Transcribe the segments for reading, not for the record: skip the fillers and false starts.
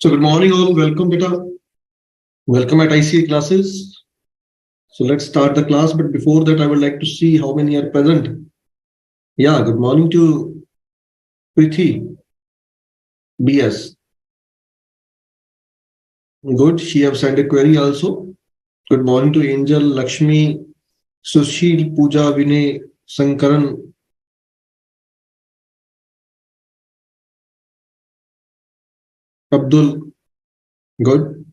So good morning all, welcome beta. Welcome at ICA classes. So let's start the class, but before that I would like to see how many are present. Yeah, good morning to Prithi, BS. Good, she have sent a query also. Good morning to Angel, Lakshmi, Sushil, Pooja, Vinay, Sankaran. Abdul, good.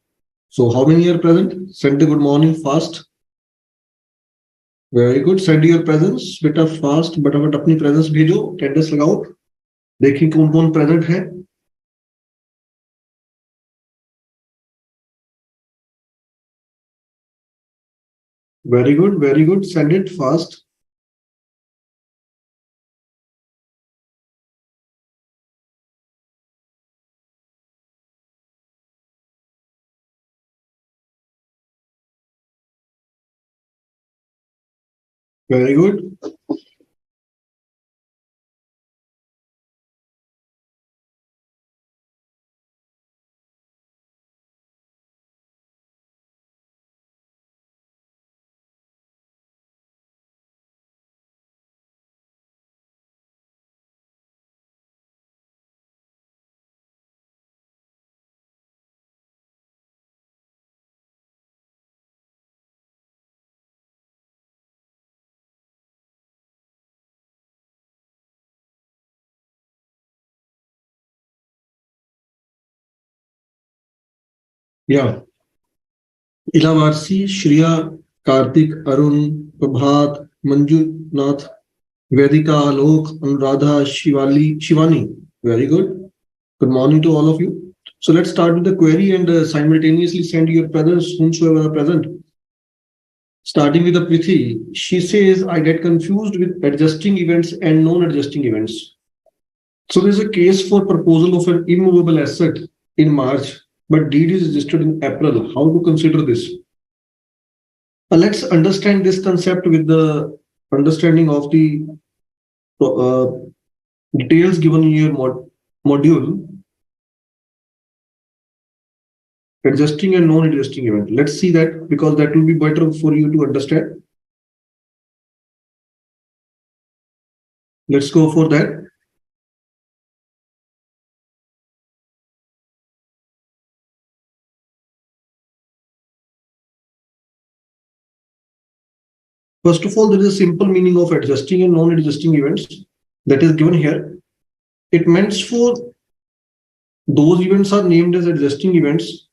So how many are present? Send a good morning fast. Very good. Send your presence बेटा fast. बटाफट अपनी presence भेजो. Attendance लगाओ. देखें कौन कौन present है. Very good. Very good. Send it fast. Very good. Yeah. Ilavarsi, Shriya, Karthik, Arun, Prabhat, Manjunath, Vedika, Alok, Anuradha, Shivani. Very good. Good morning to all of you. So let's start with the query and simultaneously send your presence whomsoever are present. Starting with the Prithi, she says, I get confused with adjusting events and non-adjusting events. So there's a case for proposal of an immovable asset in March, but deed is registered in April. How to consider this? Let's understand this concept with the understanding of the details given in your module. Adjusting and non-adjusting event. Let's see that because that will be better for you to understand. Let's go for that. First of all, there is a simple meaning of adjusting and non-adjusting events that is given here. It means for those events are named as adjusting events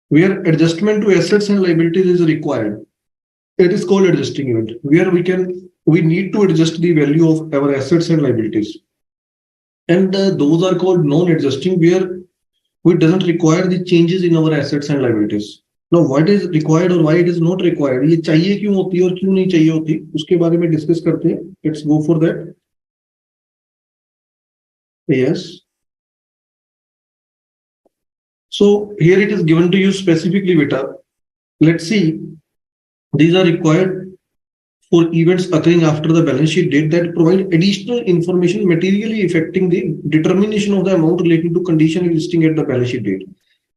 where adjustment to assets and liabilities is required. It is called adjusting event where we need to adjust the value of our assets and liabilities. And those are called non-adjusting where we doesn't require the changes in our assets and liabilities. Now, what is required or why it is not required? ये चाहिए क्यों होती है और क्यों नहीं चाहिए होती? उसके बारे में डिस्कस करते हैं. Let's go for that. Yes. So here it is given to you specifically, beta. Let's see. These are required for events occurring after the balance sheet date that provide additional information materially affecting the determination of the amount relating to condition existing at the balance sheet date.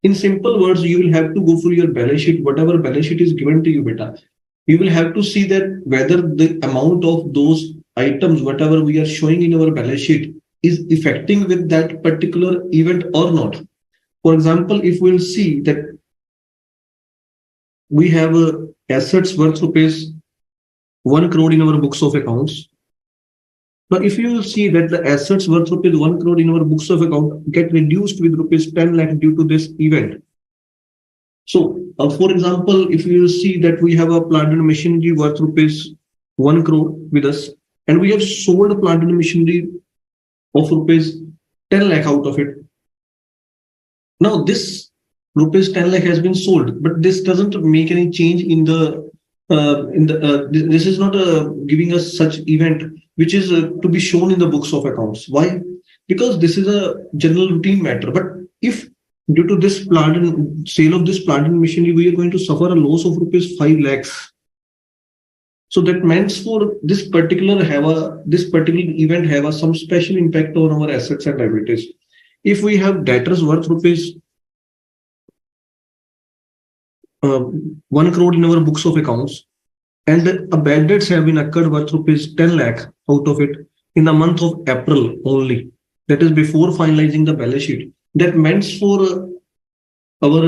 In simple words, you will have to go through your balance sheet, whatever balance sheet is given to you, beta. You will have to see that whether the amount of those items, whatever we are showing in our balance sheet, is affecting with that particular event or not. For example, if we'll see that we have assets worth rupees 1 crore in our books of accounts. Now, if you will see that the assets worth rupees 1 crore in our books of account get reduced with rupees 10 lakh due to this event. So, for example, if you will see that we have a plant and machinery worth rupees 1 crore with us, and we have sold plant and machinery of rupees 10 lakh out of it. Now, this rupees 10 lakh has been sold, but this doesn't make any change in the this is not giving us such event which is to be shown in the books of accounts. Why? Because this is a general routine matter. But if due to this plant and sale of this plant and machinery, we are going to suffer a loss of rupees 5 lakhs. So that means for this particular event have some special impact on our assets and liabilities. if we have debtors worth rupees 1 crore in our books of accounts, and a bad debts have been occurred worth rupees 10 lakh out of it in the month of April only, that is before finalizing the balance sheet, that meant for our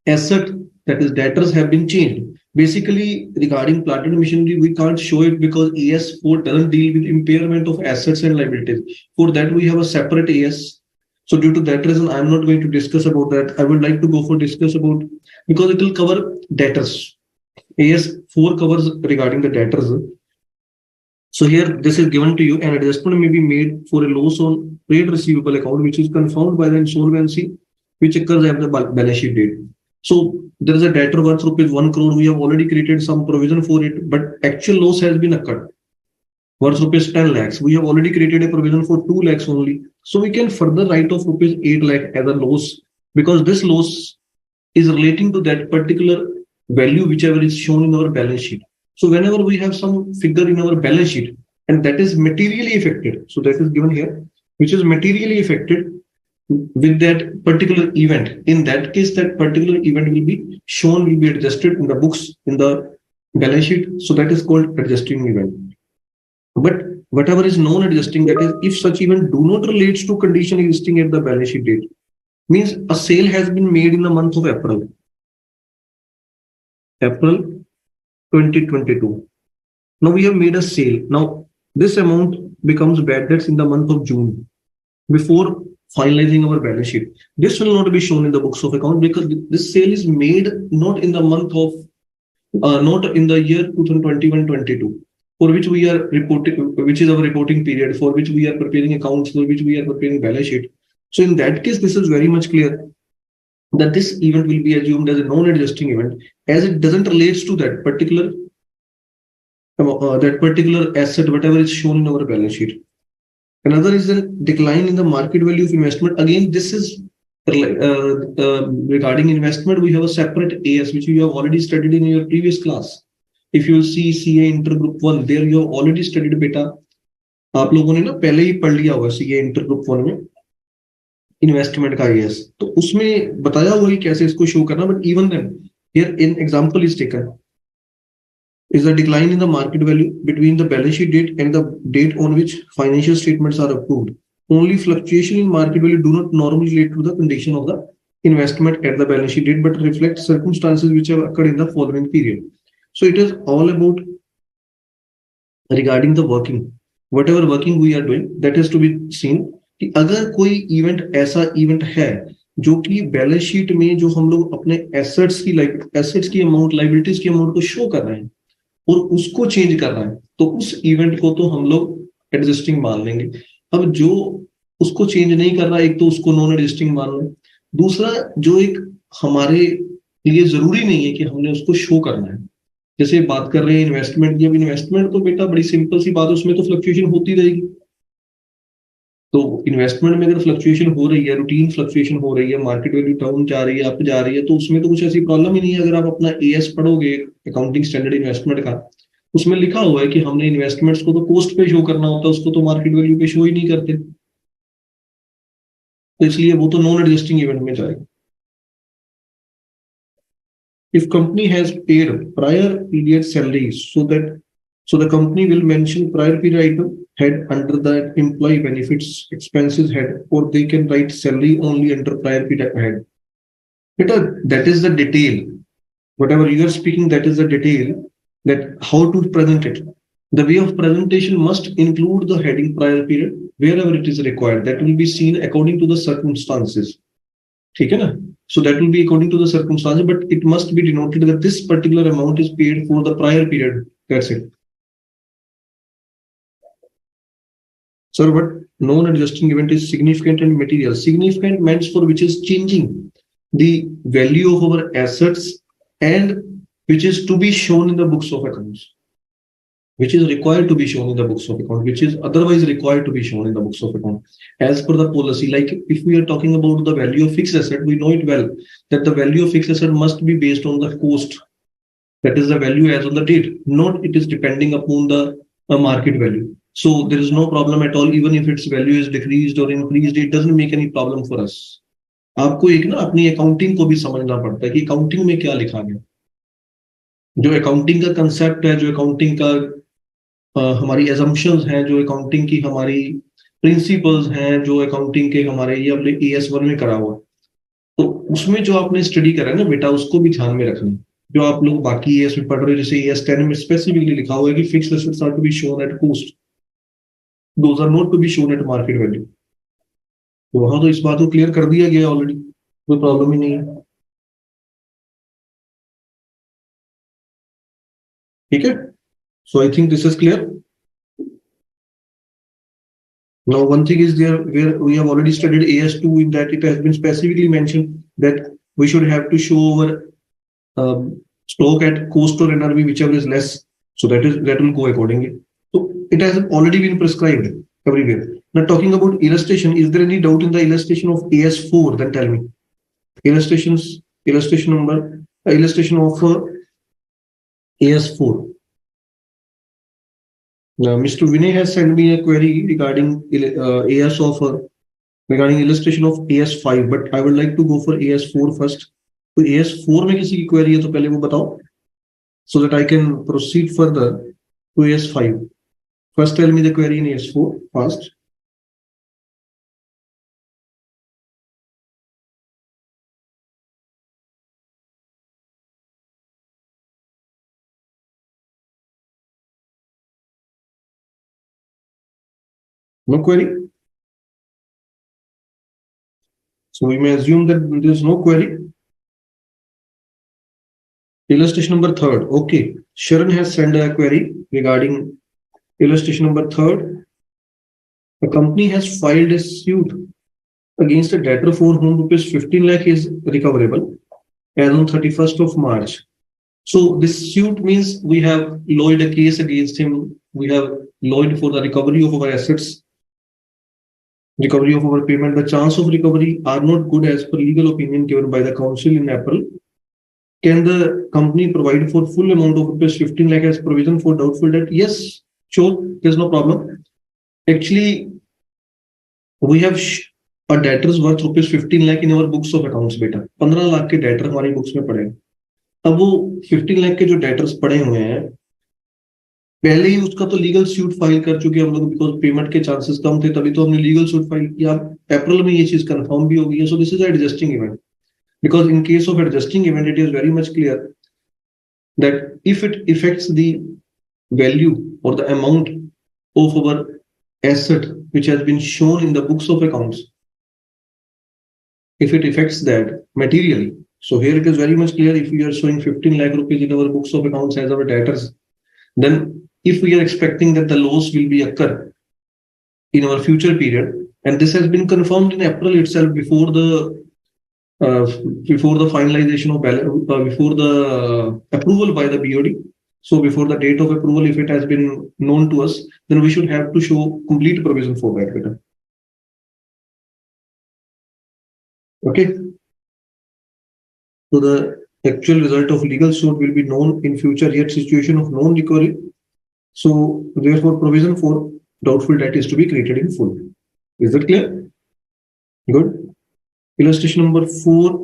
asset, that is debtors, have been changed. Basically, regarding plant and machinery, we can't show it because AS4 doesn't deal with impairment of assets and liabilities. For that, we have a separate AS. So due to that reason, I'm not going to discuss about that. I would like to go for discuss about, because it will cover debtors. AS4 covers regarding the debtors. So here, this is given to you. An adjustment may be made for a loss on trade receivable account, which is confirmed by the insolvency, which occurs at the balance sheet date. So there is a debtor worth rupees 1 crore. We have already created some provision for it, but actual loss has been occurred worth rupees 10 lakhs. We have already created a provision for 2 lakhs only. So we can further write off rupees 8 lakh as a loss, because this loss is relating to that particular value whichever is shown in our balance sheet. So whenever we have some figure in our balance sheet and that is materially affected, so that is given here, which is materially affected with that particular event, in that case that particular event will be shown, will be adjusted in the books, in the balance sheet. So that is called adjusting event. But whatever is non-adjusting, that is if such event do not relate to condition existing at the balance sheet date, means a sale has been made in the month of April 2022. Now we have made a sale. Now this amount becomes bad debts in the month of June before finalizing our balance sheet. This will not be shown in the books of account because this sale is made not in the month of, not in the year 2021-22, for which we are reporting, which is our reporting period, for which we are preparing accounts, for which we are preparing balance sheet. So in that case, this is very much clear that this event will be assumed as a non-adjusting event, as it doesn't relate to that particular asset, whatever is shown in our balance sheet. Another is a decline in the market value of investment. Again, this is regarding investment. We have a separate AS which you have already studied in your previous class. If you see CA Intergroup 1, there you have already studied बेटा, आप लोगों ने ना पहले ही पढ़ लिया होगा CA Intergroup 1 में इन्वेस्टमेंट का AS, तो उसमें बताया हुआ है कैसे इसको शो करना. But even then here an example is taken is a decline in the market value between the balance sheet date and the date on which financial statements are approved. Only fluctuation in market value do not normally relate to the condition of the investment at the balance sheet date, but reflect circumstances which have occurred in the following period. So it is all about regarding the working. Whatever working we are doing, that is to be seen कि अगर कोई event ऐसा event है जो कि balance sheet में जो हम लोग अपने एसेट्स की अमाउंट, लाइबिलिटीज की अमाउंट को शो कर रहे हैं और उसको चेंज कर रहा है, तो उस इवेंट को तो हम लोग एडजस्टिंग मान लेंगे. अब जो उसको चेंज नहीं कर रहा है, एक तो उसको नॉन एडजस्टिंग मान लो. दूसरा, जो एक हमारे लिए जरूरी नहीं है कि हमने उसको शो करना है, जैसे बात कर रहे हैं इन्वेस्टमेंट की. अब इन्वेस्टमेंट तो बेटा बड़ी सिंपल सी बात है, उसमें तो फ्लक्चुएशन होती रहेगी. तो इन्वेस्टमेंट में अगर फ्लक्चुएशन हो रही है, रूटीन फ्लक्चुएशन हो रही है, मार्केट वैल्यू डाउन जा रही है, अप जा रही है, तो उसमें तो कुछ ऐसी प्रॉब्लम ही नहीं है. अगर आप अपना एएस पढ़ोगे, अकाउंटिंग स्टैंडर्ड इन्वेस्टमेंट का, उसमें लिखा हुआ है कि हमने इन्वेस्टमेंट्स को तो कॉस्ट पे शो करना होता है, उसको तो मार्केट वैल्यू पे शो ही नहीं करते, तो इसलिए वो तो नॉन एडजस्टिंग इवेंट में जाएगा. If company has paid prior period salaries, so the company will mention prior period item head under the employee benefits expenses head, or they can write salary only under prior period head. That is the detail. Whatever you are speaking, that is the detail, that how to present it. The way of presentation must include the heading prior period wherever it is required. That will be seen according to the circumstances. ठीक है ना? So that will be according to the circumstances, but it must be denoted that this particular amount is paid for the prior period. That's it. Sir, what non-adjusting event is significant and material? Significant means for which is changing the value of our assets and which is to be shown in the books of accounts, which is required to be shown in the books of account, which is otherwise required to be shown in the books of account as per the policy. Like if we are talking about the value of fixed asset, we know it well that the value of fixed asset must be based on the cost. That is the value as on the date, not it is depending upon the market value. So there is no problem at all, even if its value is decreased or increased, it doesn't make any problem for us. आपको एक ना अपनी accounting को भी समझना पड़ता है कि अकाउंटिंग में क्या लिखा गया। जो अकाउंटिंग का कंसेप्ट है, जो अकाउंटिंग का हमारी एजम्पशंस हैं, जो अकाउंटिंग की हमारी प्रिंसिपल्स हैं, जो अकाउंटिंग के हमारे ये अपने ES1 में करा हुआ, तो उसमें जो आपने स्टडी करा है ना बेटा, उसको भी ध्यान में रखना। जो आप लोग बाकी ES में पढ़ रहे हो, जैसे ES10 में स्पेसिफिकली लिखा हुआ है कि fixed assets are to be shown at cost, those are not to be shown at market value. तो वहां तो इस बात को क्लियर कर दिया गया ऑलरेडी, कोई प्रॉब्लम ही नहीं है। ठीक है, so I think this is clear. Now, one thing is there where we have already studied AS2, in that it has been specifically mentioned that we should have to show our stock at cost or NRV, whichever is less. So that will go accordingly. So it has already been prescribed everywhere. Now, talking about illustration, is there any doubt in the illustration of AS4? Then tell me. Illustration number, illustration of AS4. Now, Mr. Vinay has sent me a query regarding AS of regarding illustration of AS5, but I would like to go for AS4 first. तो AS4 में किसी की query है तो पहले वो बताओ, so that I can proceed further to AS5. First, tell me the query in AS4 first. No query. So we may assume that there is no query. Illustration number 3rd. Okay, Sharon has sent a query regarding illustration number 3rd. A company has filed a suit against a debtor for whom rupees 15 lakh is recoverable as on 31st of March. So this suit means we have lodged a case against him. We have lodged for the recovery of our assets, recovery of our payment. The chance of recovery are not good as per legal opinion given by the council in April. Can the company provide for full amount of rupees 15 lakh as provision for doubtful debt? Yes, sure, there's no problem. Actually, we have a debtors worth rupees 15 lakh in our books of accounts. बेटा 15 लाख के debtor हमारी books में पड़े हैं। अब वो 15 लाख के जो डेटर्स पड़े हुए हैं, पहले ही उसका तो लीगल सूट फाइल कर चुके हम लोग, बिकॉज पेमेंट के चांसेस कम थे, तभी तो हमने लीगल सूट फाइल किया। अप्रैल में ये चीज कंफर्म भी हो गई है। So this is adjusting event, because in case of adjusting event, it is very much clear that if it affects the value or the amount of our asset which has been shown in the books of accounts, if it affects that materially, so here it is very much clear, if we are showing 15 lakh rupees in our books of accounts as our debtors, then if we are expecting that the loss will be occur in our future period, and this has been confirmed in April itself before the finalization of before the approval by the BOD. So before the date of approval, if it has been known to us, then we should have to show complete provision for that better. Okay. So the actual result of legal suit will be known in future, yet situation of non-recovery. So therefore provision for doubtful debt is to be created in full. Is that clear? Good. Illustration number 4.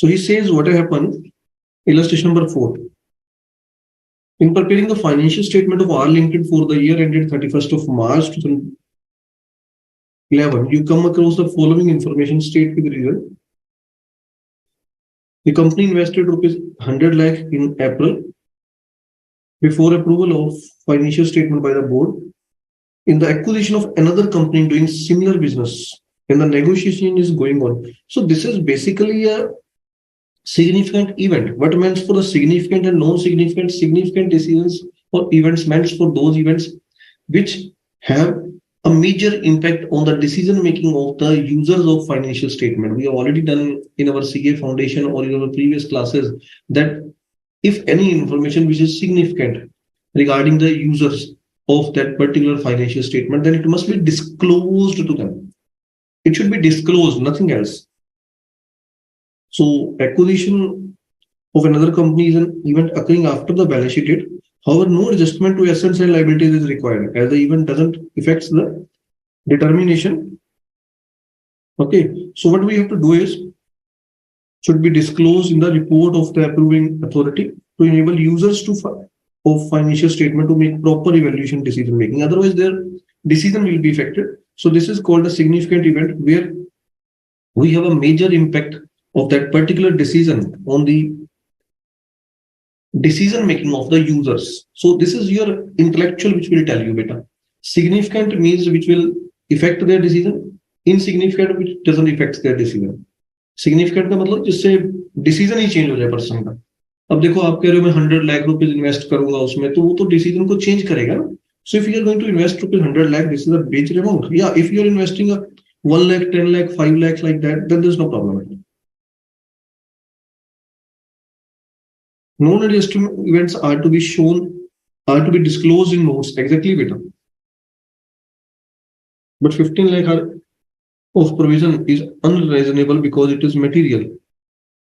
So he says what happened. Illustration number 4. In preparing the financial statement of R Limited for the year ended 31st of March 2011, you come across the following information. State with reason. The company invested rupees 100 lakh in April before approval of financial statement by the board in the acquisition of another company doing similar business, and the negotiation is going on. So this is basically a significant event. What meant for the significant and non-significant? Significant decisions or events meant for those events which have a major impact on the decision making of the users of financial statement. We have already done in our CA foundation or in our previous classes that if any information which is significant regarding the users of that particular financial statement, then it must be disclosed to them. It should be disclosed, nothing else. So acquisition of another company is an event occurring after the balance sheet date. However, no adjustment to assets and liabilities is required as the event doesn't affect the determination. Okay, so what we have to do is should be disclosed in the report of the approving authority to enable users to of financial statement to make proper evaluation decision making. Otherwise, their decision will be affected. So this is called a significant event where we have a major impact of that particular decision on the decision making of the users. So this is your intellectual which will tell you beta. Significant means which will affect their decision. Insignificant which doesn't affect their decision. Significant का मतलब जिससे decision ही change हो जाए person का. अब देखो आप कह रहे हो मैं 100 लाख रुपीज इन्वेस्ट करूंगा उसमें, तो वो तो डिसीजन को चेंज करेगा ना. So if you are going to invest rupees 100 lakh, this is a big amount. या if you are investing 1 lakh, 10 lakh, 5 lakhs like that, then there's no problem. Non-adjustment events are to be shown, are to be disclosed in notes. Exactly, beta. But 15 lakh of provision is unreasonable because it is material.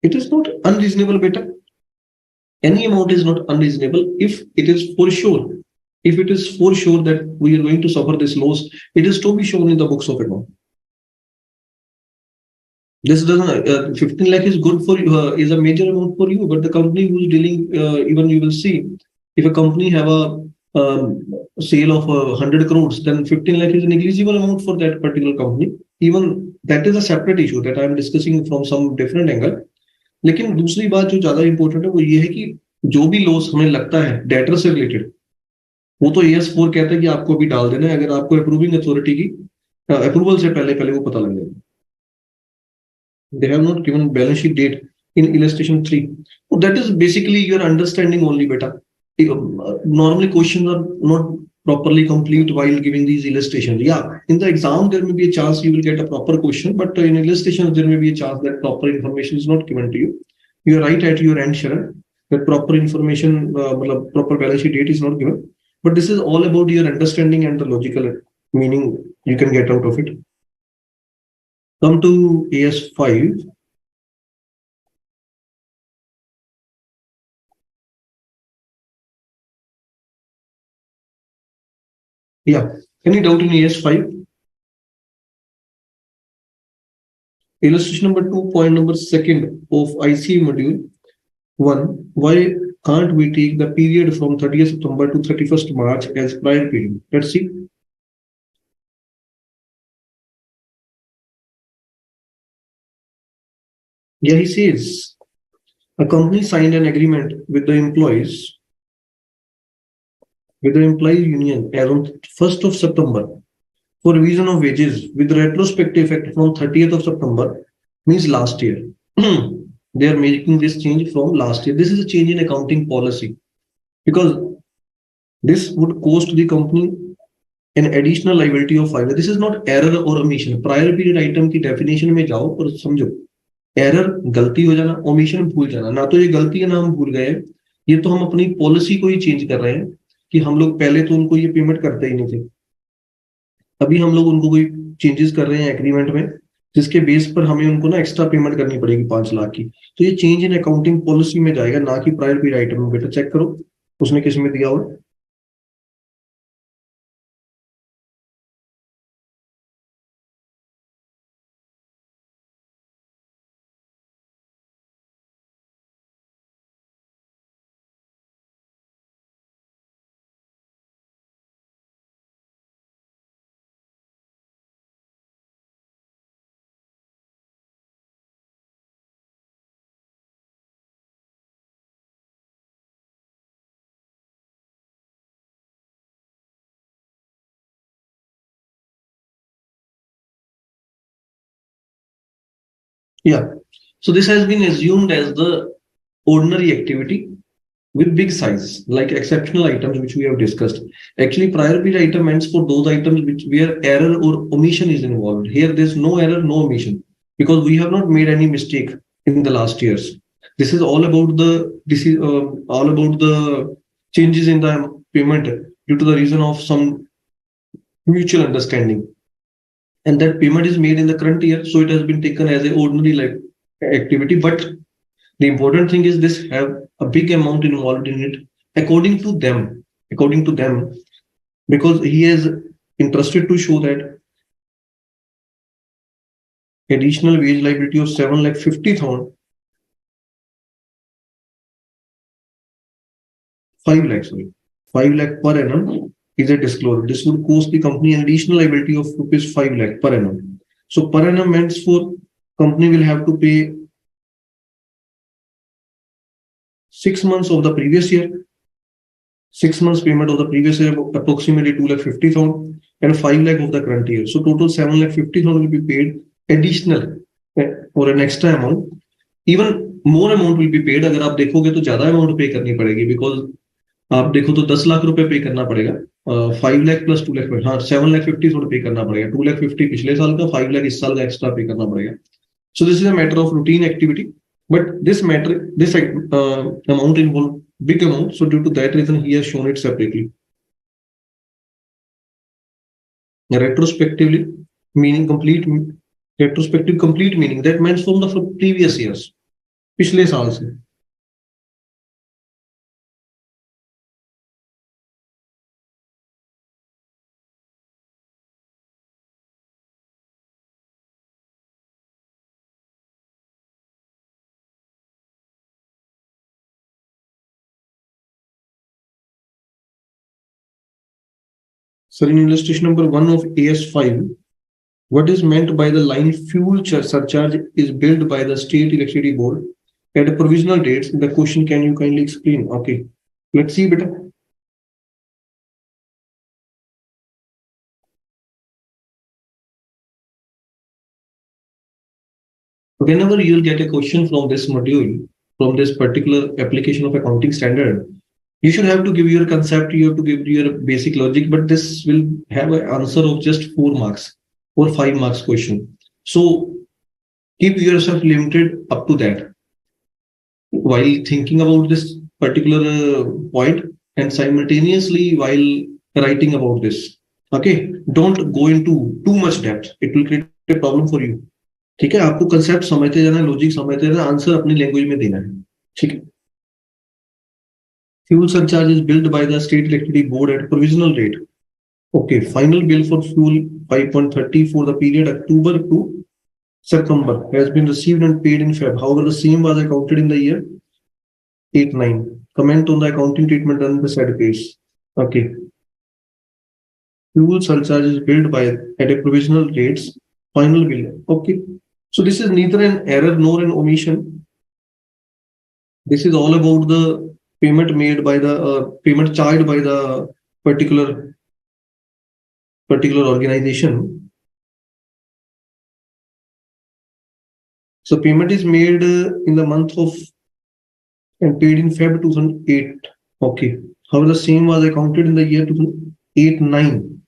It is not unreasonable, beta. Any amount is not unreasonable if it is for sure. If it is for sure that we are going to suffer this loss, it is to be shown in the books of account. This doesn't 15 lakh is good for you, is a major amount for you, but the company who is dealing, even you will see, if a company have a sale of 100 crores, then 15 lakh is a negligible amount for that particular company. Even that is a separate issue that I am discussing from some different angle. लेकिन दूसरी बात जो ज्यादा important है वो ये है कि जो भी लॉस हमें लगता है डेटर से रिलेटेड, वो तो AS4 कहता है कि आपको अभी डाल देना है, अगर आपको अप्रूविंग अथॉरिटी की अप्रूवल से पहले पहले वो पता लग जाएगा. They have not given balance sheet date in illustration 3. So that is basically your understanding only, beta. Normally questions are not properly complete while giving these illustrations. Yeah, in the exam there may be a chance you will get a proper question, but in illustrations there may be a chance that proper information is not given to you. You are right at your end, Sharon, that proper information, proper balance sheet date is not given. But this is all about your understanding and the logical meaning you can get out of it. Come to AS5. Yeah, any doubt in AS5? Illustration number 2, point number 2 of ICA module 1. Why can't we take the period from 30th September to 31st March as prior period? Let's see. Yeah, he says a company signed an agreement with the employees, with the employee union as on 1st of September for revision of wages with retrospective effect from 30th of September, means last year. They are making this change from last year. This is a change in accounting policy because this would cost the company an additional liability of 5. This is not error or omission. Prior period item की definition में जाओ और समझो. Error गलती हो जाना, omission भूल जाना. ना तो ये गलती है ना हम भूल गए, ये तो हम अपनी पॉलिसी को ही चेंज कर रहे हैं कि हम लोग पहले तो उनको ये पेमेंट करते ही नहीं थे, अभी हम लोग उनको कोई चेंजेस कर रहे हैं एग्रीमेंट में जिसके बेस पर हमें उनको ना एक्स्ट्रा पेमेंट करनी पड़ेगी 5 लाख की. तो ये चेंज इन अकाउंटिंग पॉलिसी में जाएगा, ना कि प्रायर पीरियड आइटम में. बेटा चेक करो उसने किस में दिया हुआ. Yeah, so this has been assumed as the ordinary activity with big size, like exceptional items which we have discussed. Actually, prior period item ends for those items which where error or omission is involved. Here, there's no error, no omission, because we have not made any mistake in the last years. This is all about the changes in the payment due to the reason of some mutual understanding, and that payment is made in the current year, so it has been taken as an ordinary like activity. But The important thing is this have a big amount involved in it, according to them, because he is interested to show that additional wage liability of 7,50,000, 5 lakh, sorry, 5 lakh per annum is a disclosure. This would cost the company an additional liability of rupees 5 lakh per annum. So per annum means for company will have to pay 6 months of the previous year, 6 months payment of the previous year, approximately 2,50,000, and 5 lakh of the current year. So total 7,50,000 will be paid additional or an extra amount. Even more amount will be paid. अगर आप देखोगे तो ज्यादा amount पे करनी पड़ेगी, because आप देखो तो 10 लाख रुपए पे करना पड़ेगा, 5 लाख प्लस 2 लाख, हाँ 7,50,000 थोड़ा पे करना पड़ेगा, 2,50,000 पिछले साल का, 5 लाख इस साल का एक्स्ट्रा पे करना पड़ेगा. So this is a matter of routine activity, but this amount involve big amount. So due to that reason, he has shown it separately. Retrospectively, meaning complete. Retrospective complete meaning that means from the previous years, पिछले साल से. So in illustration number 1 of AS5, what is meant by the line fuel surcharge is billed by the state electricity board at a provisional dates? The question, can you kindly explain? Okay, let's see beta. Whenever you'll get a question from this module, from this particular application of accounting standard, you should have to give your concept, you have to give your basic logic, but this will have an answer of just 4 marks or 5 marks question. So keep yourself limited up to that while thinking about this particular point, and simultaneously while writing about this. Okay, don't go into too much depth, it will create a problem for you. ठीक है, आपको concept समझते जाना है, logic समझते जाना, answer अपनी language में देना है. ठीक है. Fuel surcharge is billed by the state electricity board at provisional rate. Okay, final bill for fuel 5.30 for the period October to September has been received and paid in Feb. However, the same was accounted in the year 8-9. Comment on the accounting treatment done in the said case. Okay. Fuel surcharge is billed by at a provisional rates. Final bill. Okay. So this is neither an error nor an omission. This is all about the payment made by the payment charged by the particular organization. So payment is made in the month of and paid in Feb 2008. Okay. However, the same was accounted in the year 2008-9.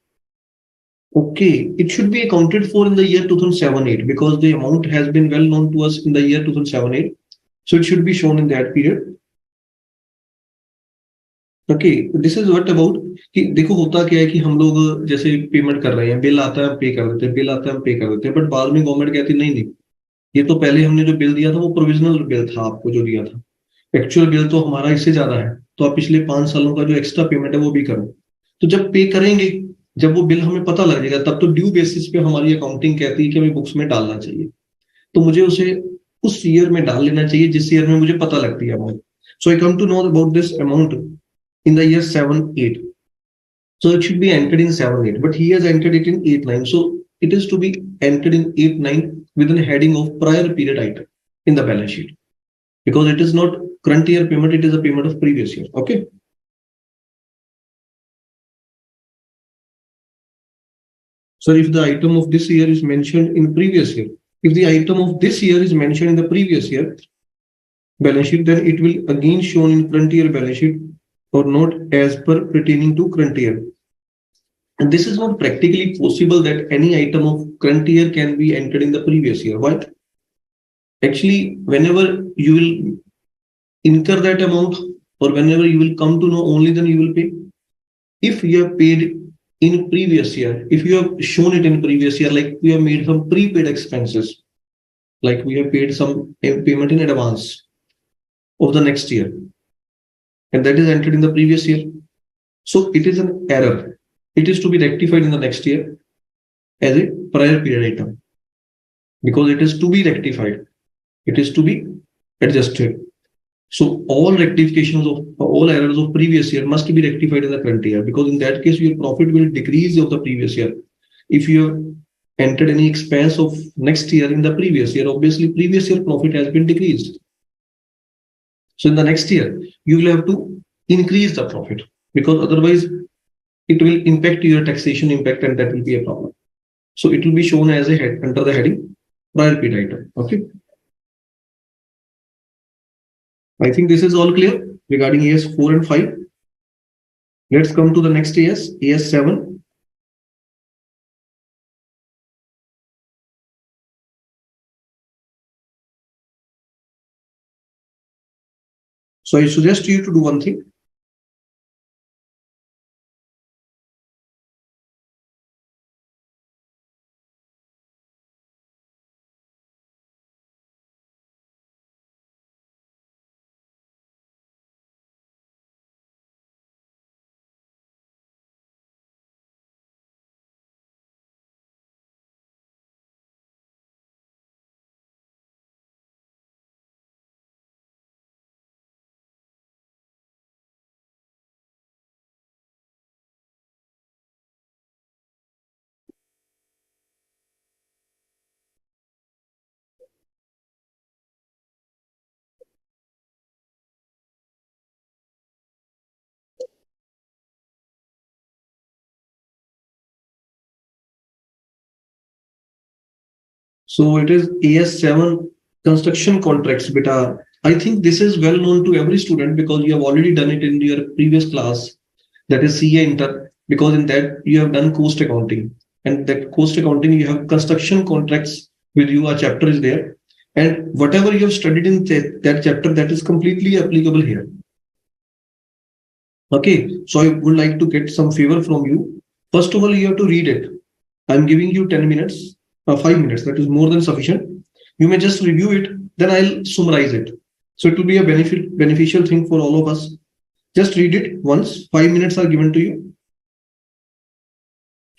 Okay, it should be accounted for in the year 2007-8 because the amount has been well known to us in the year 2007-8. So it should be shown in that period. Okay, this is what about कि देखो होता क्या है कि हम लोग जैसे payment कर रहे हैं, बिल आता है हम पे कर देते हैं, बिल आता है हम पे कर देते हैं, बट बाद में गवर्नमेंट कहती नहीं नहीं, ये तो पहले हमने जो बिल दिया था वो प्रोविजनल बिल था, आपको जो दिया था, एक्चुअल बिल तो हमारा इससे ज्यादा है, तो आप पिछले 5 सालों का जो एक्स्ट्रा पेमेंट है वो भी करो. तो जब पे करेंगे, जब वो बिल हमें पता लग जाएगा, तब तो ड्यू बेसिस पे हमारी अकाउंटिंग कहती है कि हमें बुक्स में डालना चाहिए, तो मुझे उसे उस ईयर में डाल लेना चाहिए जिस ईयर में मुझे पता लगती है amount. So I come to know about this amount in the year 7-8. So it should be entered in 7-8, but he has entered it in 8-9. So it is to be entered in 8-9 with a heading of prior period item in the balance sheet, because it is not current year payment, it is a payment of previous year. Okay. So if the item of this year is mentioned in previous year, if the item of this year is mentioned in the previous year balance sheet, then it will again shown in current year balance sheet or not as per pertaining to current year. And this is not practically possible that any item of current year can be entered in the previous year. Why? Actually, whenever you will incur that amount or whenever you will come to know, only then you will pay. If you have paid in previous year, if you have shown it in previous year, like we have made some prepaid expenses, like we have paid some payment in advance, of the next year, and that is entered in the previous year. So it is an error. It is to be rectified in the next year as a prior period item, because it is to be rectified. It is to be adjusted. So all rectifications of all errors of previous year must be rectified in the current year, because in that case your profit will decrease of the previous year. If you have entered any expense of next year in the previous year, obviously previous year profit has been decreased. So in the next year, you will have to increase the profit, because otherwise it will impact your taxation impact, and that will be a problem. So it will be shown as a head under the heading prior period item. Okay. I think this is all clear regarding AS 4 and 5. Let's come to the next AS 7. So I suggest you to do one thing. So it is AS 7 construction contracts, beta. I think this is well known to every student because you have already done it in your previous class, that is CA Inter, because in that you have done cost accounting, and that cost accounting you have construction contracts with you, a chapter is there, and whatever you have studied in that chapter, that is completely applicable here. Okay, so I would like to get some favor from you. First of all, you have to read it. I'm giving you 10 minutes, 5 minutes, that is more than sufficient. You may just review it, then I'll summarize it. So it will be a beneficial thing for all of us. Just read it once, 5 minutes are given to you.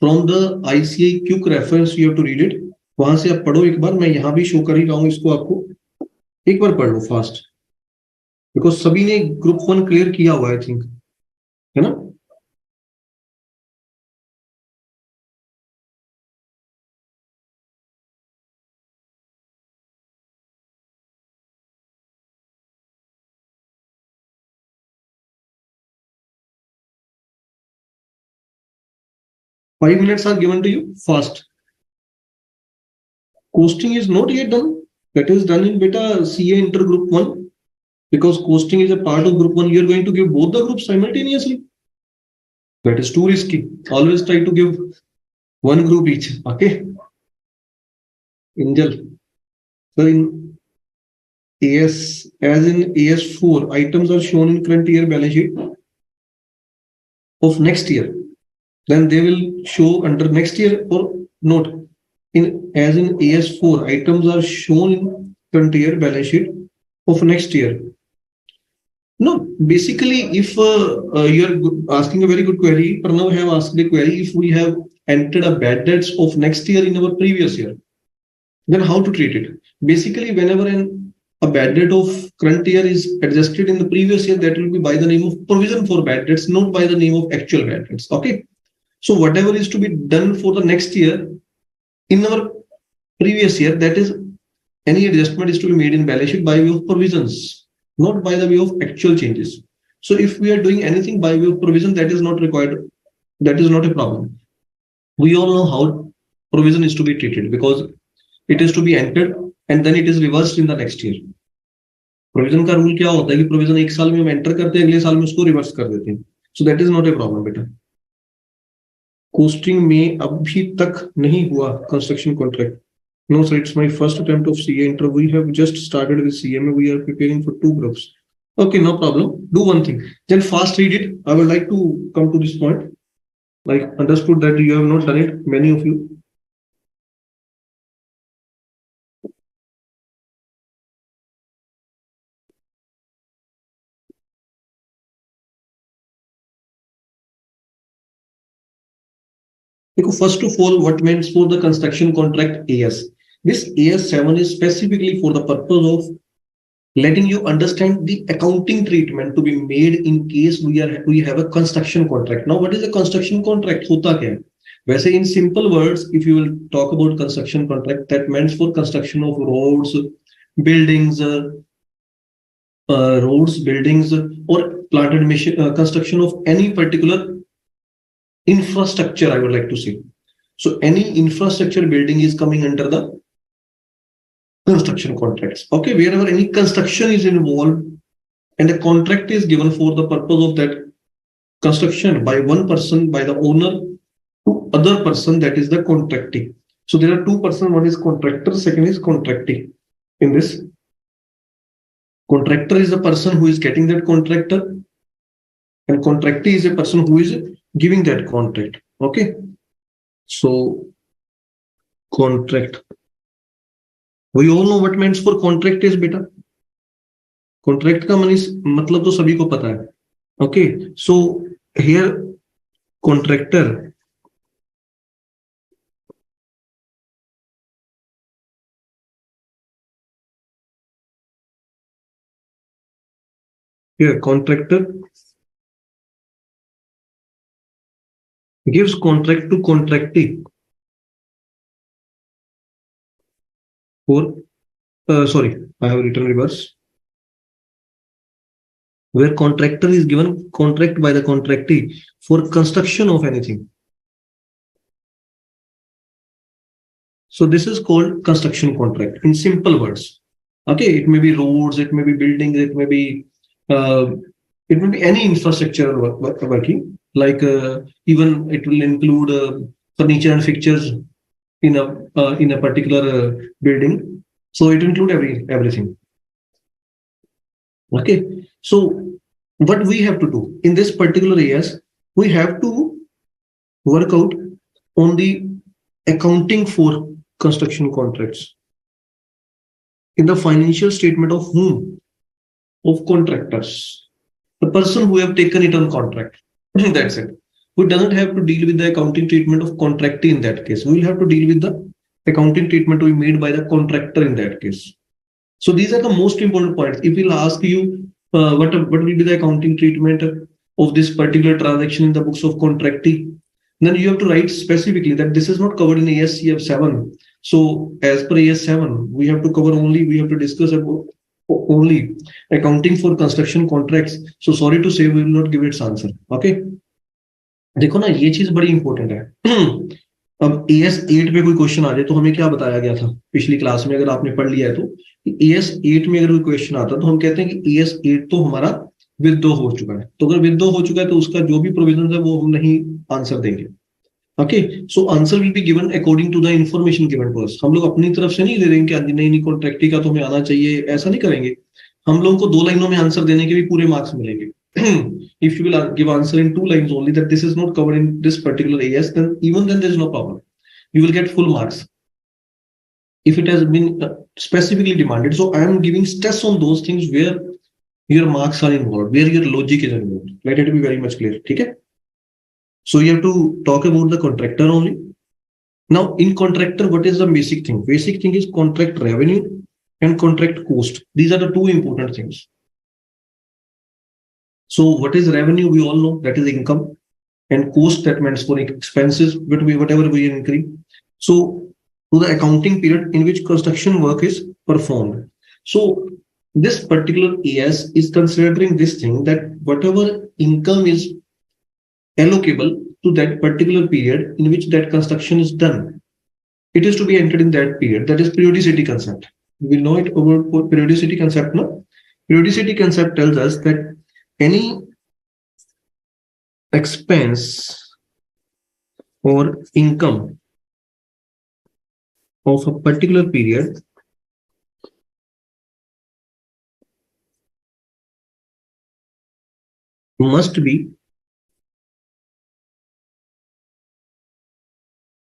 From the ICA Quick Reference, you have to read it. वहां से आप पढ़ो एक बार, मैं यहाँ भी show कर ही रहा हूँ इसको आपको, एक बार पढ़ लो फास्ट, बिकॉज सभी ने ग्रुप 1 क्लियर किया हुआ आई थिंक, है ना? Five minutes are given to you fast. Costing is not yet done. That is done in beta CA Inter Group 1. Because costing is a part of Group 1, you are going to give both the groups simultaneously. That is too risky. Always try to give one group each. Okay. Angel. So in AS, as in AS4, items are shown in current year balance sheet of next year. Then they will show under next year or not. In as in AS4, items are shown in current year balance sheet of next year. No, basically, if you are asking a very good query, Pranav have asked the query, if we have entered a bad debts of next year in our previous year, then how to treat it? Basically, whenever a bad debt of current year is adjusted in the previous year, that will be by the name of provision for bad debts, not by the name of actual bad debts. Okay. So whatever is to be done for the next year in our previous year, that is any adjustment is to be made in balance sheet by way of provisions, not by the way of actual changes. So if we are doing anything by way of provision, that is not required. That is not a problem. We all know how provision is to be treated, because it is to be entered and then it is reversed in the next year. Provision का rule क्या होता है कि provision एक साल में हम enter करते हैं, अगले साल में उसको reverse कर देते हैं. So that is not a problem, बेटा. Costing में अभी तक नहीं हुआ construction contract. No, sir, it's my first attempt of CA Inter. We have just started with CMA. We are preparing for 2 groups. Okay, no problem. Do one thing. Then fast read it. I would like to come to this point. Like, understood that you have not done it, many of you. First of all, what means for the construction contract AS? This AS7 is specifically for the purpose of letting you understand the accounting treatment to be made in case we have a construction contract. Now, what is a construction contract? होता क्या है? वैसे in simple words, if you will talk about construction contract, that means for construction of roads, buildings, or planted mission construction of any particular infrastructure, I would like to say. So any infrastructure building is coming under the construction contracts. Okay, wherever any construction is involved and a contract is given for the purpose of that construction by one person, by the owner to other person, that is the contracting. So there are two persons, one is contractor, second is contracting. In this, contractor is the person who is getting that contractor, and contractee is a person who is giving that contract. Okay, so contract. We all know what means for contract is beta. Contract का मतलब तो सभी को पता है. Okay, so here contractor gives contract to contractee for sorry, I have written reverse. Where contractor is given contract by the contractee for construction of anything. So this is called construction contract in simple words. Okay, it may be roads, it may be buildings, it may be any infrastructure working. Like even it will include furniture and fixtures in a particular building. So it include everything. Okay, so what we have to do in this particular areas, we have to work out on the accounting for construction contracts in the financial statement of whom? Of contractors, the person who have taken it on contract. That's it. We doesn't have to deal with the accounting treatment of contractee in that case. We will have to deal with the accounting treatment to be made by the contractor in that case. So these are the most important points. If we'll ask you what will be the accounting treatment of this particular transaction in the books of contractee, then you have to write specifically that this is not covered in ASCF 7. So as per AS 7, we have to discuss about only accounting for construction contracts. So sorry to say, we will not give its answer. Okay, देखो ना ये चीज बड़ी important है. अब AS8 में कोई question आ जाए तो हमें क्या बताया गया था पिछली क्लास में, अगर आपने पढ़ लिया है तो AS8 में अगर कोई क्वेश्चन आता तो हम कहते हैं कि AS8 तो हमारा विदड्रॉ हो चुका है. तो अगर विदड्रॉ हो चुका है तो उसका जो भी प्रोविजन है वो हम नहीं आंसर देंगे. Okay, so answer will be given according to the information given to us. हम लोग अपनी तरफ से नहीं दे देंगे कि नहीं कॉन्ट्रैक्टी का तो हमें आना चाहिए, ऐसा नहीं करेंगे. हम लोगों को 2 लाइनों में आंसर देने के भी पूरे मार्क्स मिलेंगे. If you will give answer in 2 lines only that this is not covered in this particular AS, then even then there is no problem. You will get full marks if it has been specifically demanded. So I am giving stress on those things where your marks are involved, where your logic is involved. Let it be very much clear. Okay. So you have to talk about the contractor only. Now in contractor, what is the basic thing? Basic thing is contract revenue and contract cost. These are the two important things. So what is revenue? We all know that is income, and cost that means for expenses, whatever we incur. So to the accounting period in which construction work is performed. So this particular AS is considering this thing that whatever income is allocable to that particular period in which that construction is done, it is to be entered in that period. That is periodicity concept. We know it about periodicity concept. No, periodicity concept tells us that any expense or income of a particular period must be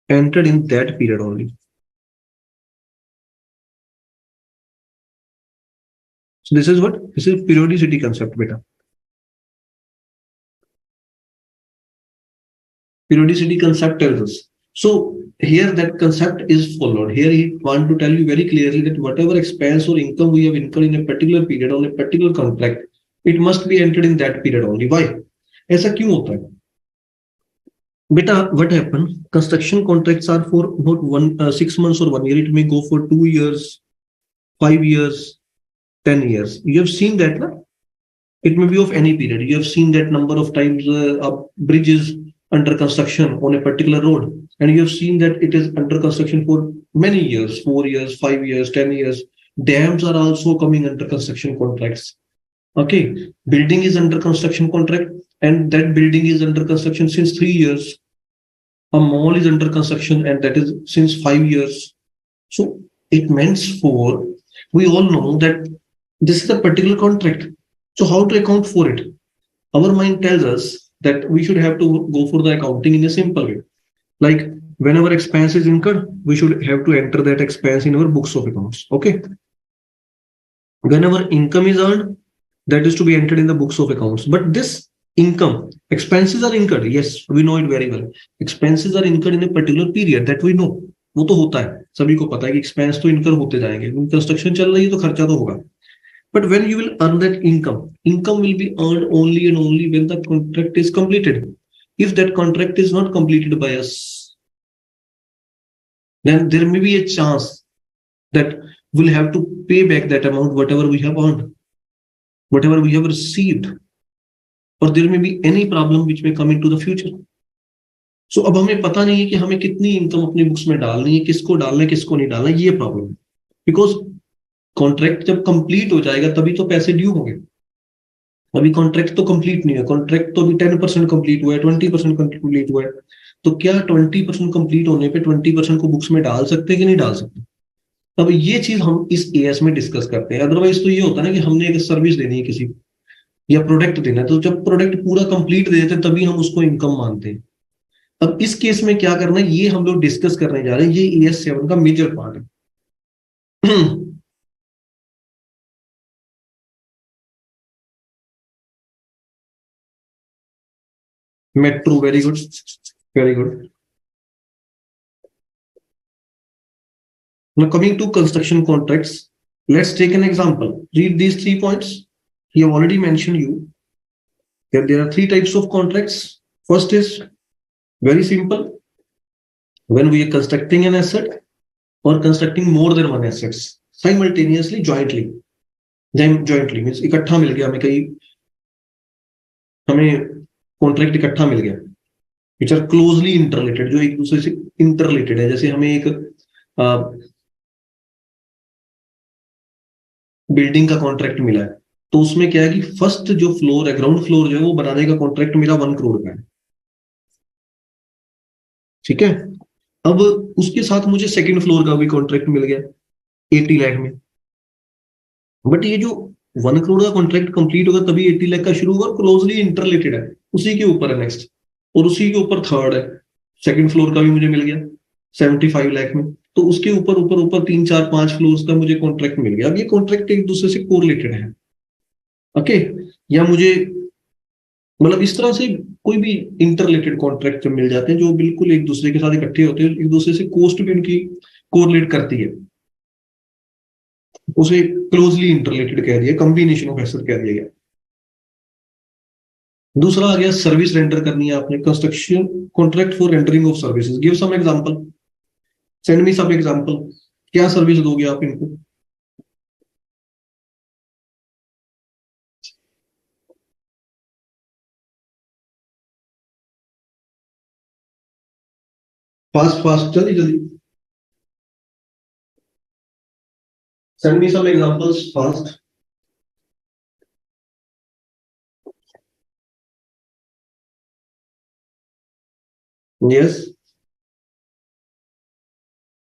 entered in that period only. So this is what? This is periodicity concept, beta. Periodicity concept tells us So here that concept is followed. Here he want to tell you very clearly that whatever expense or income we have incurred in a particular period on a particular contract, it must be entered in that period only. Why? ऐसा क्यों होता है? Beta, what happened? Construction contracts are for not 6 months or 1 year. It may go for 2 years, 5 years, 10 years. You have seen that, na? It may be of any period. You have seen that number of times a bridge is under construction on a particular road, and you have seen that it is under construction for many years, 4 years, 5 years, 10 years. Dams are also coming under construction contracts. Okay, building is under construction contract, and that building is under construction since 3 years. A mall is under construction, and that is since 5 years. So it means for, we all know that this is a particular contract. So how to account for it? Our mind tells us that we should have to go for the accounting in a simple way. Like whenever expense is incurred, we should have to enter that expense in our books of accounts. Okay. Whenever income is earned, that is to be entered in the books of accounts. But this income, expenses are incurred. Yes, we know it very well. Expenses are incurred in a particular period that we know. वो तो होता है, सभी को पता है कि expense तो इनकर होते जाएंगे, कंस्ट्रक्शन चल रही है तो खर्चा तो होगा. But when you will earn that income will be earned only and only when the contract is completed. If that contract is not completed by us, then there may be a chance that we'll have to pay back that amount, whatever we have earned, whatever we have received, or there may be any problem which may come into the future. So अब हमें पता नहीं है कि हमें कितनी income अपनी books में डालनी है, किसको डालना है, किसको नहीं डालना है, ये प्रॉब्लम है. बिकॉज कॉन्ट्रैक्ट जब कंप्लीट हो जाएगा तभी तो पैसे ड्यू होंगे. अभी कॉन्ट्रैक्ट तो कंप्लीट नहीं है, कॉन्ट्रैक्ट तो अभी 10% कंप्लीट हुआ है, 20% कंप्लीट हुआ है. तो क्या 20% कंप्लीट होने पे 20% को बुक्स में डाल सकते हैं कि नहीं डाल सकते? अब ये चीज हम इस एएस में डिस्कस करते हैं. अदरवाइज तो ये होता है ना कि हमने एक सर्विस देनी है किसी को या प्रोडक्ट देना है, तो जब प्रोडक्ट पूरा कंप्लीट दे देते हैं तभी हम उसको इनकम मानते हैं. अब इस केस में क्या करना है ये हम लोग डिस्कस करने जा रहे हैं. ये ES7 का मेजर पार्ट है. Metro, very good, very good. Now coming to construction contracts, let's take an example. Read these 3 points. He have already mentioned you that there are 3 types of contracts. First is very simple. When we are constructing an asset or constructing more than one assets simultaneously, jointly. Then jointly means इकट्ठा मिल गया, हमें contract इकट्ठा मिल गया, which are closely interrelated, जो एक दूसरे से interrelated है. जैसे हमें एक बिल्डिंग का कॉन्ट्रैक्ट मिला है, तो उसमें क्या है कि फर्स्ट जो फ्लोर है, ग्राउंड फ्लोर जो है वो बनाने का कॉन्ट्रैक्ट मेरा 1 करोड़ का है. ठीक है. अब उसके साथ मुझे सेकंड फ्लोर का भी कॉन्ट्रैक्ट मिल गया 80 लाख में. बट ये जो 1 करोड़ का कॉन्ट्रैक्ट कंप्लीट होगा तभी 80 लाख का शुरू होगा, और क्लोजली इंटरलेटेड है, उसी के ऊपर है नेक्स्ट, और उसी के ऊपर थर्ड है. सेकंड फ्लोर का भी मुझे मिल गया 75 लाख में, तो उसके ऊपर ऊपर ऊपर 3 4 5 फ्लोर्स का मुझे कॉन्ट्रैक्ट मिल गया. अब ये कॉन्ट्रैक्ट एक दूसरे से कोरिलेटेड है. ओके. या मुझे मतलब इस तरह से कोई भी इंटरलेटेड कॉन्ट्रैक्ट मिल जाते हैं जो बिल्कुल एक दूसरे के साथ इकट्ठे होते हैं, एक दूसरे से कोस्ट भी उनकी कोरिलेट करती है, उसे क्लोजली इंटरलेटेड कह दिया, कॉम्बिनेशन ऑफ एसेट कह दिया गया. दूसरा आ गया सर्विस रेंडर करनी है आपने, construction contract for rendering of services. Give some example, send me some example. क्या सर्विस दोगे आप इनको? फास्ट फास्ट, जल्दी जल्दी, send me some examples fast. Yes,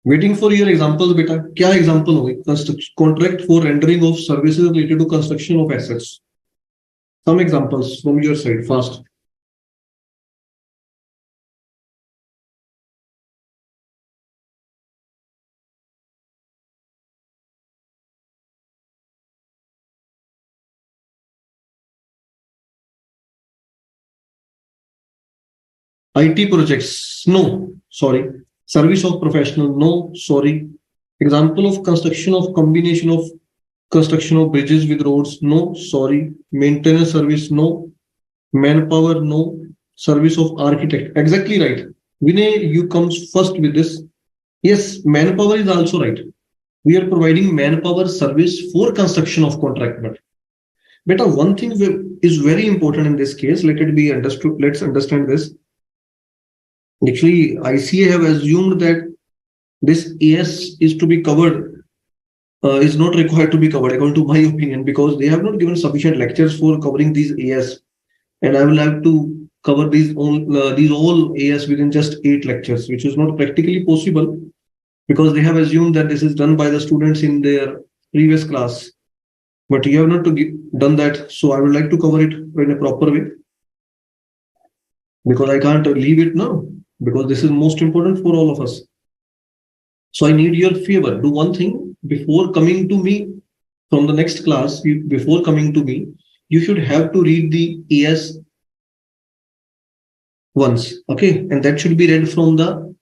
waiting for your examples. बेटा क्या एग्जांपल होगी? Contract for rendering of services related to construction of assets. Some examples from your side fast. IT projects, no, sorry. Service of professional, no, sorry. Example of construction of combination of construction of bridges with roads, no, sorry. Maintenance service, no. Manpower, no. Service of architect, exactly right. Vinay, you comes first with this. Yes, manpower is also right. We are providing manpower service for construction of contract work. But one thing is very important in this case. Let it be understood. Let's understand this. Actually, ICA have assumed that this AS is to be covered, is not required to be covered, according to my opinion, because they have not given sufficient lectures for covering these AS. And I will have to cover these all AS within just 8 lectures, which is not practically possible because they have assumed that this is done by the students in their previous class. But you have not done that. So I would like to cover it in a proper way because I can't leave it now because this is most important for all of us. So I need your favor. Do one thing before coming to me from the next class. Before coming to me, you should have to read the AS once. Okay. And that should be read from the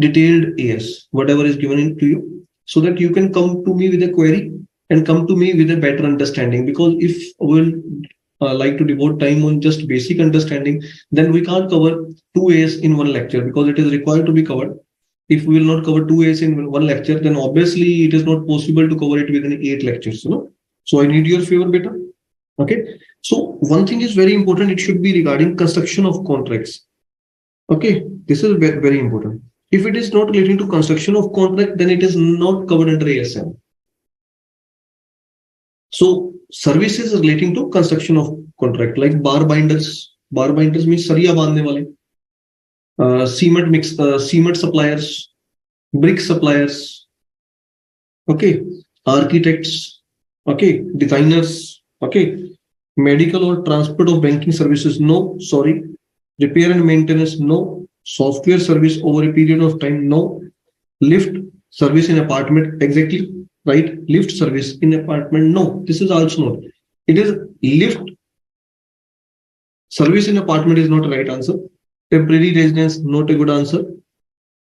detailed AS, whatever is given to you, so that you can come to me with a query and come to me with a better understanding. Because if we'll like to devote time on just basic understanding, then we can't cover 2 A's in one lecture because it is required to be covered. If we will not cover 2 A's in one lecture, then obviously it is not possible to cover it within 8 lectures. So I need your favor, beta. Okay. So one thing is very important. It should be regarding construction of contracts. Okay. This is very, very important. If it is not relating to construction of contract, then it is not covered under ASM. So services relating to construction of contract, like bar binders. Bar binders means sariya bandne wale. Cement suppliers, brick suppliers. Okay, architects. Okay, designers. Okay, medical or transport of banking services. No, sorry. Repair and maintenance. No. Software service over a period of time. No. Lift service in apartment. Exactly. Right? Lift service in apartment. No, this is also not. It is lift service in apartment is not the right answer. Temporary residence, not a good answer.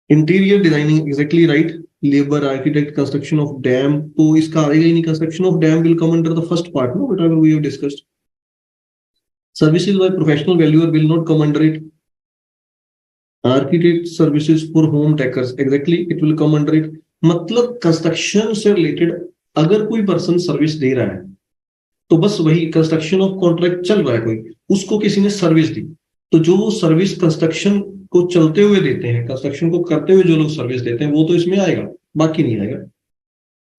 Interior designing, exactly right. Labor, architect, construction of dam. So, iska aega hi nahi. Construction of dam will come under the first part, no? Whatever we have discussed. Services by professional valuer will not come under it. Architect services for home decors, exactly, it will come under it. मतलब construction से related अगर कोई person service दे रहा है तो बस वही construction of contract चल रहा है, कोई उसको किसी ने सर्विस दी, तो जो वो सर्विस कंस्ट्रक्शन को चलते हुए देते हैं, कंस्ट्रक्शन को करते हुए जो लोग सर्विस देते हैं, वो तो इसमें आएगा, बाकी नहीं आएगा.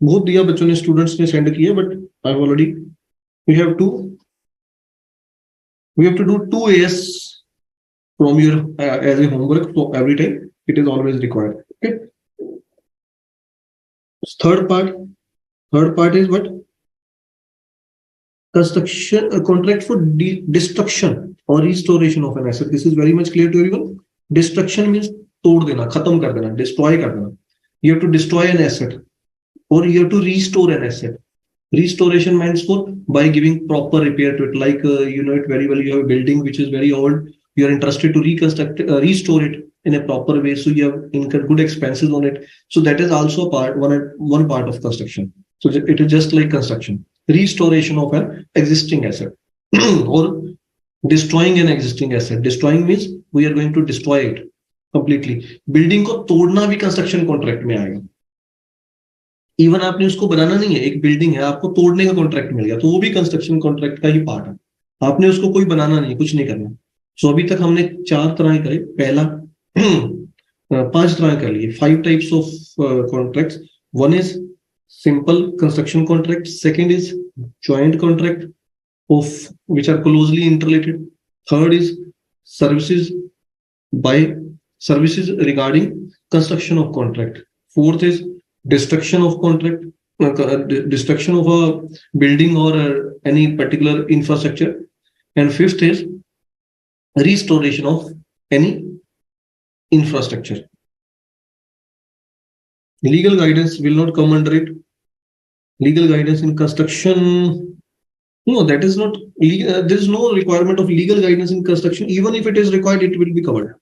बहुत दिया बच्चों ने, स्टूडेंट्स ने सेंड किया, but I have already we have to do 2 AS from your as a homework, so every time it is always required. Okay. Third part is what? Construction contract for destruction or restoration of an asset. This is very much clear to everyone. Destruction means तोड़ देना, खत्म कर देना, destroy कर देना. You have to destroy an asset or you have to restore an asset. Restoration means for by giving proper repair to it. Like you know it very well. You have a building which is very old. You are interested to reconstruct, restore it in a proper way. So you have incurred good expenses on it. So that is also a part, one part of construction. So it is just like construction, restoration of an existing asset or destroying an existing asset. Destroying means we are going to destroy it completely. Building को तोड़ना भी construction contract में आएगा. Even आपने उसको बनाना नहीं है, एक बिल्डिंग है, आपको तोड़ने का कॉन्ट्रैक्ट मिल गया, तो वो भी कंस्ट्रक्शन कॉन्ट्रैक्ट का ही पार्ट है. आपने उसको कोई बनाना नहीं, कुछ नहीं करना. सो अभी तक हमने 4 तरह करे. पहला 5 तरह कर लिए. 5 types of contracts. One is simple construction contract. Second is joint contract of which are closely interrelated. Third is services regarding construction of contract. Fourth is destruction of contract, destruction of a building or any particular infrastructure. And fifth is restoration of any infrastructure. Legal guidance will not come under it. Legal guidance in construction, no, that is not, there is no requirement of legal guidance in construction. Even if it is required, it will be covered.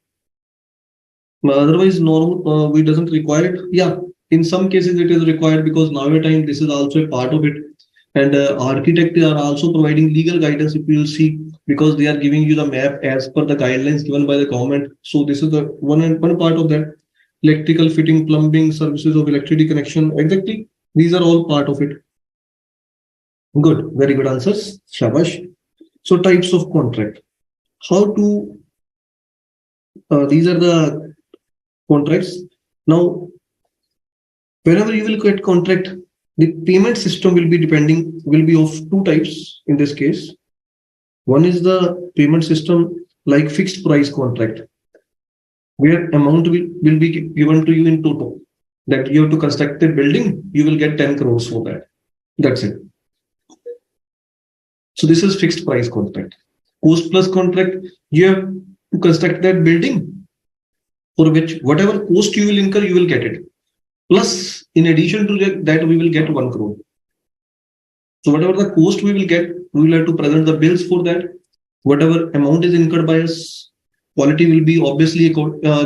Otherwise, normal we doesn't require it. Yeah, in some cases it is required because nowadays this is also a part of it. And architects are also providing legal guidance if you will see, because they are giving you the map as per the guidelines given by the government. So this is the one part of that. Electrical fitting, plumbing, services of electricity connection. Exactly, these are all part of it. Good, very good answers. Shabash. So types of contract. How to these are the contracts. Now, whenever you will get contract, the payment system will be of two types in this case. One is the payment system like fixed price contract, where amount will be given to you in total. That you have to construct a building, you will get 10 crores for that. That's it. So this is fixed price contract. Cost plus contract, you have to construct that building for which whatever cost you will incur, you will get it. Plus, in addition to that, we will get 1 crore. So whatever the cost we will get, we will have to present the bills for that. Whatever amount is incurred by us, quality will be obviously,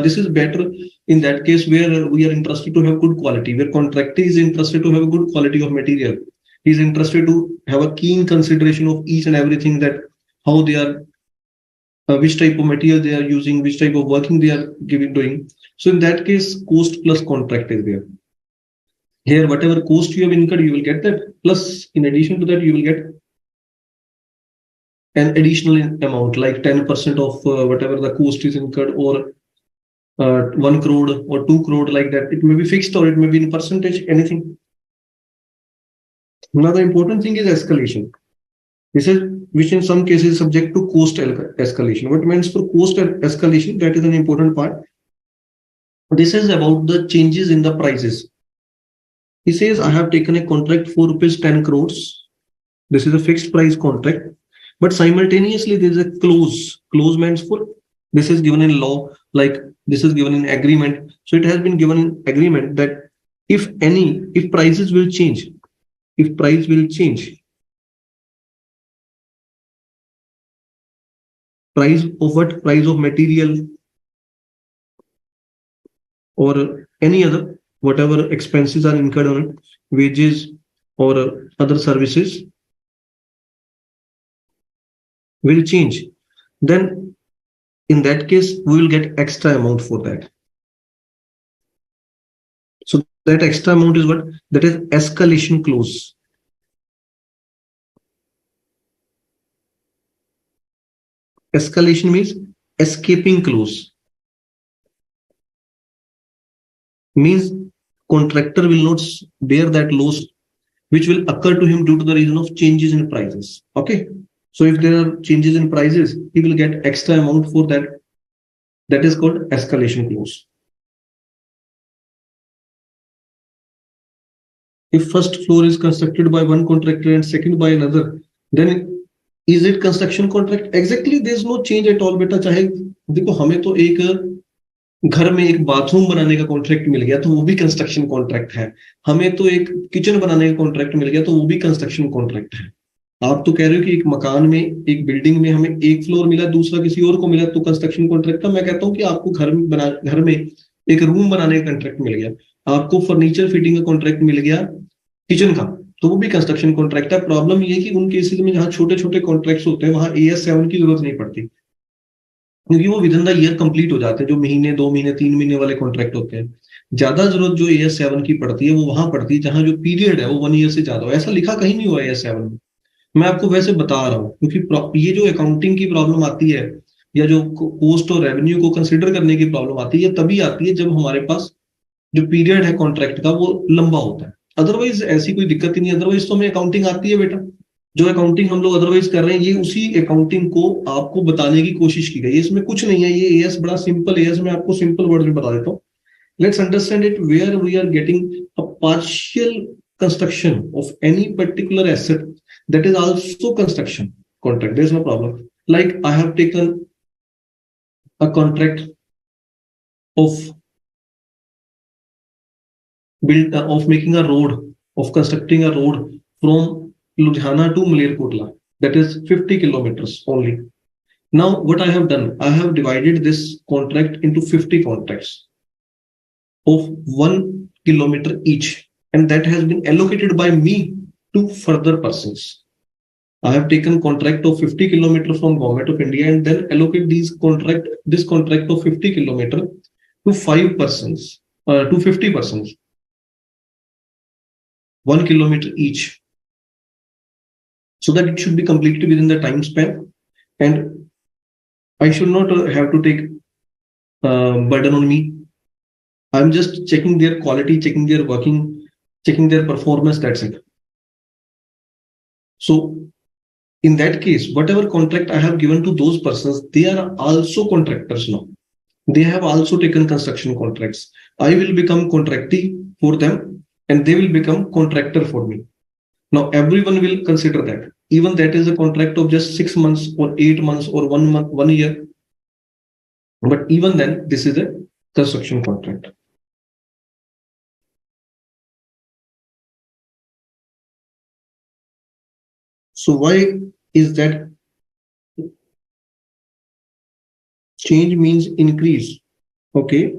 this is better in that case where we are interested to have good quality, where contractor is interested to have a good quality of material. He is interested to have a keen consideration of each and everything, that how they are, which type of material they are using, which type of working they are doing. So in that case, cost plus contract is there. Here, whatever cost you have incurred, you will get that. Plus, in addition to that, you will get an additional amount like 10% of whatever the cost is incurred, or 1 crore or 2 crore, like that. It may be fixed or it may be in percentage, anything. Another important thing is escalation. This is which in some cases is subject to cost escalation. What means for cost escalation? That is an important part. This is about the changes in the prices. He says, I have taken a contract for rupees 10 crores. This is a fixed price contract. But simultaneously, there is a clause. Clause means for this is given in law, like this is given in agreement. So it has been given in agreement that if prices will change, if price will change, price of what? Price of material or any other, whatever expenses are incurred on it, wages or other services will change, then in that case, we will get extra amount for that. So that extra amount is what? That is escalation clause. Escalation means escaping clause. Means contractor will not bear that loss which will occur to him due to the reason of changes in prices. Okay. So if there are changes in prices, he will get extra amount for that. That is called escalation clause. If first floor is constructed by one contractor and second by another, then is it construction contract? Exactly, there is no change at all. बेटा चाहे देखो हमें तो एक घर में एक bathroom बनाने का कॉन्ट्रैक्ट मिल गया तो वो भी कंस्ट्रक्शन कॉन्ट्रैक्ट है, हमें तो एक किचन बनाने का कॉन्ट्रैक्ट मिल गया तो वो भी कंस्ट्रक्शन कॉन्ट्रैक्ट है। आप तो कह रहे हो कि एक मकान में, एक बिल्डिंग में हमें एक फ्लोर मिला, दूसरा किसी और को मिला तो कंस्ट्रक्शन कॉन्ट्रैक्ट था। मैं कहता हूँ कि आपको घर में एक रूम बनाने का कॉन्ट्रैक्ट मिल गया, आपको फर्नीचर फिटिंग का कॉन्ट्रैक्ट मिल गया किचन का, तो वो भी कंस्ट्रक्शन कॉन्ट्रैक्ट है। प्रॉब्लम ये है कि उन केसेस में जहां छोटे छोटे कॉन्ट्रैक्ट्स होते हैं वहां AS7 की जरूरत नहीं पड़ती, क्योंकि वो with in the year complete हो जाते हैं। जो महीने, 2 महीने, 3 महीने वाले कॉन्ट्रैक्ट होते हैं, ज्यादा जरूरत जो AS7 की पड़ती है वो वहां पड़ती है जहां जो पीरियड है वो 1 ईयर से ज्यादा हो। ऐसा लिखा कहीं नहीं हुआ AS7 में, मैं आपको वैसे बता रहा हूँ, क्योंकि ये जो अकाउंटिंग की प्रॉब्लम आती है या जो कॉस्ट और रेवेन्यू को कंसिडर करने की प्रॉब्लम आती है, तभी आती है जब हमारे पास जो पीरियड है कॉन्ट्रैक्ट का वो लंबा होता है। अदरवाइज ऐसी कोई दिक्कत ही नहीं, अदरवाइज तो हमें अकाउंटिंग आती है बेटा। जो अकाउंटिंग हम लोग अदरवाइज कर रहे हैं, ये उसी अकाउंटिंग को आपको बताने की कोशिश की गई है, इसमें कुछ नहीं है। ये एएस बड़ा सिंपल एएस, मैं आपको सिंपल वर्ड में बता देता हूँ। Let's understand it, where we are getting a partial construction of any particular asset, that is also construction contract. There's no problem. Like I have taken a contract of making a road, of constructing a road from Ludhiana to Malerkotla. That is 50 kilometers only. Now what I have done, I have divided this contract into 50 contracts. of 1 kilometer each, and that has been allocated by me to further persons. I have taken contract of 50 kilometer from Government of India and then allocate this contract of 50 kilometer to 5 persons, to 50 persons, 1 kilometer each, so that it should be completed within the time span, and I should not have to take burden on me. I'm just checking their quality, checking their working, checking their performance. That's it. So in that case, whatever contract I have given to those persons, they are also contractors now. They have also taken construction contracts. I will become contractee for them and they will become contractor for me. Now everyone will consider that. Even that is a contract of just 6 months or 8 months or 1 month, 1 year. But even then, this is a construction contract. So why is that? Change means increase. Okay.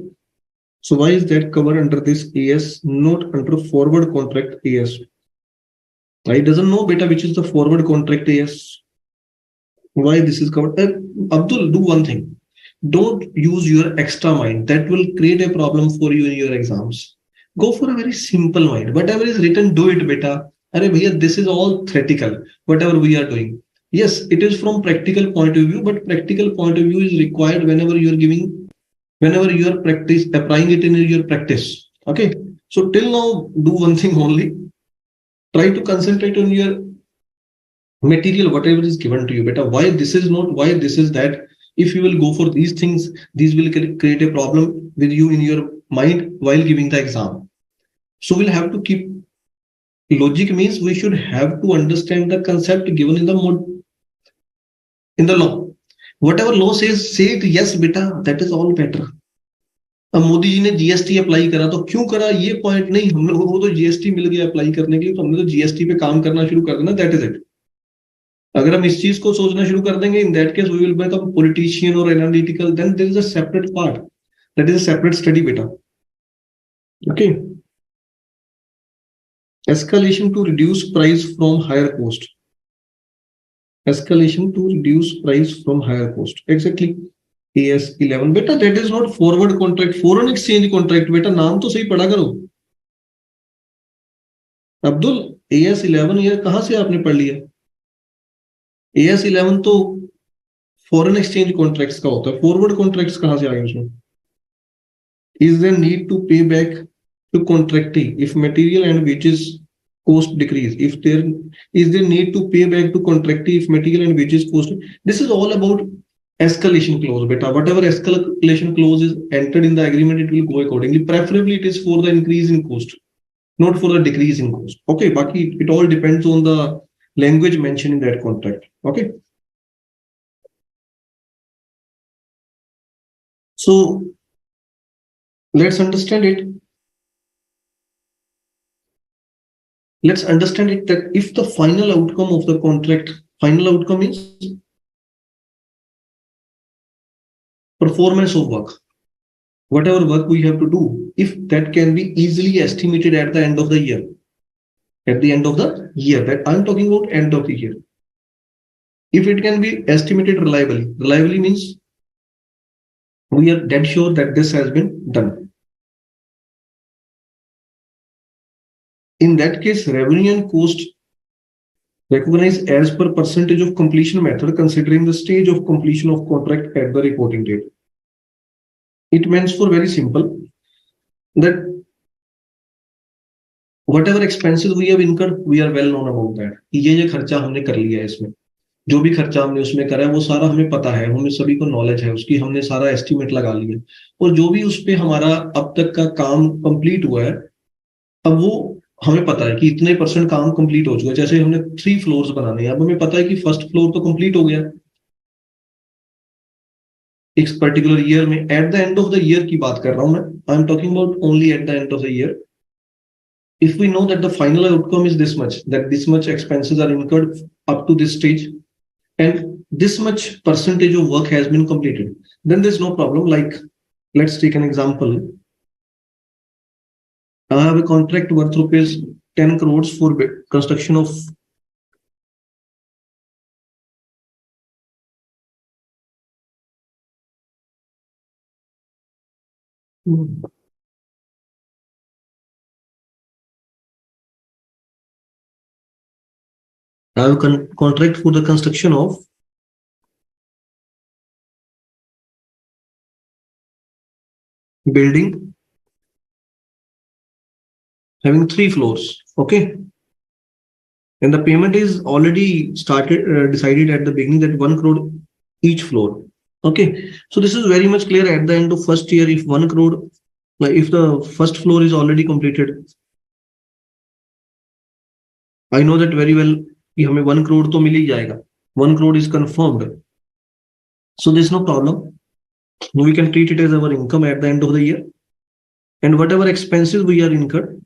So why is that covered under this AS, not under forward contract AS? I doesn't know beta which is the forward contract AS. Why this is covered? Abdul, do one thing. Don't use your extra mind. That will create a problem for you in your exams. Go for a very simple mind. Whatever is written, do it beta. Arey bhaiya, this is all theoretical. Whatever we are doing. Yes, it is from practical point of view, but practical point of view is required whenever you are giving, whenever you are practice applying it in your practice. Okay. So till now, do one thing only. Try to concentrate on your material, whatever is given to you. Beta, why this is not, why this is that. If you will go for these things, these will create a problem with you in your mind while giving the exam. So we'll have to keep logic means we should have to understand the concept given in the law. Whatever law says, say it yes, beta, that is all better. अब मोदी जी ने GST apply करा तो क्यों करा ये point नहीं, हम लोगों को तो जीएसटी मिल गया अप्लाई करने के लिए, तो हमने तो जीएसटी पे काम करना शुरू कर देना, दैट इज इट. अगर हम इस चीज को सोचना शुरू कर देंगे, in that case we will become politician और analytical, then there is a separate part, that is a separate study बेटा. Okay. Escalation to reduce price from higher cost. Escalation to reduce price from higher cost. Exactly. AS11 बेटा, that is not forward contract, foreign exchange contract. बेटा नाम तो सही पढ़ा करो. Abdul, AS11 ये कहां से आपने पढ़ लिया? AS11 तो फॉरेन एक्सचेंज कॉन्ट्रैक्ट्स का होता है, फॉरवर्ड कॉन्ट्रैक्ट्स कहां से आए उसमें? Is there need to pay back to contractee if material and wages cost decrease? If there is there need to pay back to contractee if material and wages cost? This is all about escalation clause beta. Whatever escalation clause is entered in the agreement, it will go accordingly. Preferably it is for the increase in cost, not for the decrease in cost. Okay, baki it all depends on the language mentioned in that contract. Okay. So let's understand it. Let's understand it that if the final outcome of the contract, final outcome is performance of work, whatever work we have to do, if that can be easily estimated at the end of the year, that I'm talking about end of the year. If it can be estimated reliably means we are dead sure that this has been done. In that case, revenue and cost recognized as per percentage of completion method, considering the stage of completion of contract at the reporting date. It means for very simple that whatever expenses we have incurred, we are well known about that. ये खर्चा हमने कर लिया है, इसमें जो भी खर्चा हमने उसमें करा है वो सारा हमें पता है, हमें सभी को नॉलेज है उसकी, हमने सारा एस्टिमेट लगा लिया. और जो भी उस पे हमारा अब तक का काम कंप्लीट हुआ है, अब वो हमें पता है कि इतने % काम कंप्लीट हो चुका है. जैसे हमने 3 फ्लोर्स बनाने हैं, अब हमें पता है कि फर्स्ट फ्लोर तो कंप्लीट हो गया एक पर्टिकुलर ईयर में. At the end of the year की बात कर रहा हूं मैं, I am talking about only at the end of the year. If we know that the final outcome is this much, that this much expenses are incurred up to this stage, and this much percentage of work has been completed, then there's no problem. Like, let's take an example. I have a contract worth rupees 10 crores for construction of I have a contract for the construction of building having 3 floors. Okay. And the payment is already started, decided at the beginning that 1 crore each floor. Okay. So this is very much clear at the end of first year. If 1 crore, if the first floor is already completed, I know that very well कि हमें 1 crore तो मिल ही जाएगा. 1 crore is confirmed. So there's no problem. We can treat it as our income at the end of the year. And whatever expenses we are incurred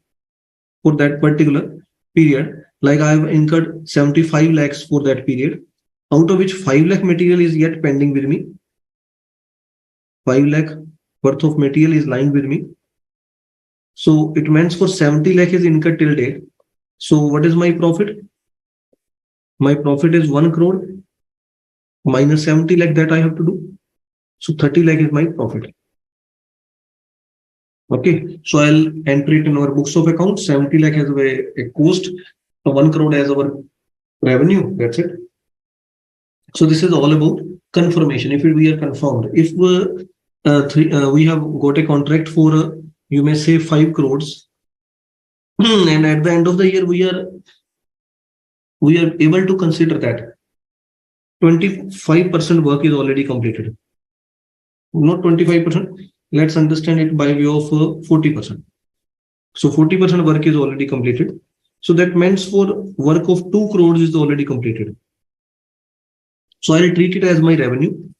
for that particular period, like I have incurred 75 lakhs for that period, out of which 5 lakh material is yet pending with me. 5 lakh worth of material is lying with me. So it means for 70 lakh is incurred till date. So what is my profit? My profit is 1 crore minus 70 lakh that I have to do. So 30 lakh is my profit. Okay, so I'll enter it in our books of accounts. 70 lakh as a cost, 1 crore as our revenue. That's it. So this is all about confirmation. If we are confirmed, if we have got a contract for you may say 5 crores, and at the end of the year we are able to consider that 25% work is already completed. Not 25%. Let's understand it by way of 40%. So 40% work is already completed. So that means for work of 2 crores is already completed. So I'll treat it as my revenue.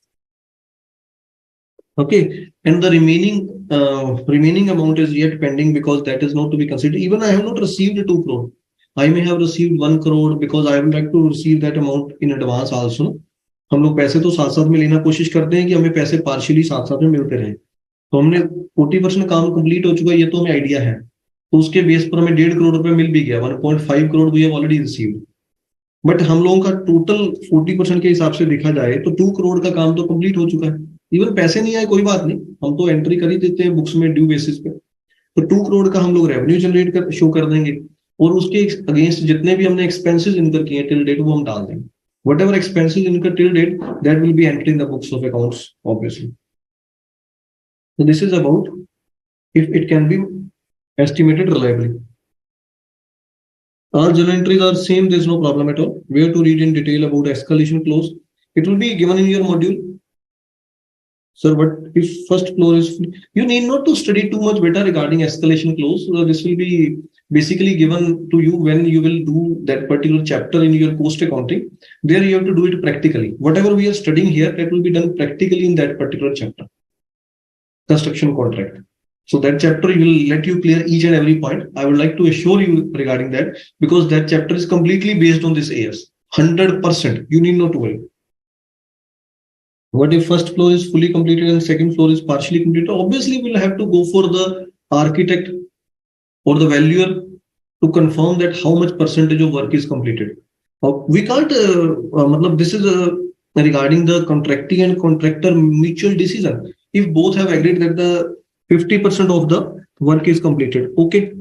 Okay, and the remaining amount is yet pending because that is not to be considered. Even I have not received 2 crore. I may have received 1 crore because I would like to receive that amount in advance also. हम लोग पैसे तो साथ साथ में लेना कोशिश करते हैं कि हमें पैसे पार्शियली साथ साथ में मिलते रहे. तो हमने 40% काम कंप्लीट हो चुका है, ये तो हमें आइडिया है. तो उसके बेस पर हमें 1.5 crore रुपए मिल भी गया. 1.5 crore we have already received. But हम लोगों का टोटल 40% के हिसाब से देखा जाए तो 2 crore का काम तो कंप्लीट हो चुका है. इवन पैसे नहीं आए कोई बात नहीं, हम तो एंट्री कर ही देते हैं बुक्स में ड्यू बेसिस पे. तो 2 crore का हम लोग रेवेन्यू जनरेट कर शो कर देंगे और उसके अगेंस्ट जितने भी हमने एक्सपेंसेस इनकर किए टिल डेट वो हम डाल देंगे. whatever expenses incurred till date, that will be entered in the books of accounts, obviously. So this is about if it can be estimated reliably. All journal entries are same, there's no problem at all. Where to read in detail about escalation clause? It will be given in your module. Sir, but if first floor is, you need not to study too much better regarding escalation clause. This will be basically given to you when you will do that particular chapter in your cost accounting. There you have to do it practically. Whatever we are studying here, that will be done practically in that particular chapter. Construction contract. So that chapter will let you clear each and every point. I would like to assure you regarding that because that chapter is completely based on this AS. 100%. You need not to worry. What if first floor is fully completed and second floor is partially completed? Obviously, we'll have to go for the architect or the valuer to confirm that how much percentage of work is completed. We can't, this is regarding the contracting and contractor mutual decision. If both have agreed that the 50% of the work is completed, okay.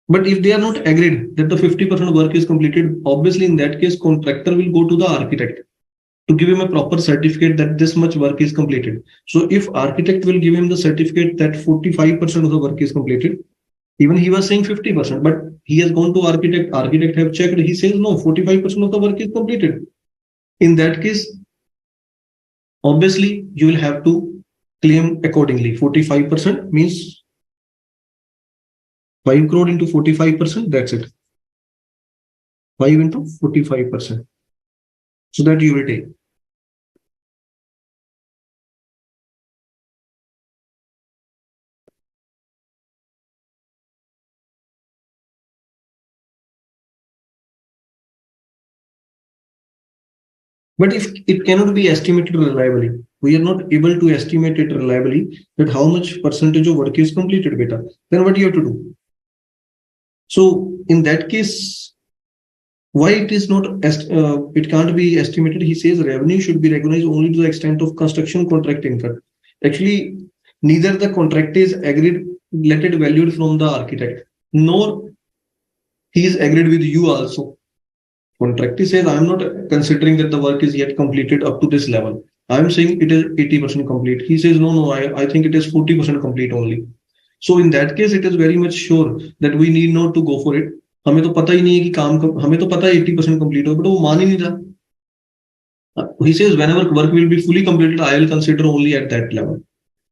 But if they are not agreed that the 50% work is completed, obviously in that case, contractor will go to the architect to give him a proper certificate that this much work is completed. So if architect will give him the certificate that 45% of the work is completed, even he was saying 50%, but he has gone to architect have checked, he says no, 45% of the work is completed. In that case, obviously you will have to claim accordingly. 45% means 5 crore into 45%, that's it. 5 into 45%. So that you will take. But if it cannot be estimated reliably, we are not able to estimate it reliably that how much percentage of work is completed, beta, then what do you have to do? So in that case, why it is not it can't be estimated? He says revenue should be recognized only to the extent of construction contract incurred. Actually, neither the contract is agreed related valued from the architect, nor he is agreed with you also. Contractor says I am not considering that the work is yet completed up to this level. I am saying it is 80% complete. He says no, I think it is 40% complete only. So in that case, it is very much sure that we need not to go for it. हमें तो पता ही नहीं है कि काम हमें तो पता है 80% complete हो, but वो मान ही नहीं रहा. He says whenever work will be fully completed, I will consider only at that level.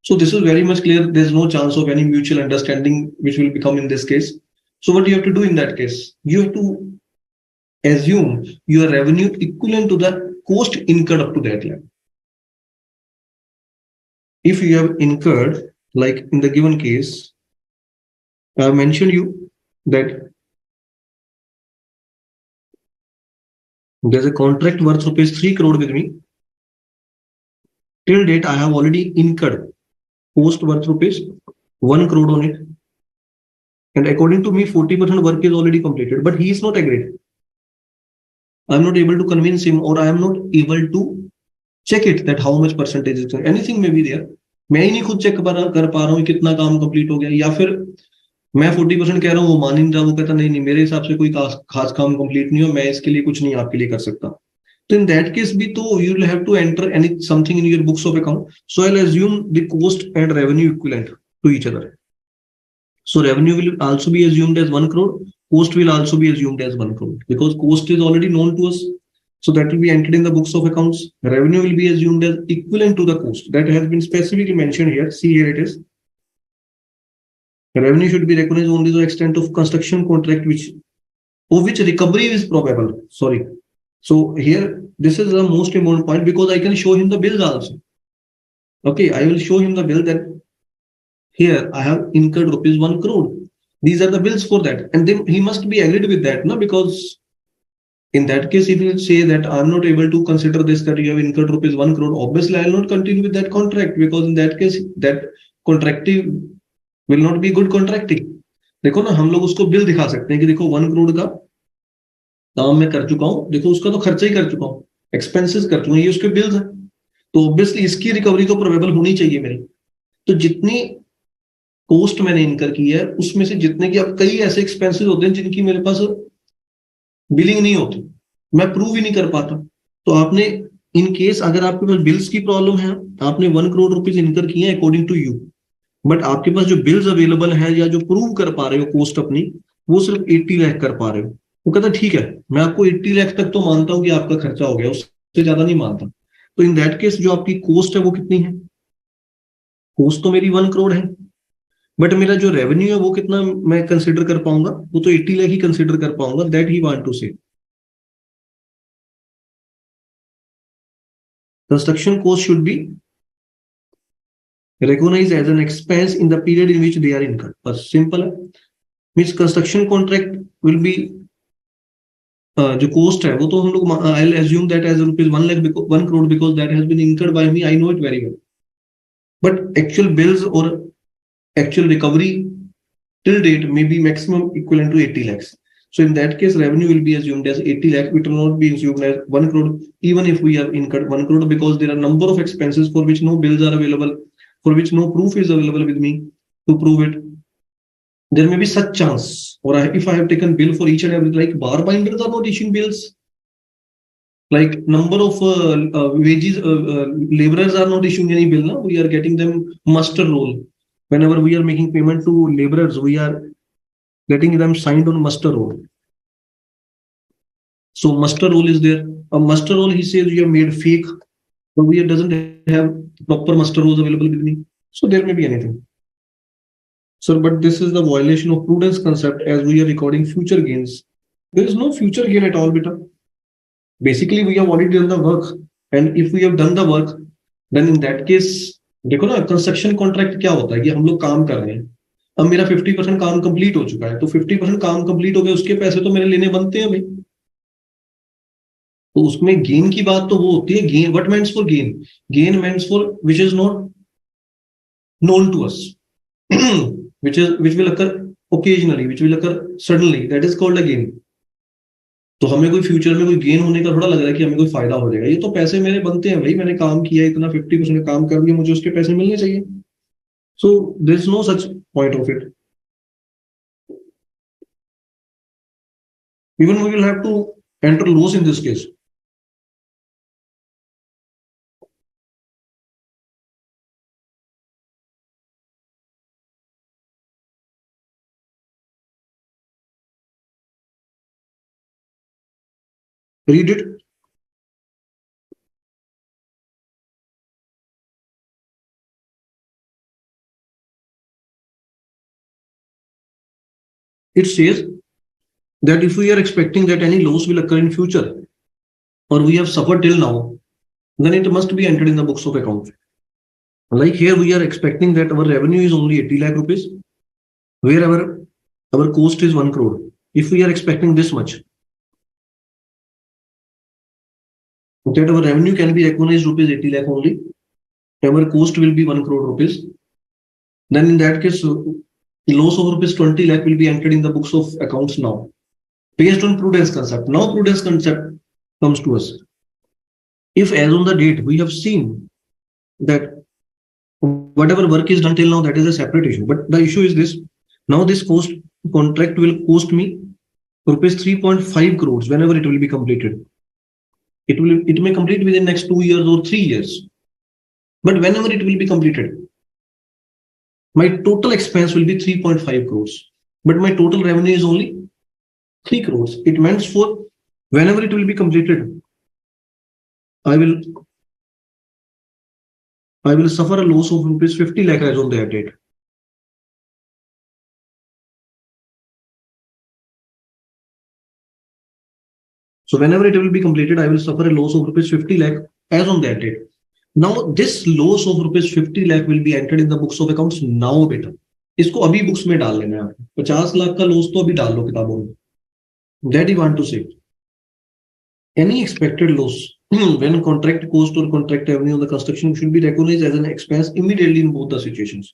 So this is very much clear. There is no chance of any mutual understanding which will become in this case. So what you have to do in that case? You have to assume your revenue equivalent to the cost incurred up to that level. If you have incurred, like in the given case, I mentioned you that there's a contract worth rupees 3 crore with me. Till date, I have already incurred cost worth rupees 1 crore on it. And according to me, 40% work is already completed, but he is not agreed. I'm not able to convince him, or I am not able to check it that how much percentage is anything may be there. मैं ही नहीं खुद check कर पा रहा हूँ कितना काम complete हो गया, या फिर मैं 40% कह रहा हूँ, वो मान ही नहीं रहा, वो कहता नहीं मेरे हिसाब से कोई खास काम कंप्लीट नहीं हो, मैं इसके लिए कुछ नहीं आपके लिए कर सकता. तो इन दैट केस भी तो you will have to enter any something in your books of account. So I will assume the cost and revenue equivalent to each other. So revenue will also be assumed as 1 crore. Cost will also be assumed as 1 crore because cost is already known to us. So that will be entered in the books of accounts. Revenue will be assumed as equivalent to the cost. That has been specifically mentioned here. See, here it is. Revenue should be recognized only to the extent of construction contract of which recovery is probable. Sorry. So here, this is the most important point because I can show him the bills also. Okay, I will show him the bill that here I have incurred rupees 1 crore. These are the bills for that. And then he must be agreed with that, no? Because in that case, if you say that I'm not able to consider this, that you have incurred rupees 1 crore, obviously I will not continue with that contract because in that case, that contracting will not be good contracting. देखो ना, हम लोग उसको bill दिखा सकते हैं कि देखो 1 करोड़ का काम मैं कर चुका हूँ, देखो उसका तो खर्चा ही कर चुका हूँ, एक्सपेंसेस कर चुका हूँ, ये उसके बिल्स हैं. तो ऑब्वियसली इसकी रिकवरी तो प्रोबेबल होनी चाहिए मेरी. तो जितनी कॉस्ट मैंने इनकर की है उसमें से जितने की, अब कई ऐसे एक्सपेंसेस होते हैं जिनकी मेरे पास बिलिंग नहीं होती, मैं प्रूव ही नहीं कर पाता. तो आपने इन केस अगर आपके पास बिल्स की प्रॉब्लम है, आपने 1 करोड़ रुपीज इनकर किए हैं अकॉर्डिंग टू यू, बट आपके पास जो बिल्स अवेलेबल है या जो प्रूव कर पा रहे हो कॉस्ट अपनी, वो सिर्फ 80 लाख कर पा रहे हो. वो कहता ठीक है, मैं आपको 80 लाख तक तो मानता हूं कि आपका खर्चा हो गया, उससे ज्यादा नहीं मानता. तो इन दैट केस जो आपकी कॉस्ट है वो कितनी है? कॉस्ट तो मेरी 1 करोड़ है, बट मेरा जो रेवेन्यू है वो कितना मैं कंसिडर कर पाऊंगा? वो तो 80 लाख ही कंसिडर कर पाऊंगा. दैट ही वांट टू से construction cost should be recognized as an expense in the period in which they are incurred. बस सिंपल है. Means construction contract will be जो कॉस्ट है वो तो हम लोग I will assume that as rupees 1 crore because that has been incurred by me. I know it very well. But actual bills or actual recovery till date may be maximum equivalent to 80 lakhs. So in that case, revenue will be assumed as 80 lakh. It will not be assumed as 1 crore, even if we have incurred 1 crore, because there are number of expenses for which no bills are available, for which no proof is available with me to prove it. There may be such chance, or if I have taken bill for each and every, like bar binders are not issuing bills, like number of wages, laborers are not issuing any bill. Now we are getting them muster roll. Whenever we are making payment to laborers, we are getting them signed on muster roll. So muster roll is there. A muster roll, he says you have made fake, but we doesn't have proper muster rolls available with me. So there may be anything. So, but this is the violation of prudence concept as we are recording future gains. There is no future gain at all, beta. Basically, we have already done the work, and if we have done the work, then in that case, देखो ना, construction contract क्या होता है कि हम लोग काम कर रहे हैं, अब मेरा 50% काम कंप्लीट हो चुका है, तो 50% काम कंप्लीट हो गया, उसके पैसे तो मेरे लेने बनते हैं भाई. तो उसमें गेन की बात तो वो होती है, gain what means for gain, gain means for which is not known to us, which will occur occasionally, which will occur suddenly, that is called a gain. तो हमें कोई फ्यूचर में कोई गेन होने का थोड़ा लग रहा है कि हमें कोई फायदा हो जाएगा, ये तो पैसे मेरे बनते हैं भाई, मैंने काम किया इतना 50% काम कर दिया, मुझे उसके पैसे मिलने चाहिए. So there is no such point of it. Even we will have to enter loss in this case. Read it. It says that if we are expecting that any loss will occur in future, or we have suffered till now, then it must be entered in the books of accounts. Like here, we are expecting that our revenue is only 80 lakh rupees, where our cost is 1 crore. If we are expecting this much, that our revenue can be recognized rupees 80 lakh only, our cost will be 1 crore rupees, then in that case, loss of rupees 20 lakh will be entered in the books of accounts now, based on prudence concept. Now prudence concept comes to us. If as on the date we have seen that whatever work is done till now, that is a separate issue. But the issue is this: now this contract will cost me rupees 3.5 crores whenever it will be completed. It may complete within next 2 years or 3 years. But whenever it will be completed, my total expense will be 3.5 crores. But my total revenue is only 3 crores. It means for whenever it will be completed, I will suffer a loss of rupees 50 lakh as on that date. So whenever it will be completed, I will suffer a loss of rupees 50 lakh as on that date. Now this loss of rupees 50 lakh will be entered in the books of accounts now, बेटा. इसको अभी books में डाल लेना है आप. 50 लाख का loss तो अभी डाल लो किताबों में. That you want to say. Any expected loss when contract cost or contract revenue on the construction should be recognized as an expense immediately in both the situations.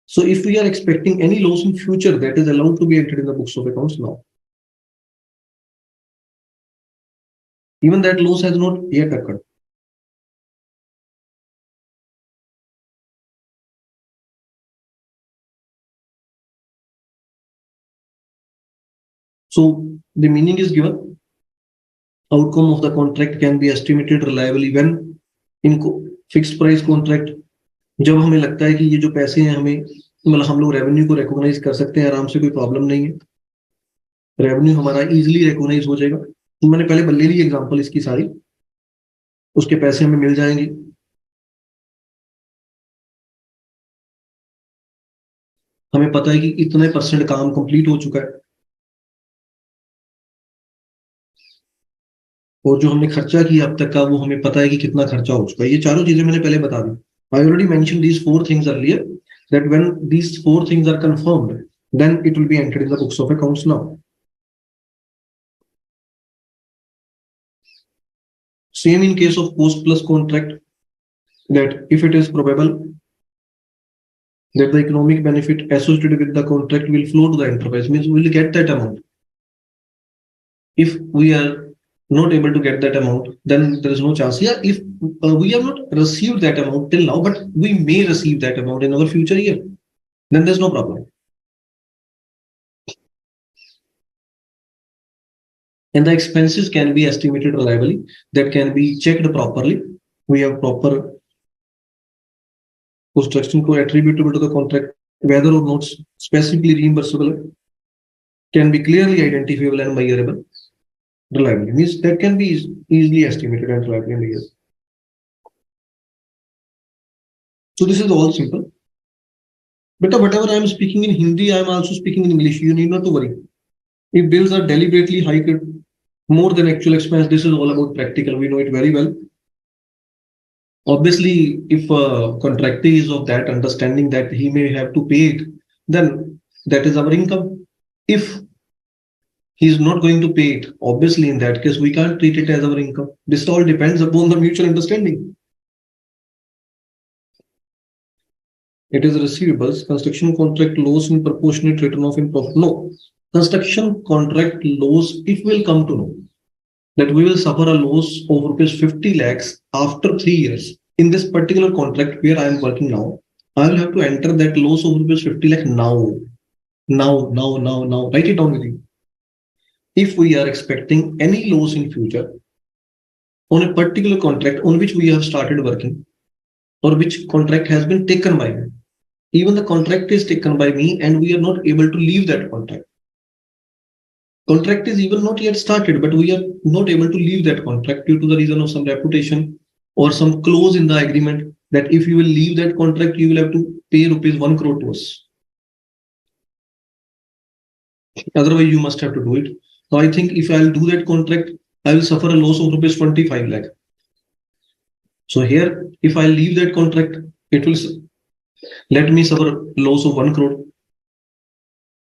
So if we are expecting any loss in future, that is allowed to be entered in the books of accounts now. Even that loss has not yet occurred. So the meaning is given. Outcome of the contract can be estimated reliably when in fixed price contract, जब हमें लगता है कि ये जो पैसे हैं हमें मतलब हम लोग रेवेन्यू को रिकॉग्नाइज कर सकते हैं आराम से, कोई प्रॉब्लम नहीं है, रेवेन्यू हमारा इजीली रिकॉग्नाइज हो जाएगा. तो मैंने पहले ले ली एग्जांपल इसकी सारी, उसके पैसे हमें मिल जाएंगे. हमें पता है कि इतने % काम कंप्लीट हो चुका है, और जो हमने खर्चा किया अब तक का वो हमें पता है कि कितना खर्चा हो चुका है. ये चारों चीजें मैंने पहले बता दी. I already mentioned these 4 things earlier, that when these 4 things are confirmed, then it will be entered in the books of accounts now. Same in case of cost plus contract, that if it is probable that the economic benefit associated with the contract will flow to the enterprise, means we will get that amount. If we are not able to get that amount, then there is no chance. Yeah, if we have not received that amount till now, but we may receive that amount in our future year, then there's no problem. And the expenses can be estimated reliably, that can be checked properly. We have proper construction co attributable to the contract, whether or not specifically reimbursable, can be clearly identifiable and measurable. Reliably means that can be easily estimated and reliably measured. So this is all simple. But whatever I am speaking in Hindi, I am also speaking in English. You need not to worry. If bills are deliberately hiked more than actual expense, this is all about practical. We know it very well. Obviously, if a contractor is of that understanding that he may have to pay it, then that is our income. If he is not going to pay it, obviously in that case we can't treat it as our income. This all depends upon the mutual understanding. It is receivables. Construction contract loss in proportionate return of in profit. No, construction contract loss, if we'll come to know that we will suffer a loss of rupees 50 lakhs after 3 years. In this particular contract where I am working now, I will have to enter that loss of rupees 50 lakh now. Now. Write it down with you. If we are expecting any loss in future on a particular contract on which we have started working or which contract has been taken by me, even the contract is taken by me and we are not able to leave that contract. Contract is even not yet started, but we are not able to leave that contract due to the reason of some reputation or some clause in the agreement that if you will leave that contract, you will have to pay rupees 1 crore to us. Otherwise, you must have to do it. So I think if I'll do that contract, I will suffer a loss of rupees 25 lakh. So here, if I leave that contract, it will let me suffer loss of 1 crore.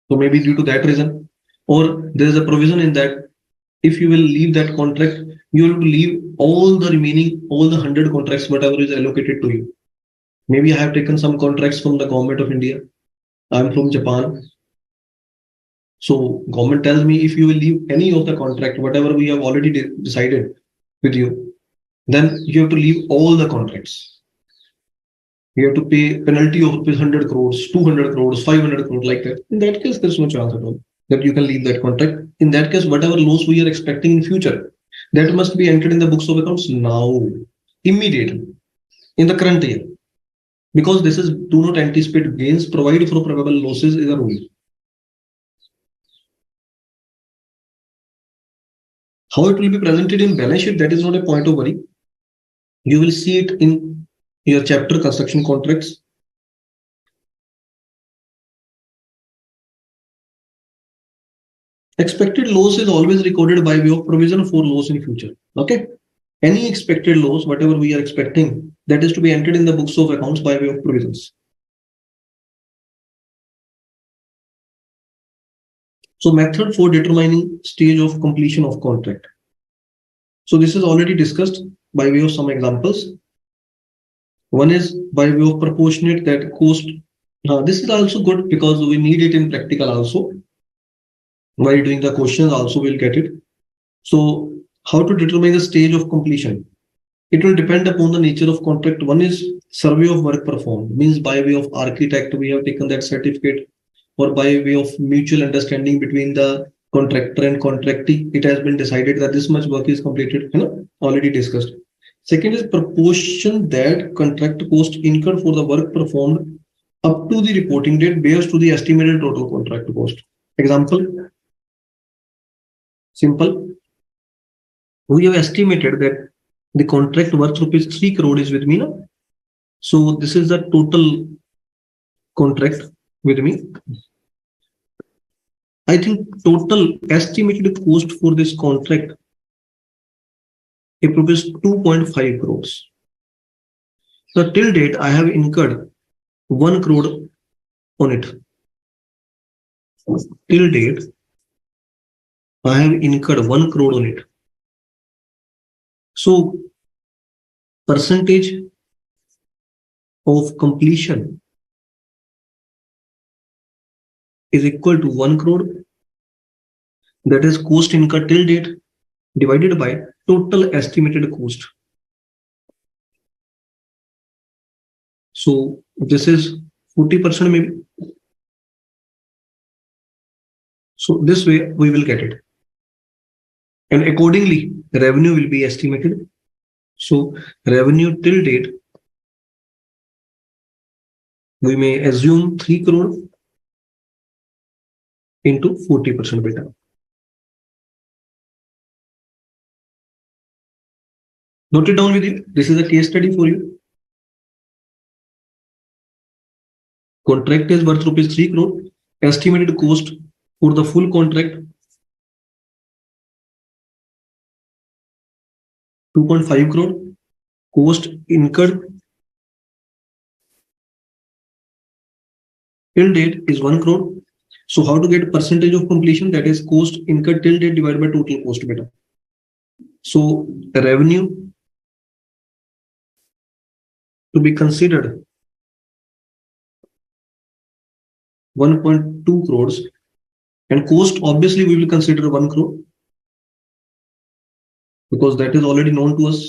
So maybe due to that reason, or there is a provision in that if you will leave that contract, you will leave all the remaining, all the 100 contracts, whatever is allocated to you. Maybe I have taken some contracts from the government of India. I'm from Japan. So government tells me if you will leave any of the contract, whatever we have already decided with you, then you have to leave all the contracts. You have to pay penalty of 100 crores, 200 crores, 500 crores, like that. In that case, there's no chance at all that you can leave that contract. In that case, whatever loss we are expecting in future, that must be entered in the books of accounts now, immediately, in the current year. Because this is do not anticipate gains, provide for probable losses is a rule. How it will be presented in balance sheet, that is not a point of worry. You will see it in your chapter construction contracts. Expected loss is always recorded by way of provision for loss in future. Okay. Any expected loss, whatever we are expecting, that is to be entered in the books of accounts by way of provisions. So method for determining stage of completion of contract. So this is already discussed by way of some examples. One is by way of proportionate that cost. This is also good because we need it in practical also. While doing the questions also we'll get it. So how to determine the stage of completion? It will depend upon the nature of contract. One is survey of work performed, means by way of architect we have taken that certificate, or by way of mutual understanding between the contractor and contractee, it has been decided that this much work is completed, already discussed. Second is proportion that contract cost incurred for the work performed up to the reporting date bears to the estimated total contract cost. Example, simple. We have estimated that the contract worth rupees 3 crore is with me now. So this is the total contract with me. I think total estimated cost for this contract is rupees 2.5 crores. So till date, I have incurred 1 crore on it. Till date, I have incurred 1 crore on it. So percentage of completion is equal to 1 crore. That is cost incurred till date divided by total estimated cost. So this is 40% maybe. So this way we will get it. And accordingly, revenue will be estimated. So revenue till date, we may assume 3 crore into 40% beta. Note it down with you. This is a case study for you. Contract is worth rupees 3 crore. Estimated cost for the full contract 2.5 crore. Cost incurred till date is 1 crore. So how to get percentage of completion? That is cost incurred till date divided by total cost beta. So the revenue to be considered 1.2 crores. And cost, obviously, we will consider 1 crore because that is already known to us.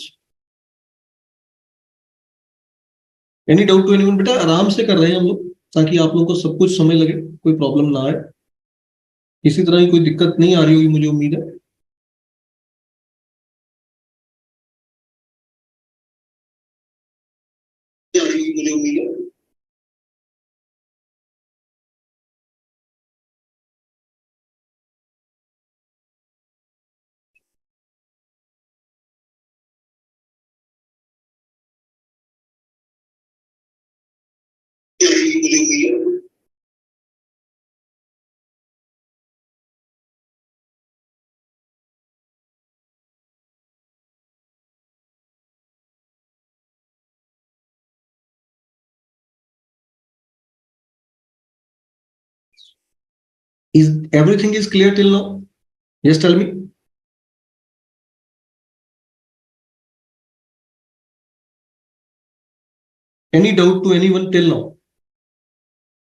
Any doubt to anyone? बेटा आराम से कर रहे हैं हम लोग ताकि आप लोगों को सब कुछ समझ लगे, कोई प्रॉब्लम ना आए, किसी तरह की कोई दिक्कत नहीं आ रही होगी, मुझे उम्मीद है। मुझे उम्मीद है। मुझे उम्मीद है। Is everything is clear till now? Yes, tell me. Any doubt to anyone till now?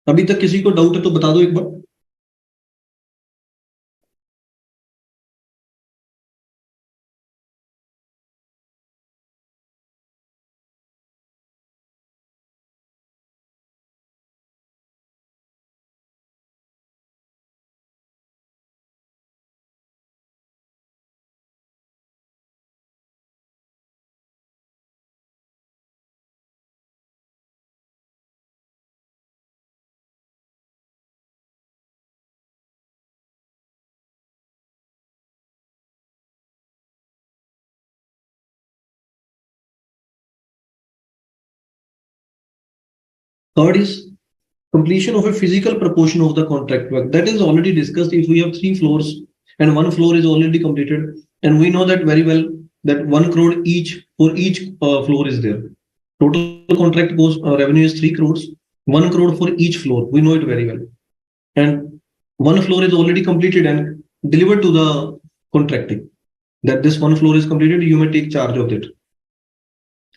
अभी तक किसी को डाउट है तो बता दो एक बार। Third is completion of a physical proportion of the contract work. That is already discussed. If we have 3 floors and 1 floor is already completed, and we know that very well that 1 crore each for each floor is there. Total contract goes revenue is 3 crores, 1 crore for each floor. We know it very well. And 1 floor is already completed and delivered to the contracting. That this 1 floor is completed, you may take charge of it.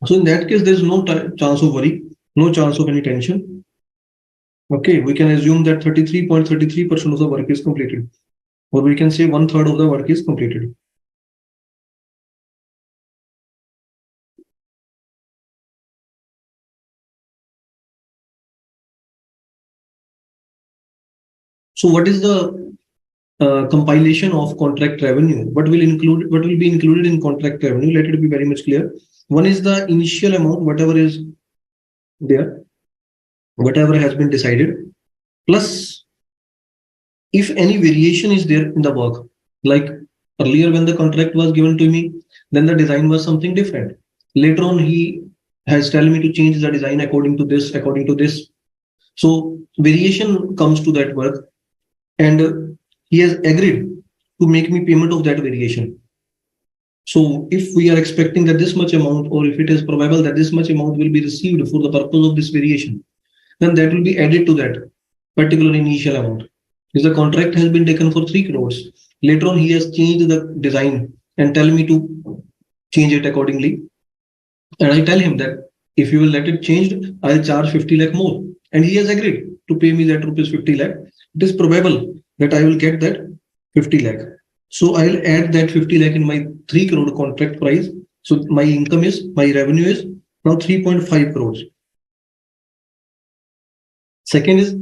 So in that case, there is no chance of worry, no chance of any tension. Okay, we can assume that 33.33% of the work is completed, or we can say 1/3 of the work is completed. So what is the compilation of contract revenue? What will be included in contract revenue? Let it be very much clear. One is the initial amount, whatever is there, whatever has been decided, plus if any variation is there in the work, like earlier when the contract was given to me, then the design was something different. Later on, he has told me to change the design according to this, according to this. So variation comes to that work, and he has agreed to make me payment of that variation. So if we are expecting that this much amount, or if it is probable that this much amount will be received for the purpose of this variation, then that will be added to that particular initial amount. If the contract has been taken for 3 crores, later on he has changed the design and tell me to change it accordingly. And I tell him that if you will let it changed, I'll charge 50 lakh more. And he has agreed to pay me that rupees 50 lakh. It is probable that I will get that 50 lakh. So I'll add that 50 lakh in my 3 crore contract price. So my income is, my revenue is now 3.5 crores. Second is,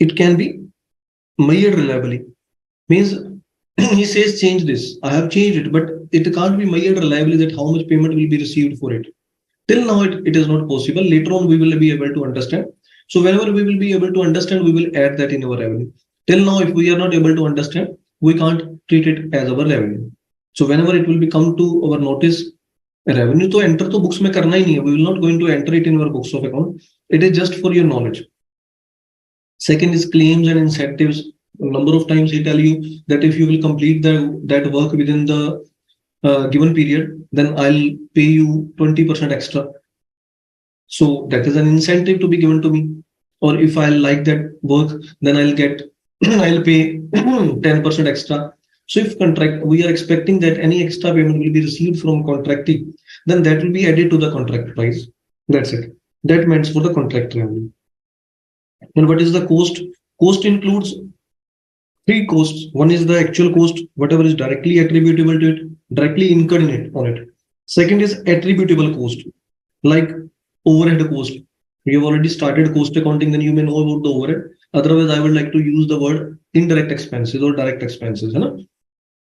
it can be measured reliably. Means he says change this. I have changed it, but it can't be measured reliably that how much payment will be received for it. Till now, it is not possible. Later on, we will be able to understand. So whenever we will be able to understand, we will add that in our revenue. Till now, if we are not able to understand, we can't treat it as our revenue. So whenever it will become to our notice revenue, to enter to books में करना ही नहीं है. We will not going to enter it in our books of account. It is just for your knowledge. Second is claims and incentives. A number of times he tell you that if you will complete that work within the given period, then I'll pay you 20% extra. So that is an incentive to be given to me. Or if I like that work, then I'll get I'll pay 10% extra. So if we are expecting that any extra payment will be received from contracting, then that will be added to the contract price. That's it. That means for the contract revenue. And what is the cost? Cost includes three costs. One is the actual cost, whatever is directly attributable to it, directly incurred in it on it. Second is attributable cost, like overhead cost. You have already started cost accounting, then you may know about the overhead. Otherwise, I would like to use the word indirect expenses or direct expenses. You know?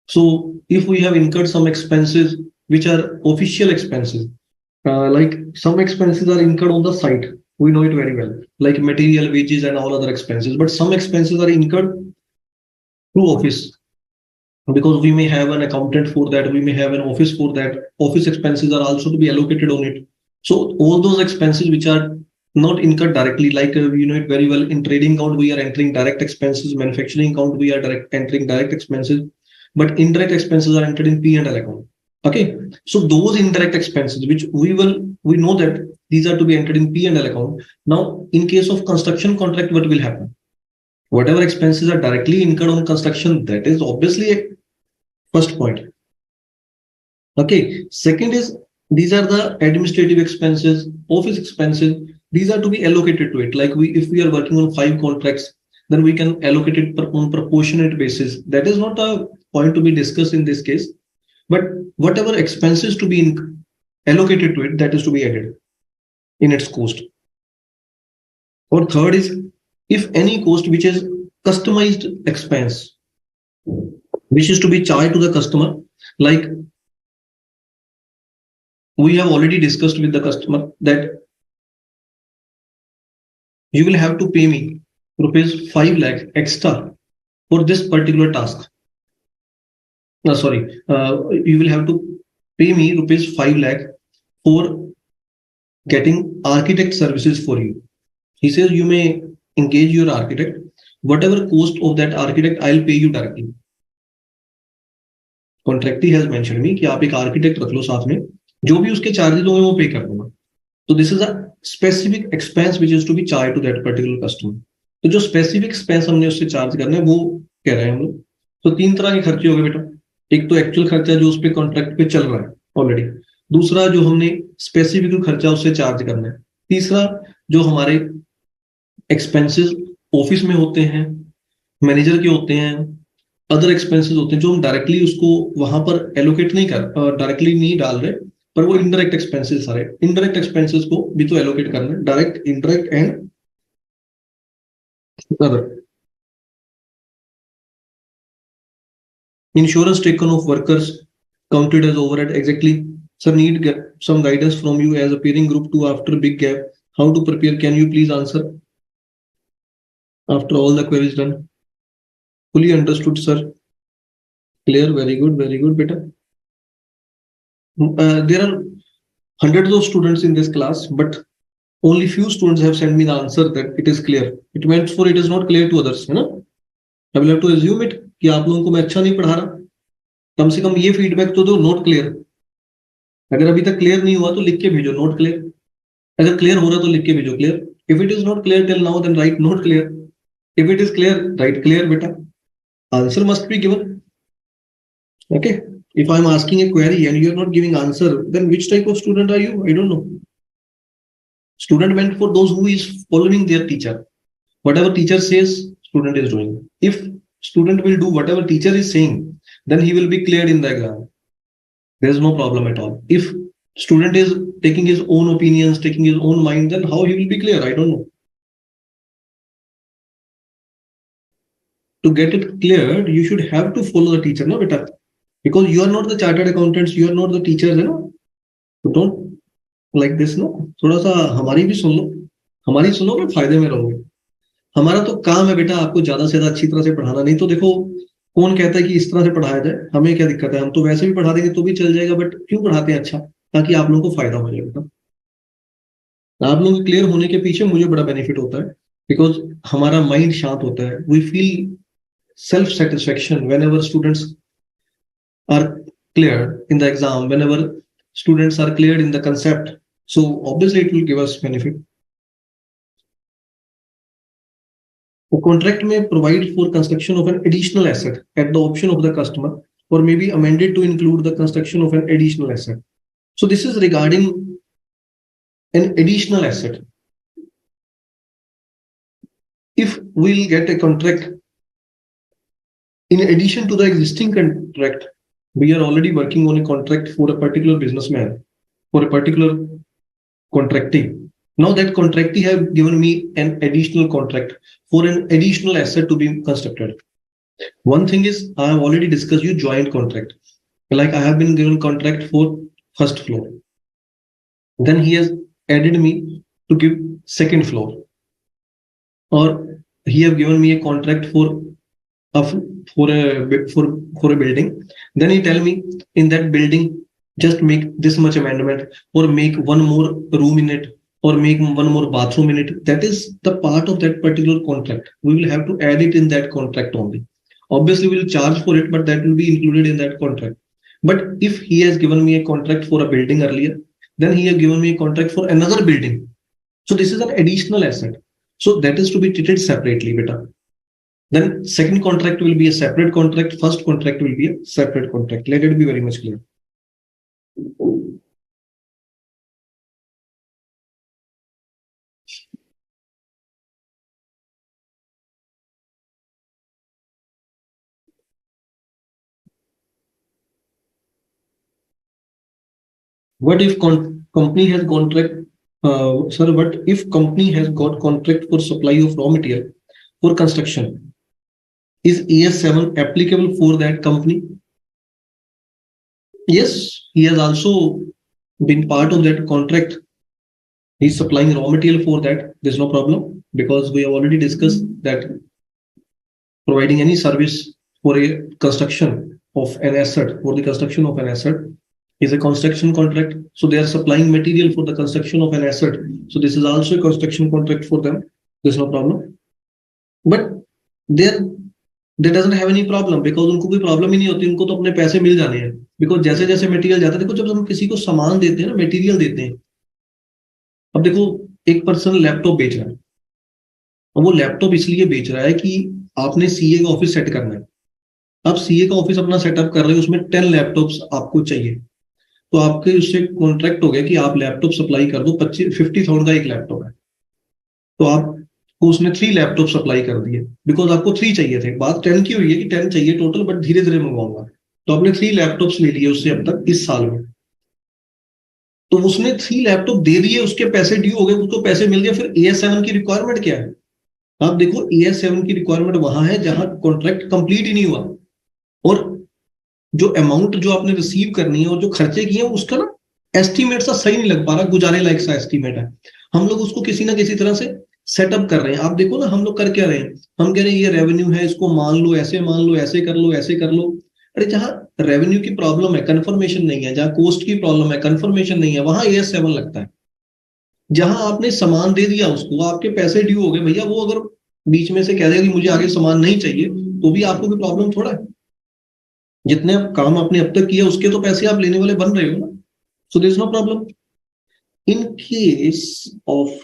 So if we have incurred some expenses which are official expenses, like some expenses are incurred on the site, we know it very well, like material, wages, and all other expenses. But some expenses are incurred through office, because we may have an accountant for that, we may have an office for that. Office expenses are also to be allocated on it. So all those expenses which are not incurred directly, like you know it very well, in trading account we are entering direct expenses, manufacturing account we are entering direct expenses, but indirect expenses are entered in P&L account. Okay, so those indirect expenses which we know that these are to be entered in P&L account. Now, in case of construction contract, what will happen? Whatever expenses are directly incurred on construction, that is obviously a first point. Okay, second is these are the administrative expenses, office expenses. These are to be allocated to it. Like if we are working on 5 contracts, then we can allocate it on proportionate basis. That is not a point to be discussed in this case, but whatever expenses to be allocated to it, that is to be added in its cost. Or third is, if any cost which is customized expense, which is to be charged to the customer, like we have already discussed with the customer that you will have to pay me rupees 5 lakh extra for this particular task. You will have to pay me rupees 5 lakh for getting architect services for you. He says you may engage your architect. Whatever cost of that architect, I'll pay you directly. Contractee has mentioned me कि आप एक architect रख लो साथ में, जो भी उसके charges होंगे वो pay कर दूंगा. So this is a specific expense which is to be charged to that particular customer. तो जो specific expense हमने उससे charge करना है वो कह रहे हैं हम लोग. तो 3 तरह के खर्चे हो गए बेटा. एक तो एक्चुअल खर्चा जो उस पे कॉन्ट्रैक्ट पे चल रहा है ऑलरेडी. दूसरा जो हमने स्पेसिफिक खर्चा उससे चार्ज करना है. तीसरा जो हमारे एक्सपेंसेस ऑफिस में होते हैं, मैनेजर के होते हैं, अदर एक्सपेंसेस होते हैं जो हम डायरेक्टली उसको वहां पर एलोकेट नहीं कर, डायरेक्टली नहीं डाल रहे, पर वो इनडायरेक्ट एक्सपेंसेस, सारे इनडायरेक्ट एक्सपेंसेस को भी तो एलोकेट करना है, direct, indirect and other. Insurance taken of workers counted as overhead. Exactly. Sir, need some guidance from you as a peering group 2 after big gap. How to prepare? Can you please answer? After all the queries done. Fully understood, sir. Clear. Very good, beta. There are hundreds of students in this class, but only few students have sent me the answer that it is clear. It means for it is not clear to others. You know? I will have to assume it कि आप लोगों को मैं अच्छा नहीं पढ़ा रहा. कम से कम ये फीडबैक तो दो, नोट क्लियर. अगर अभी तक क्लियर नहीं हुआ तो लिख के भेजो नोट क्लियर. अगर क्लियर हो रहा तो लिख के भेजो clear. If it is not clear till now then write not clear. If it is clear write clear बेटा. Answer must be given. Okay, if I'm asking a query and you're not giving answer, then which type of student are you? I don't know. Student meant for those who is following their teacher. Whatever teacher says, student is doing. If student will do whatever teacher is saying, then he will be cleared in the exam. There is no problem at all. If student is taking his own opinions, taking his own mind, then how he will be clear? I don't know. To get it cleared, you should have to follow the teacher, no beta? Because you are not the chartered accountants, you are not the teachers, you know. So don't like this, no. थोड़ा सा हमारी भी सुन लो, हमारी सुनोगे फायदे में रहोगे. हमारा तो काम है बेटा आपको ज्यादा से ज्यादा अच्छी तरह से पढ़ाना. नहीं तो देखो कौन कहता है कि इस तरह से पढ़ाया जाए, हमें क्या दिक्कत है, हम तो वैसे भी पढ़ा देंगे तो भी चल जाएगा, बट क्यों पढ़ाते हैं अच्छा, ताकि आप लोगों को फायदा हो जाए बेटा. आप लोगों के क्लियर होने के पीछे मुझे बड़ा बेनिफिट होता है, बिकॉज हमारा माइंड शांत होता है. We feel self satisfaction whenever students are cleared in the exam, whenever students are cleared in the concept. So obviously it will give us benefit. A contract may provide for construction of an additional asset at the option of the customer, or may be amended to include the construction of an additional asset. So this is regarding an additional asset. if we'll get a contract, in addition to the existing contract, we are already working on a contract for a particular businessman, for a particular contracting. Now that contractee have given me an additional contract for an additional asset to be constructed. One thing is, I have already discussed you joint contract. Like I have been given contract for first floor. Then he has added me to give second floor. Or he have given me a contract for a building. Then he tell me in that building, just make this much amendment, or make one more room in it, or make one more bathroom in it. That is the part of that particular contract. We will have to add it in that contract only. Obviously, we will charge for it, but that will be included in that contract. But if he has given me a contract for a building earlier, then he has given me a contract for another building. So this is an additional asset. So that is to be treated separately, beta. Then second contract will be a separate contract. First contract will be a separate contract. Let it be very much clear. What if company has contract? Sir, what if company has got contract for supply of raw material for construction? Is AS7 applicable for that company? Yes, he has also been part of that contract. He's supplying raw material for that. There's no problem, because we have already discussed that providing any service for a construction of an asset, for the construction of an asset, is a construction contract. So they are supplying material for the construction of an asset. So this is also a construction contract for them. There's no problem. But they doesn't have any problem, because उनको कोई problem ही नहीं होती, उनको तो अपने पैसे मिल जाने हैं. बिकॉज जैसे जैसे मटेरियल जाता है, देखो जब हम किसी को सामान देते हैं ना, मटेरियल देते हैं. अब देखो एक पर्सन लैपटॉप बेच रहा है, और वो लैपटॉप इसलिए बेच रहा है कि आपने सीए का ऑफिस सेट करना है. आप सीए का ऑफिस अपना सेटअप कर रहे हो, उसमें 10 लैपटॉप्स आपको चाहिए. तो आपके उससे कॉन्ट्रैक्ट हो गया कि आप लैपटॉप सप्लाई कर दो. 50,000 का एक लैपटॉप है, तो आपको उसने 3 लैपटॉप सप्लाई कर दिए, बिकॉज आपको 3 चाहिए थे. बात 10 की हुई है कि 10 चाहिए टोटल, बट धीरे धीरे मंगवाऊंगा. तो आपने 3 लैपटॉप्स ले लिए उससे अब तक इस साल में. तो उसने 3 लैपटॉप दे दिए, उसके पैसे ड्यू हो गए, उसको पैसे मिल गए. फिर AS7 की रिक्वायरमेंट क्या है? आप देखो AS7 की रिक्वायरमेंट वहां है जहां कॉन्ट्रैक्ट कंप्लीट ही नहीं हुआ, और जो अमाउंट जो आपने रिसीव करनी है और जो खर्चे किए हैं, उसका ना एस्टिमेट सा सही नहीं लग पा रहा, गुजारे लायक सा एस्टिमेट है. हम लोग उसको किसी ना किसी तरह से सेटअप कर रहे हैं. आप देखो ना, हम लोग कर क्या रहे हैं, हम कह रहे हैं ये रेवेन्यू है, इसको मान लो, ऐसे मान लो, ऐसे कर लो, ऐसे कर लो. अरे जहां रेवेन्यू की प्रॉब्लम है, कंफर्मेशन नहीं है, जहां कॉस्ट की प्रॉब्लम है, कंफर्मेशन नहीं है, वहां AS7 लगता है. जहां आपने सामान दे दिया उसको, आपके पैसे ड्यू हो गए भैया, वो अगर बीच में से कह देगा कि मुझे आगे सामान नहीं चाहिए, तो भी आपको भी प्रॉब्लम थोड़ा है. जितने काम आपने अब तक किया उसके तो पैसे आप लेने वाले बन रहे हो ना. So there is no problem. In case of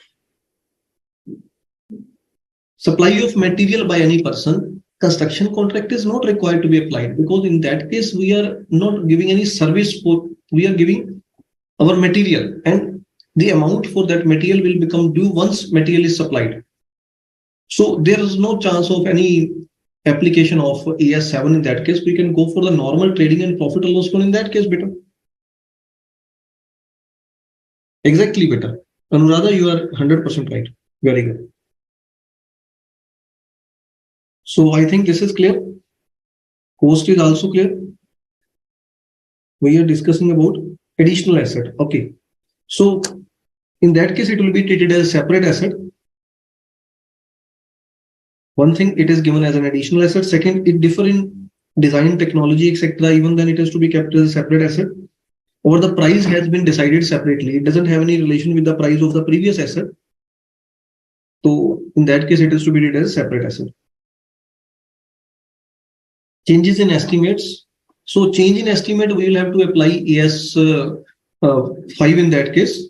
supply of material by any person, construction contract is not required to be applied, because in that case we are not giving any service for, we are giving our material, and the amount for that material will become due once material is supplied. So there is no chance of any application of AS7 in that case. We can go for the normal trading and profit and loss account in that case, better. Exactly, better. Anuradha, you are 100% right. Very good. So I think this is clear. Cost is also clear. We are discussing about additional asset. Okay. So in that case, it will be treated as a separate asset. One thing, it is given as an additional asset. Second, it differ in design, technology, etc. Even then, it has to be kept as a separate asset. Or the price has been decided separately. It doesn't have any relation with the price of the previous asset. So in that case, it is to be treated as a separate asset. Changes in estimates. So change in estimate, we will have to apply AS5 in that case.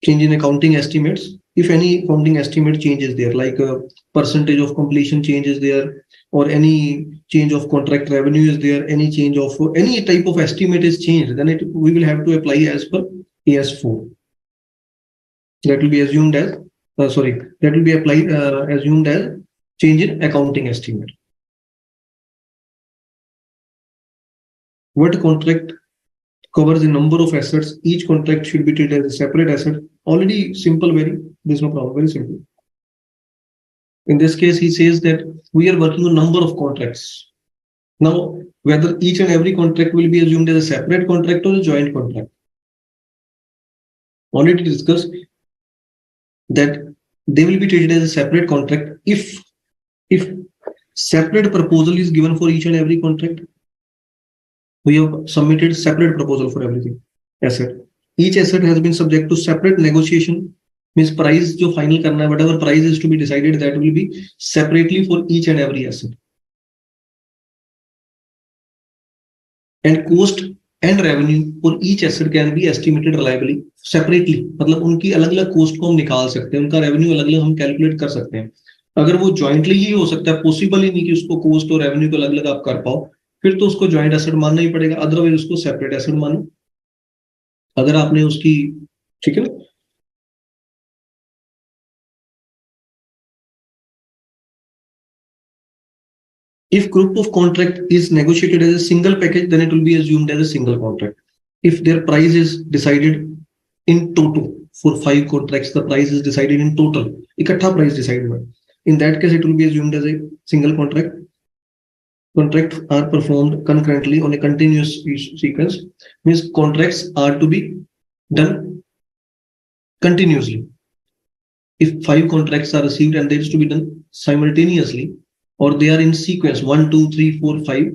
Change in accounting estimates. If any accounting estimate changes there, like a percentage of completion change is there, or any change of contract revenue is there, any change of any type of estimate is changed, then we will have to apply as per AS4. That will be assumed as that will be applied, assumed as change in accounting estimate. What contract covers a number of assets? Each contract should be treated as a separate asset. Already simple, there's no problem, very simple. In this case, he says that we are working on number of contracts. Now, whether each and every contract will be assumed as a separate contract or a joint contract. Already discussed that they will be treated as a separate contract if separate proposal is given for each and every contract. We have submitted separate proposal for everything. Asset. Each asset has been subject to separate negotiation. Means price जो final करना है, whatever price is to be decided, that will be separately for each and every asset. And cost and revenue for each asset can be estimated reliably separately. मतलब उनकी अलग-अलग cost को हम निकाल सकते हैं, उनका revenue अलग-अलग हम calculate कर सकते हैं. अगर वो jointly ही हो सकता है, possible ही नहीं कि उसको cost और revenue को अलग-अलग आप कर पाओ, फिर तो उसको joint asset मानना ही पड़ेगा, otherwise उसको separate asset मानो. अगर आपने उसकी, ठीक है ना? If group of contract is negotiated as a single package, then it will be assumed as a single contract. If their price is decided in total for 5 contracts, the price is decided in total. इकट्ठा price decided हुआ. In that case, it will be assumed as a single contract. Contracts are performed concurrently on a continuous sequence. Means contracts are to be done continuously. If 5 contracts are received and that is to be done simultaneously, or they are in sequence 1, 2, 3, 4, 5,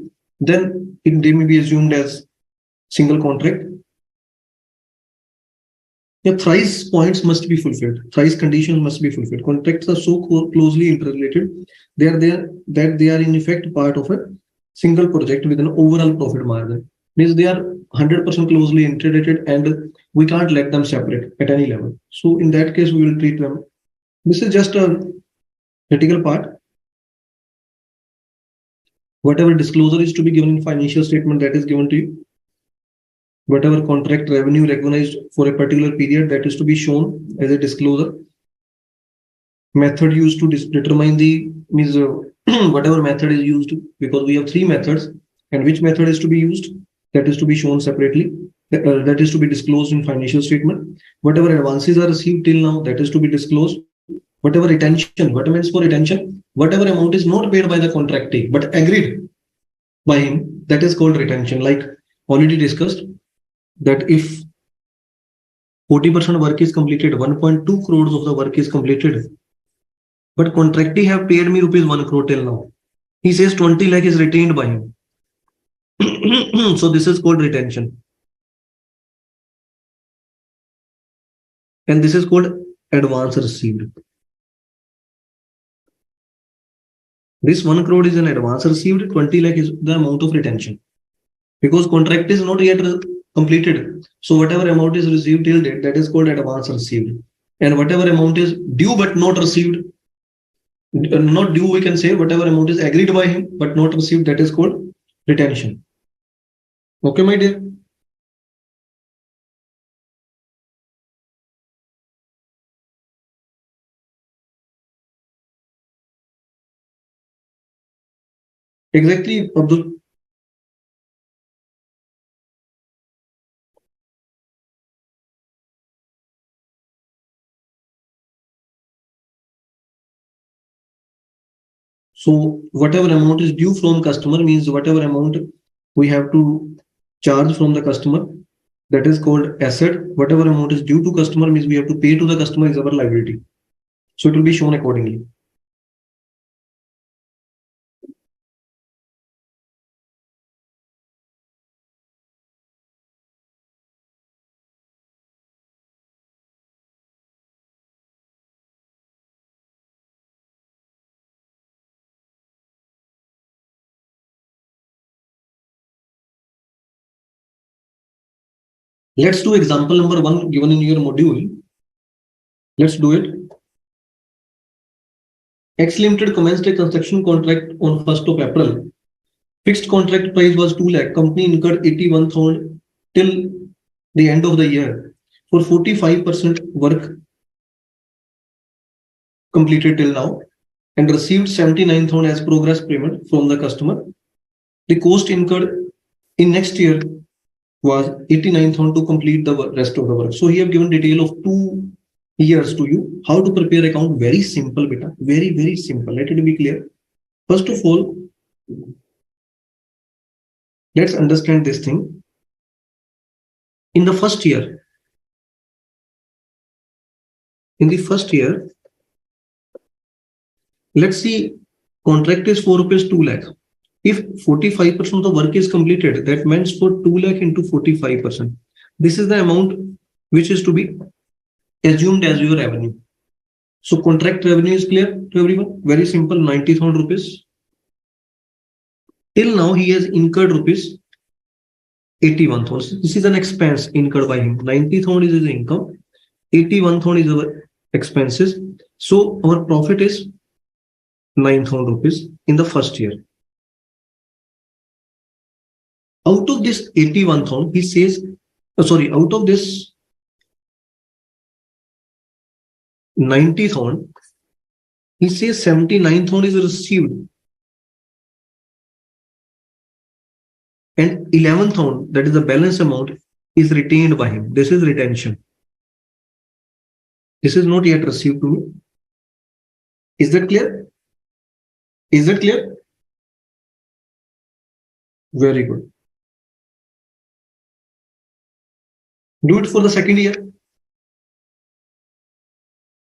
then they may be assumed as single contract. The price points must be fulfilled. Price conditions must be fulfilled. Contracts are so closely interrelated. They are there that they are in effect part of a single project with an overall profit margin. Means they are 100% closely integrated and we can't let them separate at any level. So in that case, we will treat them. This is just a critical part. Whatever disclosure is to be given in financial statement, that is given to you. Whatever contract revenue recognized for a particular period, that is to be shown as a disclosure. Method used to determine the, means whatever method is used, because we have 3 methods, and which method is to be used, that is to be shown separately. That is to be disclosed in financial statement. Whatever advances are received till now, that is to be disclosed. Whatever retention, what means for retention, whatever amount is not paid by the contractee but agreed by him, that is called retention. Like already discussed, that if 40% work is completed, 1.2 crores of the work is completed, but contractee have paid me rupees 1 crore till now. He says 20 lakh is retained by him. So this is called retention. And this is called advance received. This 1 crore is an advance received, 20 lakh is the amount of retention. Because contract is not yet completed. So whatever amount is received till date, that is called advance received. And whatever amount is due but not received, not due, we can say whatever amount is agreed by him but not received, that is called retention. Okay, my dear? Exactly, Abdul. So whatever amount is due from customer means whatever amount we have to charge from the customer, that is called asset. Whatever amount is due to customer means we have to pay to the customer is our liability. So it will be shown accordingly. Let's do example number 1 given in your module. Let's do it. X Limited commenced a construction contract on 1st of April. Fixed contract price was 2 lakh. Company incurred 81,000 till the end of the year. For 45% work completed till now and received 79,000 as progress payment from the customer. The cost incurred in next year was 89,000 to complete the rest of the work. So he have given detail of 2 years to you. How to prepare account? Very simple, beta. Very, very simple. Let it be clear. First of all, let's understand this thing. In the first year, let's see, contract is 4 rupees 2 lakh. If 45% of the work is completed, that means for 2 lakh into 45%. This is the amount which is to be assumed as your revenue. So contract revenue is clear to everyone. Very simple, 90,000 rupees. Till now, he has incurred rupees 81,000. This is an expense incurred by him. 90,000 is his income. 81,000 is our expenses. So our profit is 9,000 rupees in the first year. Out of this 81,000, he says, out of this 90,000, he says 79,000 is received and 11,000, that is the balance amount, is retained by him. This is retention. This is not yet received to me. Is that clear? Is that clear? Very good. Do it for the second year.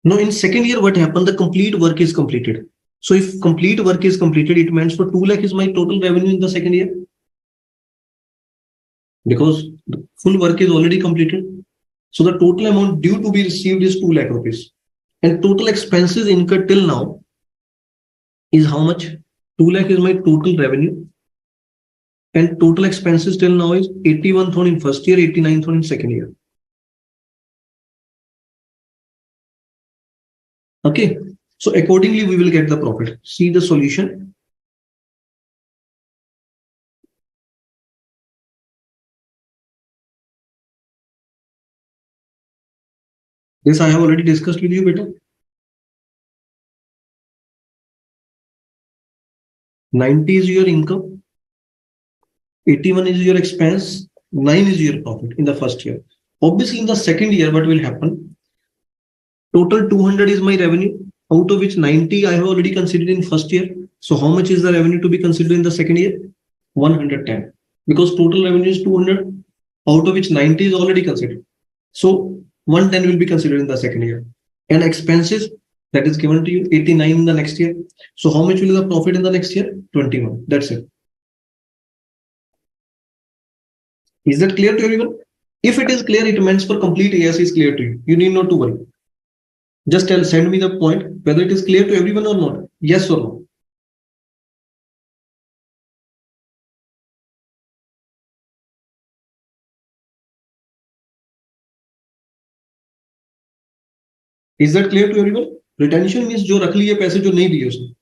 Now, in second year, what happened? The complete work is completed. So if complete work is completed, it means for 2 lakh is my total revenue in the second year. Because the full work is already completed. So the total amount due to be received is 2 lakh rupees. And total expenses incurred till now is how much? 2 lakh is my total revenue. And total expenses till now is 81,000 in first year, 89,000 in second year. Okay. So accordingly, we will get the profit. See the solution. This I have already discussed with you, beta. 90 is your income. 81 is your expense. 9 is your profit in the first year. Obviously, in the second year, what will happen? Total 200 is my revenue, out of which 90 I have already considered in first year. So how much is the revenue to be considered in the second year? 110. Because total revenue is 200, out of which 90 is already considered. So 110 will be considered in the second year. And expenses, that is given to you, 89 in the next year. So how much will be the profit in the next year? 21. That's it. Is that clear to everyone? If it is clear, it means for complete AS is clear to you. You need not to worry. Just send me the point whether it is clear to everyone or not. Yes or no. Is that clear to everyone? Retention means जो रख लिए पैसे जो नहीं दिए उसने,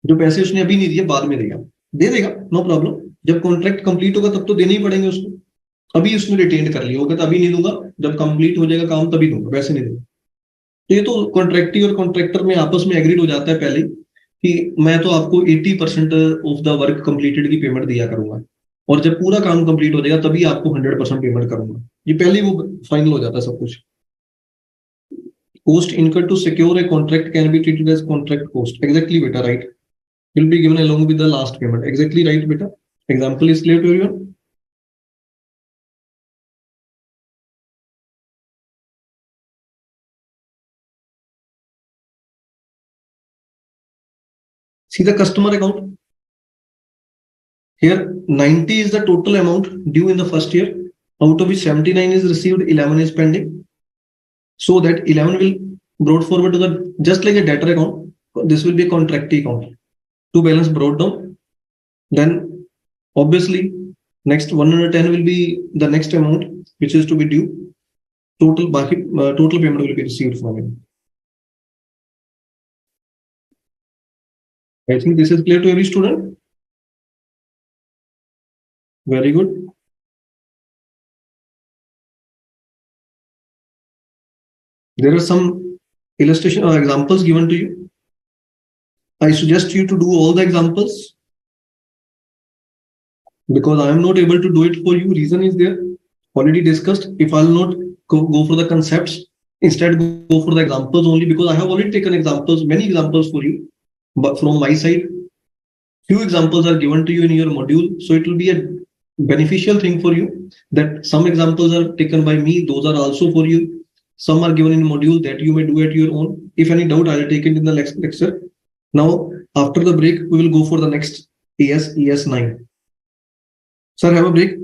जो पैसे उसने अभी नहीं दिए बाद में देगा, दे देगा, नो प्रॉब्लम. जब कॉन्ट्रैक्ट कंप्लीट होगा तब तो देने ही पड़ेंगे उसको. अभी उसने रिटेन कर लिया होगा तो अभी नहीं दूंगा, जब कंप्लीट हो जाएगा काम तभी दूंगा, वैसे नहीं दूंगा. तो ये तो कॉन्ट्रैक्टी और कॉन्ट्रैक्टर में आपस में एग्रीड हो जाता है पहले कि मैं तो आपको 80% ऑफ द वर्क कंप्लीटेड की पेमेंट दिया करूंगा और जब पूरा काम कंप्लीट हो जाएगा तभी आपको 100% पेमेंट करूंगा. ये पहले ही वो फाइनल हो जाता है सब कुछ. Cost incurred to secure a contract can be treated as contract cost. Exactly, beta, right? Will be given along with the last payment. Exactly right, beta. Example is clear to everyone. See the customer account. Here, 90 is the total amount due in the first year, out of which 79 is received, 11 is pending. So that 11 will brought forward to the, just like a debtor account, this will be a contractee account. Two balance brought down. Then obviously next 110 will be the next amount which is to be due. Total payment will be received from him. I think this is clear to every student. Very good. There are some illustration or examples given to you. I suggest you to do all the examples because I am not able to do it for you. Reason is there, already discussed. If I'll not go for the concepts, instead go for the examples only, because I have already taken examples, many examples for you. But from my side, few examples are given to you in your module. So it will be a beneficial thing for you that some examples are taken by me. Those are also for you. Some are given in module that you may do at your own. If any doubt, I'll take it in the next lecture. Now, after the break, we will go for the next ES9. Sir, have a break.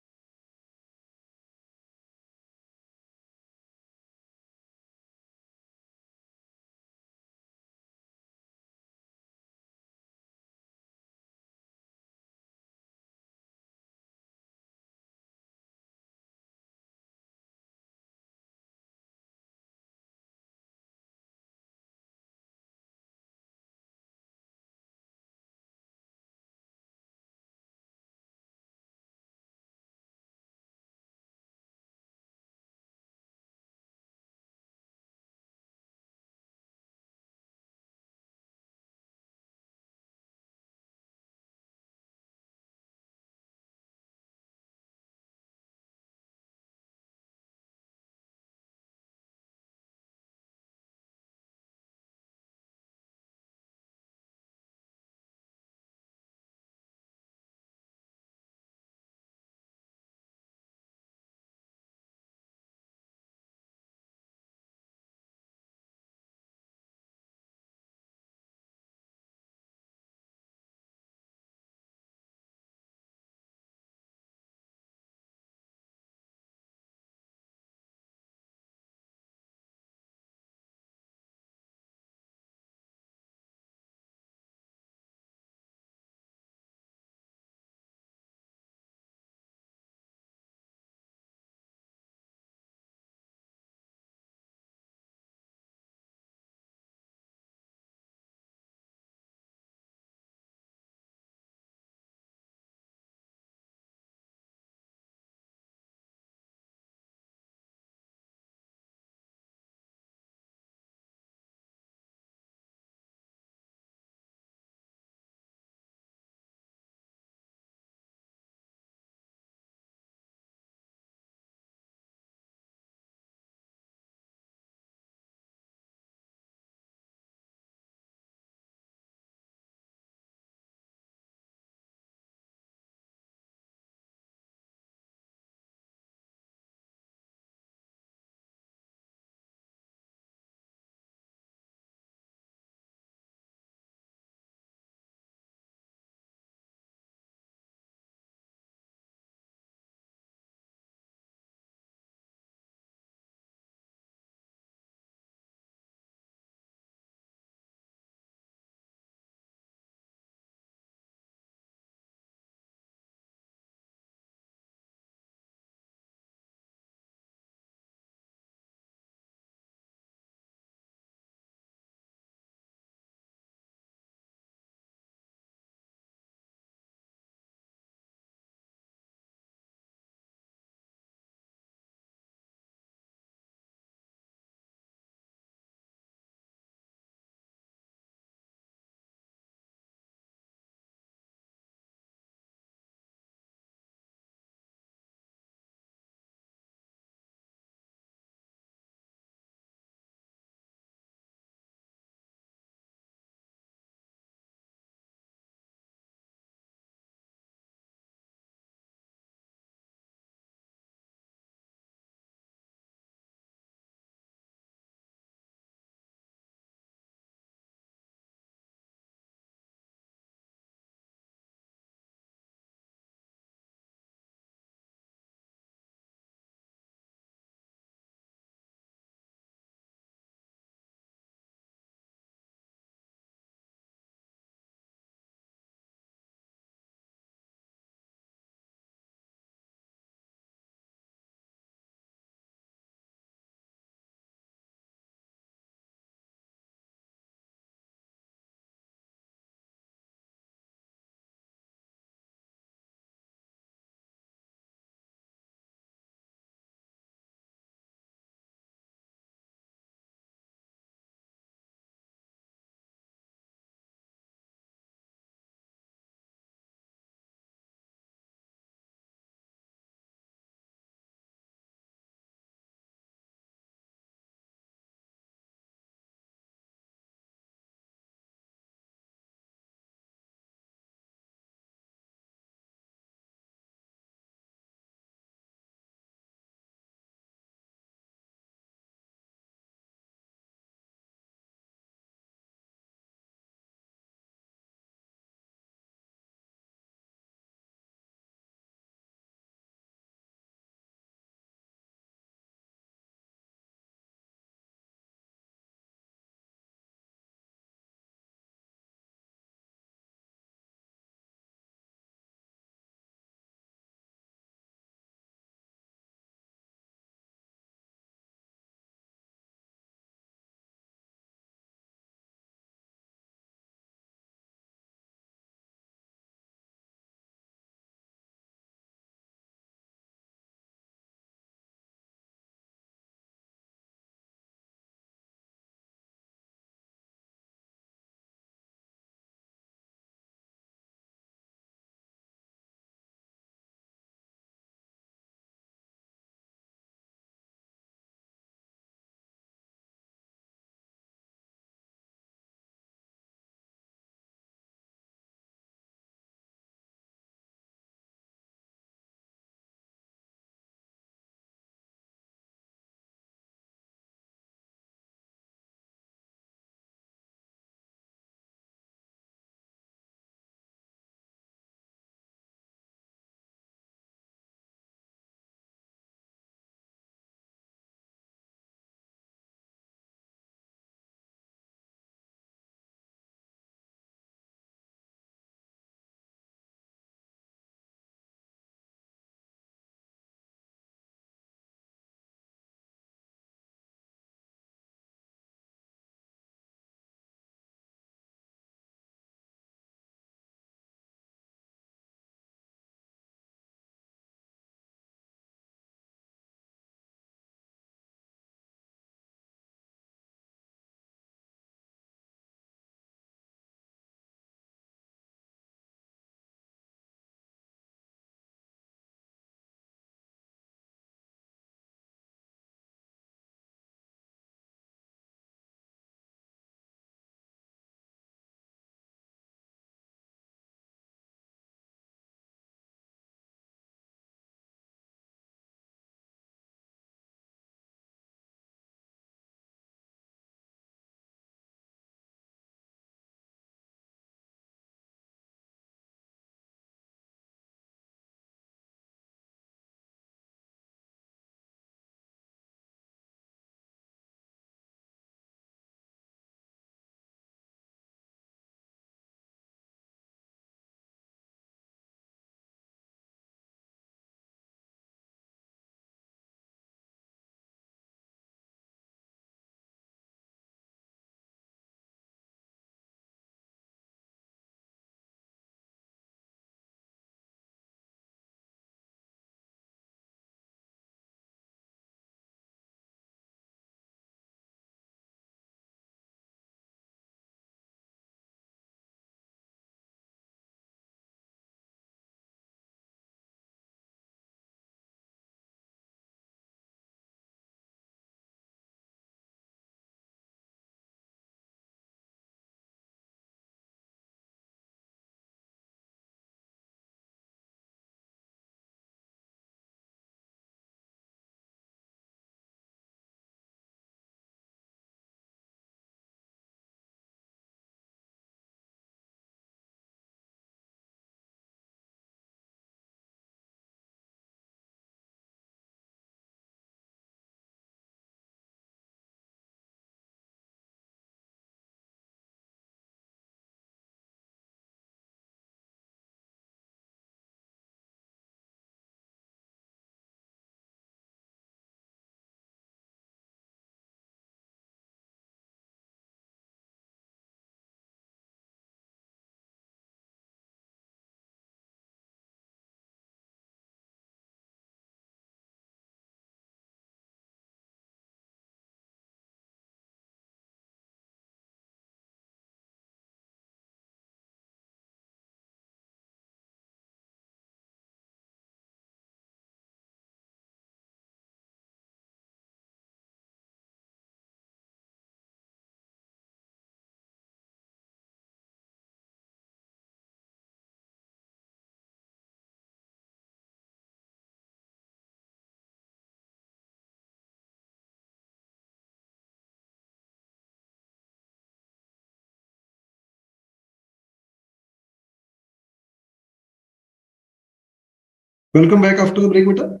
Welcome back after the break, beta.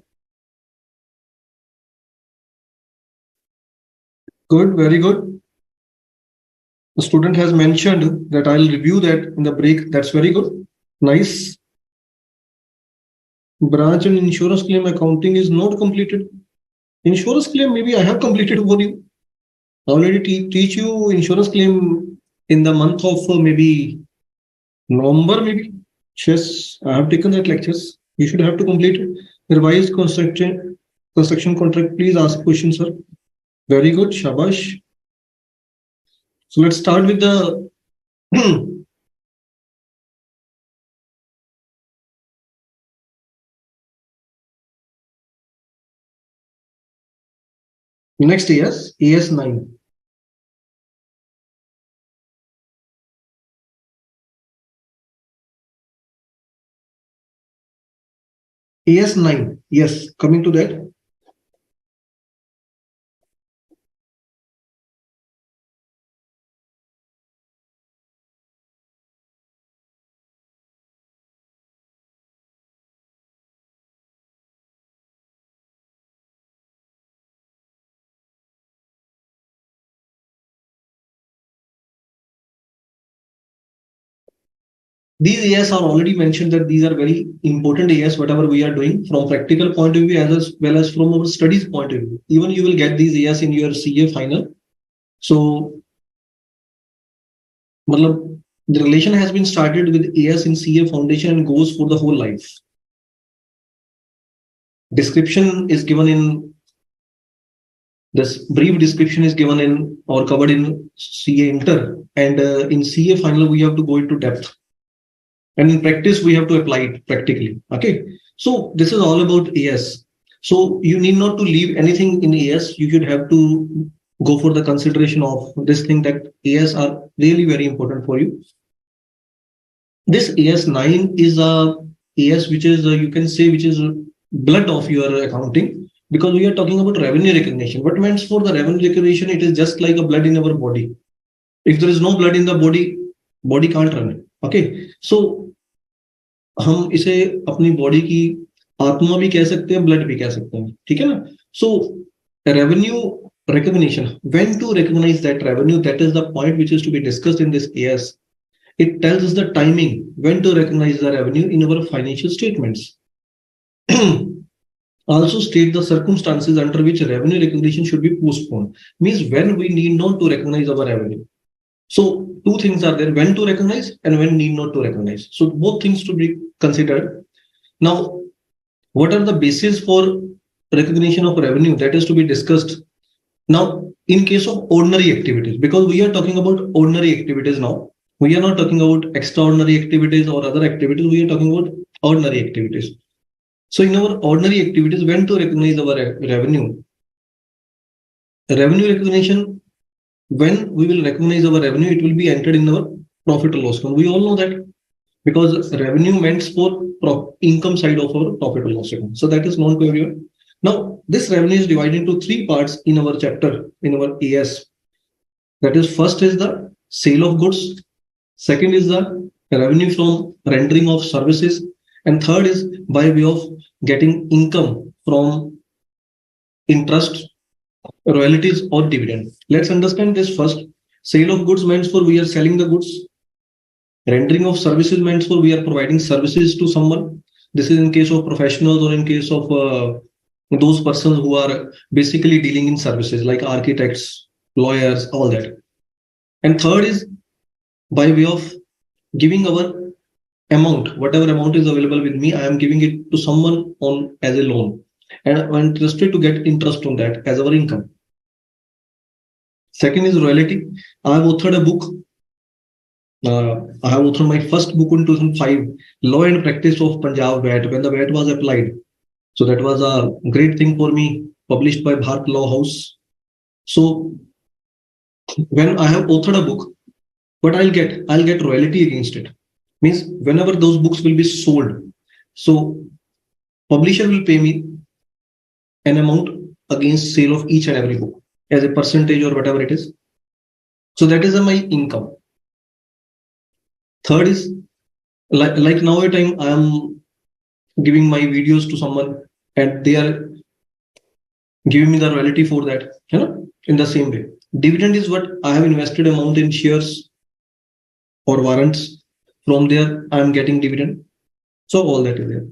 Good, very good. The student has mentioned that I'll review that in the break. That's very good. Nice. Branch and insurance claim accounting is not completed. Insurance claim, maybe I have completed for you. I already teach you insurance claim in the month of maybe November, maybe. Yes, I have taken that lectures. You should have to complete it. Revised construction contract. Please ask questions, sir. Very good. Shabash. So let's start with the next AS, AS9. AS9. Yes, coming to that. These AS are already mentioned that these are very important AS, whatever we are doing from practical point of view as well as from our studies point of view. Even you will get these AS in your CA final. So, the relation has been started with AS in CA foundation and goes for the whole life. Description is given in this brief description is given in or covered in CA inter, and in CA final we have to go into depth. And in practice, we have to apply it practically. Okay. So this is all about AS. So you need not to leave anything in AS. You should have to go for the consideration of this thing that AS are really very important for you. This AS9 is a AS which is you can say which is blood of your accounting, because we are talking about revenue recognition. What means for the revenue recognition? It is just like a blood in our body. If there is no blood in the body can't run. Okay. So हम इसे अपनी body की आत्मा भी कह सकते हैं, blood भी कह सकते हैं, ठीक है ना. सो revenue recognition, when to recognize that revenue, that is the point which is to be discussed in this AS. It tells us the timing when to recognize the revenue in our financial statements. Also state the circumstances under which revenue recognition should be postponed, means when we need not to recognize our revenue. So two things are there, when to recognize and when need not to recognize. So both things to be considered. Now, what are the basis for recognition of revenue? That is to be discussed. Now, in case of ordinary activities, because we are talking about ordinary activities now, we are not talking about extraordinary activities or other activities, we are talking about ordinary activities. So in our ordinary activities, when to recognize our revenue? Revenue recognition, when we will recognize our revenue, it will be entered in our profit or loss account. We all know that, because revenue meant for income side of our profit or loss account. So that is known to everyone. Now, this revenue is divided into three parts in our chapter, in our AS. That is, first is the sale of goods. Second is the revenue from rendering of services. And third is by way of getting income from interest, royalties or dividend. Let's understand this first. Sale of goods means for we are selling the goods. Rendering of services means for we are providing services to someone. This is in case of professionals or in case of those persons who are basically dealing in services like architects, lawyers, all that. And third is by way of giving our amount, whatever amount is available with me, I am giving it to someone on as a loan, and I'm interested to get interest on that as our income. Second is royalty. I have authored a book. I have authored my first book in 2005, Law and Practice of Punjab VAT, when the VAT was applied. So that was a great thing for me, published by Bharat Law House. So when I have authored a book, what I'll get royalty against it. Means whenever those books will be sold, so publisher will pay me an amount against sale of each and every book as a percentage or whatever it is. So that is my income. Third is like now at time I am giving my videos to someone and they are giving me the royalty for that, in the same way. Dividend is what I have invested amount in shares or warrants. From there, I am getting dividend. So all that is there.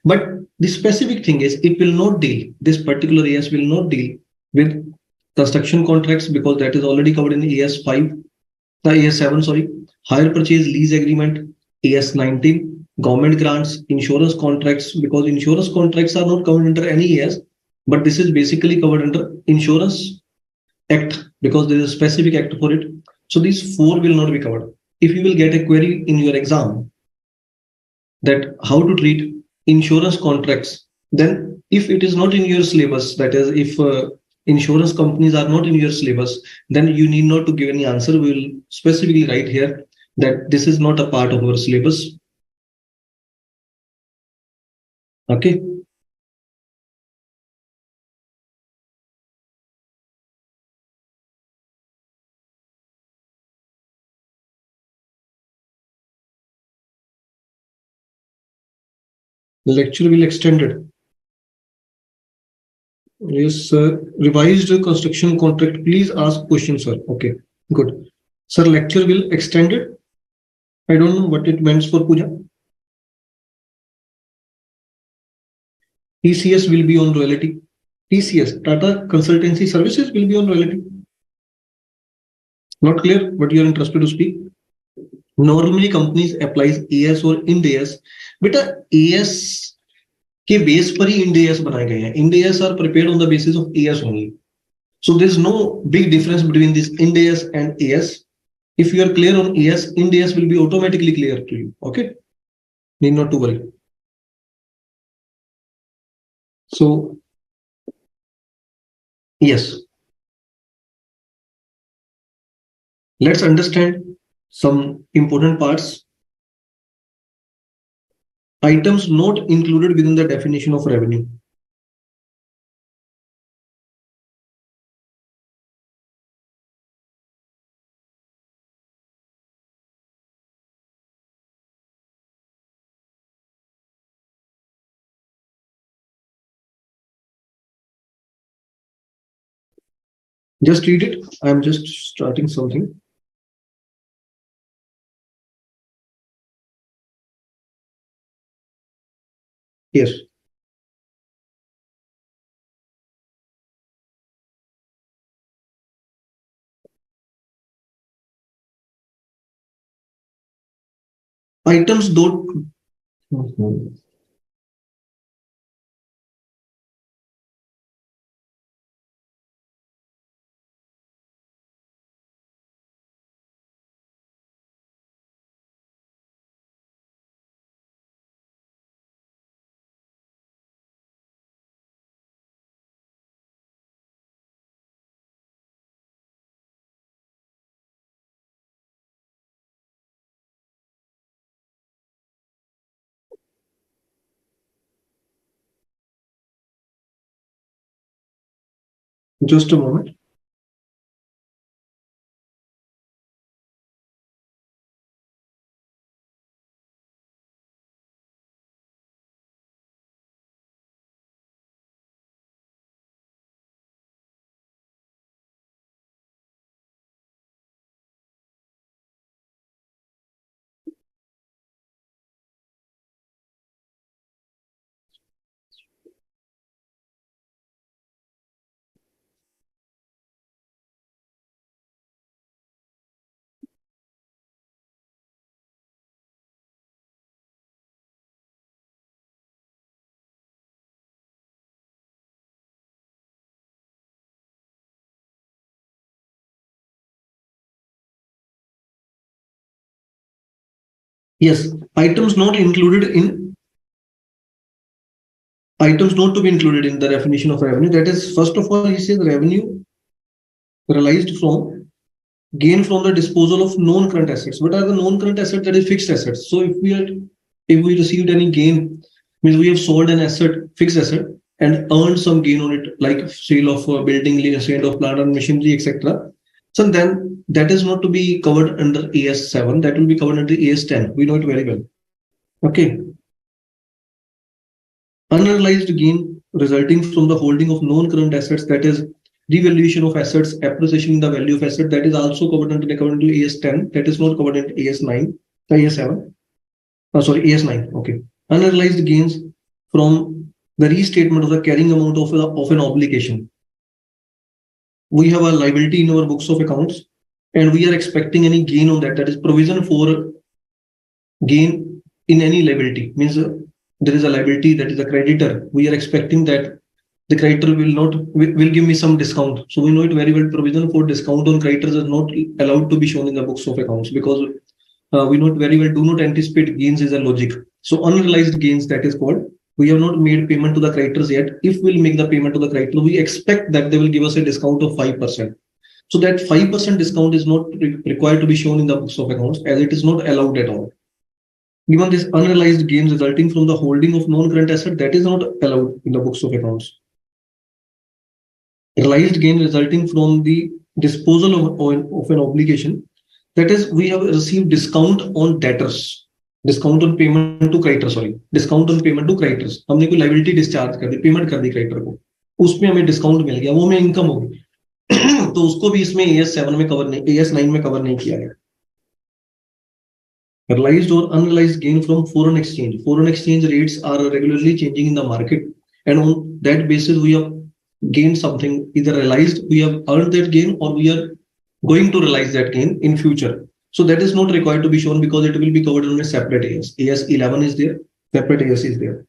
But the specific thing is it will not deal, this particular AS will not deal with construction contracts because that is already covered in AS5, the AS7, sorry, hire purchase lease agreement, AS19, government grants, insurance contracts, because insurance contracts are not covered under any AS, but this is basically covered under Insurance Act because there is a specific act for it. So these four will not be covered. If you will get a query in your exam that how to treat insurance contracts, then if it is not in your syllabus, that is, if insurance companies are not in your syllabus, then you need not to give any answer. We will specifically write here that this is not a part of our syllabus. Okay. The lecture will extended. Yes, sir. Revised construction contract. Please ask questions, sir. Okay, good. Sir, lecture will extended. I don't know what it means for Pooja. TCS will be on royalty. TCS, Tata Consultancy Services, will be on royalty. Not clear, but you are interested to speak. Normally, companies applies AS or Ind AS. Beta AS के base पर ही Ind AS बनाए गए हैं. Ind AS are prepared on the basis of AS only. So there's no big difference between this Ind AS and AS. If you are clear on AS, Ind AS will be automatically clear to you. Okay, need not to worry. So yes, let's understand some important parts. Items not included within the definition of revenue. Just read it. I'm just starting something. Yes. Items don't. Just a moment. Yes, items not included in items not to be included in the definition of revenue. That is, first of all, he says revenue realized from gain from the disposal of non-current assets. What are the non-current assets? That is fixed assets. So if we received any gain, means we have sold an asset, fixed asset, and earned some gain on it, like sale of building, sale of plant and machinery, etc. So then that is not to be covered under AS7. That will be covered under AS10. We know it very well. Okay. Unrealized gain resulting from the holding of non-current assets, that is revaluation of assets, appreciation in the value of asset, that is also covered under according to AS 10, that is not covered in AS 9, AS 7. Sorry, AS 9. Okay. Unrealized gains from the restatement of the carrying amount of an obligation. We have a liability in our books of accounts and we are expecting any gain on that. That is provision for gain in any liability. Means there is a liability that is a creditor. We are expecting that the creditor will give me some discount. So we know it very well. Provision for discount on creditors is not allowed to be shown in the books of accounts because we know it very well. Do not anticipate gains is a logic. So unrealized gains, that is called. We have not made payment to the creditors yet. If we'll make the payment to the creditor, we expect that they will give us a discount of 5%. So that 5% discount is not required to be shown in the books of accounts as it is not allowed at all. Given this unrealized gains resulting from the holding of non-current asset, that is not allowed in the books of accounts. Realized gain resulting from the disposal of an obligation, that is we have received discount on debtors, discount on payment to creditors, discount on payment to creditors. हमने कोई liability discharge कर दी, payment कर दी creditor को, उसमें हमें discount मिल गया, वो हमें income होगी. तो उसको भी इसमें AS 7 में कवर नहीं, AS 9 में कवर नहीं किया गया. Realized or unrealized gain from foreign exchange. Foreign exchange rates are regularly changing in the market, and on that basis we have gained something, either realized, we have earned that gain, or we are going to realize that gain in future. So that is not required to be shown because it will be covered on a separate AS. AS 11 is there, separate AS is there.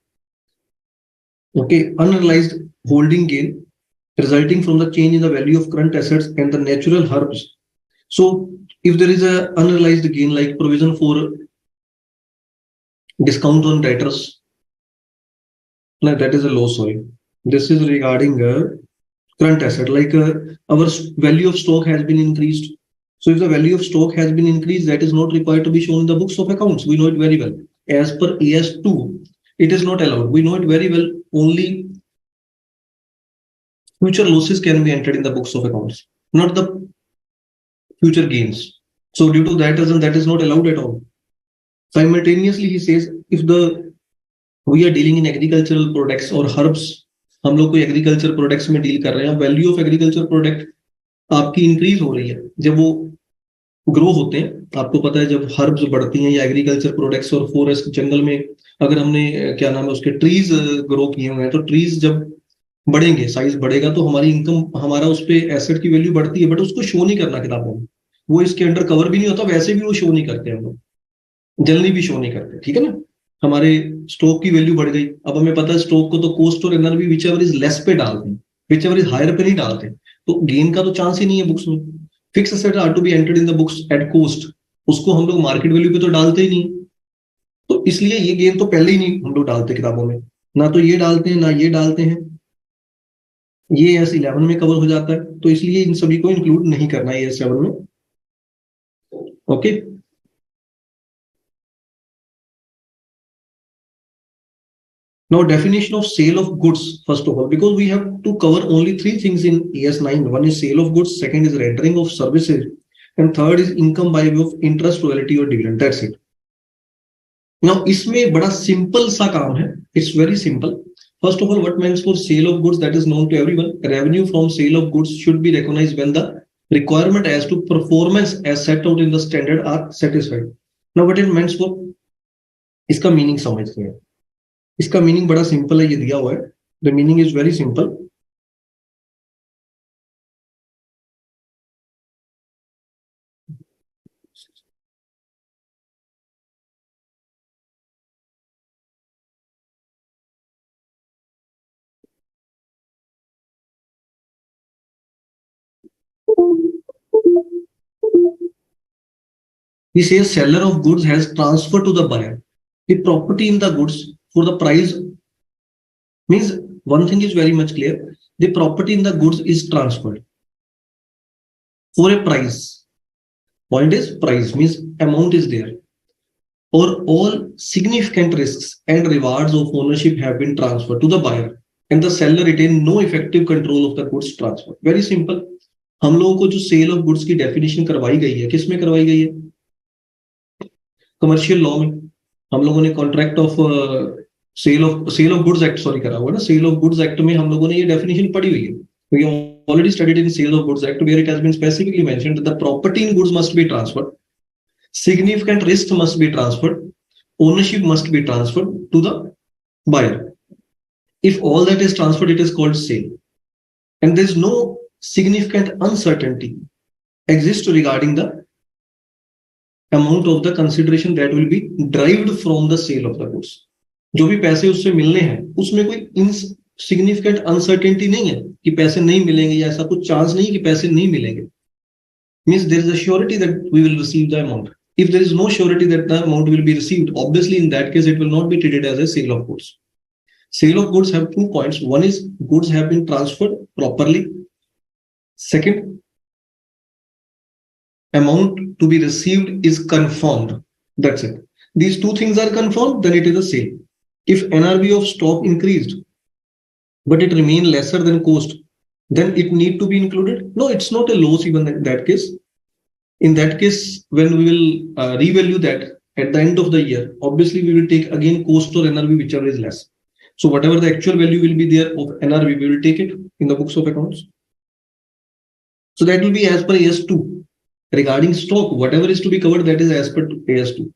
Okay, unrealized holding gain resulting from the change in the value of current assets and the natural herbs. So if there is a unrealized gain like provision for discount on debtors, like that is a loss. Sorry, this is regarding current asset, like our value of stock has been increased. So if the value of stock has been increased, that is not required to be shown in the books of accounts. We know it very well. As per AS 2, it is not allowed. We know it very well. Only future losses can be entered in the books of accounts, not the future gains. So due to that reason, that is not allowed at all. Simultaneously, he says, if we are dealing in agricultural products or herbs, हम लोग कोई agriculture products में deal कर रहे हैं, value of agriculture product आपकी increase हो रही है जब वो ग्रो होते हैं. आपको पता है जब हर्ब्स बढ़ती हैं या एग्रीकल्चर प्रोडक्ट्स और फॉरेस्ट जंगल में अगर हमने क्या नाम है उसके ट्रीज ग्रो किए हुए हैं, तो ट्रीज जब बढ़ेंगे, साइज बढ़ेगा, तो हमारी इनकम, हमारा उस पर एसेट की वैल्यू बढ़ती है, बट उसको शो नहीं करना किताबों में. वो इसके अंडर कवर भी नहीं होता, वैसे भी वो शो नहीं करते हम लोग, जल्दी भी शो नहीं करते. ठीक है ना. हमारे स्टॉक की वैल्यू बढ़ गई, अब हमें पता है स्टॉक को तो कोस्ट और NRV which ever is less पे डालते हैं, विच एवर इज हायर पे नहीं डालते, तो गेन का तो चांस ही नहीं है बुक्स में. Fix asset are to be entered in the books at cost, उसको हम लोग मार्केट वैल्यू पे तो डालते ही नहीं. तो इसलिए ये गेन तो पहले ही नहीं हम लोग डालते किताबों में, ना तो ये डालते हैं ना ये डालते हैं. ये एस 11 में कवर हो जाता है, तो इसलिए इन सभी को इंक्लूड नहीं करना है एस 7 में. Okay. Now, definition of sale of goods, first of all, because we have to cover only three things in AS 9. One is sale of goods, second is rendering of services, and third is income by way of interest, royalty or dividend. That's it. Now, इसमें बड़ा simple सा काम है. It's very simple. First of all, what means for sale of goods, that is known to everyone. Revenue from sale of goods should be recognized when the requirement as to performance as set out in the standard are satisfied. Now, what it means for, इसका meaning समझते हैं. इसका meaning बड़ा simple है, ये दिया हुआ है. The meaning is very simple. He says seller of goods has transferred to the buyer the property in the goods for the price. Means one thing is very much clear, the property in the goods is transferred for a price. Point is price means amount is there, or all significant risks and rewards of ownership have been transferred to the buyer and the seller retain no effective control of the goods transfer. Very simple. हम लोगों को जो cell of goods की definition करवाई गई है, किस में करवाई गई है? कमर्शियल लॉ में. हम लोगों ने contract of sale of goods act sorry करा हुआ ना, सेल ऑफ गुड्स एक्ट में हम लोगों ने ये डेफिनेशन पढ़ी हुई है. We already studied in Sale of Goods Act where it has been specifically mentioned that the property in goods must be transferred, significant risk must be transferred, ownership must be transferred to the buyer. If all that is transferred, it is called sale. And there is no significant uncertainty exists regarding the amount of the consideration that will be derived from the sale of the goods. जो भी पैसे उससे मिलने हैं उसमें कोई significant uncertainty नहीं है कि पैसे नहीं मिलेंगे या ऐसा कुछ चांस नहीं कि पैसे नहीं मिलेंगे. Means there is a surety that we will receive the amount. If there is no surety that the amount will be received, obviously in that case it will not be treated as a sale of goods. Sale of goods have 2 points. One is goods have been transferred properly. Second, amount to be received is confirmed. That's it. These 2 things are confirmed, then it is a sale. If NRV of stock increased, but it remained lesser than cost, then it need to be included. No, it's not a loss even in that case. In that case, when we will revalue that at the end of the year, obviously we will take again cost or NRV, whichever is less. So whatever the actual value will be there of NRV, we will take it in the books of accounts. So that will be as per AS2. Regarding stock, whatever is to be covered, that is as per AS2.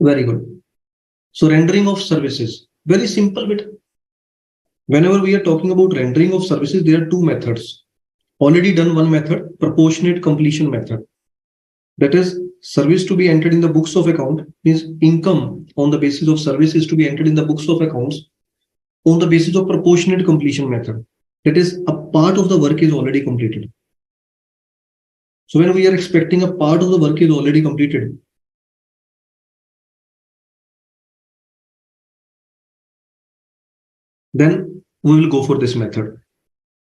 Very good. So rendering of services, very simple bit. Whenever we are talking about rendering of services, there are 2 methods. Already done one method, proportionate completion method. That is, service to be entered in the books of account means income on the basis of services to be entered in the books of accounts on the basis of proportionate completion method. That is, a part of the work is already completed. So when we are expecting a part of the work is already completed, then we will go for this method.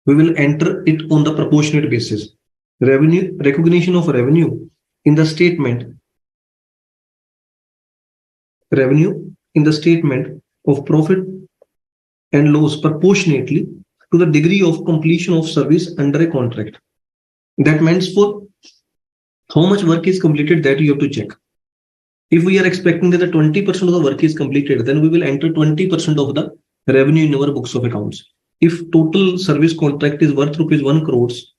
We will enter it on the proportionate basis. Revenue, recognition of revenue in the statement. Revenue in the statement of profit and loss proportionately to the degree of completion of service under a contract. That means for how much work is completed, that you have to check. If we are expecting that the 20% of the work is completed, then we will enter 20% of the revenue in our books of accounts. If total service contract is worth rupees 1 crores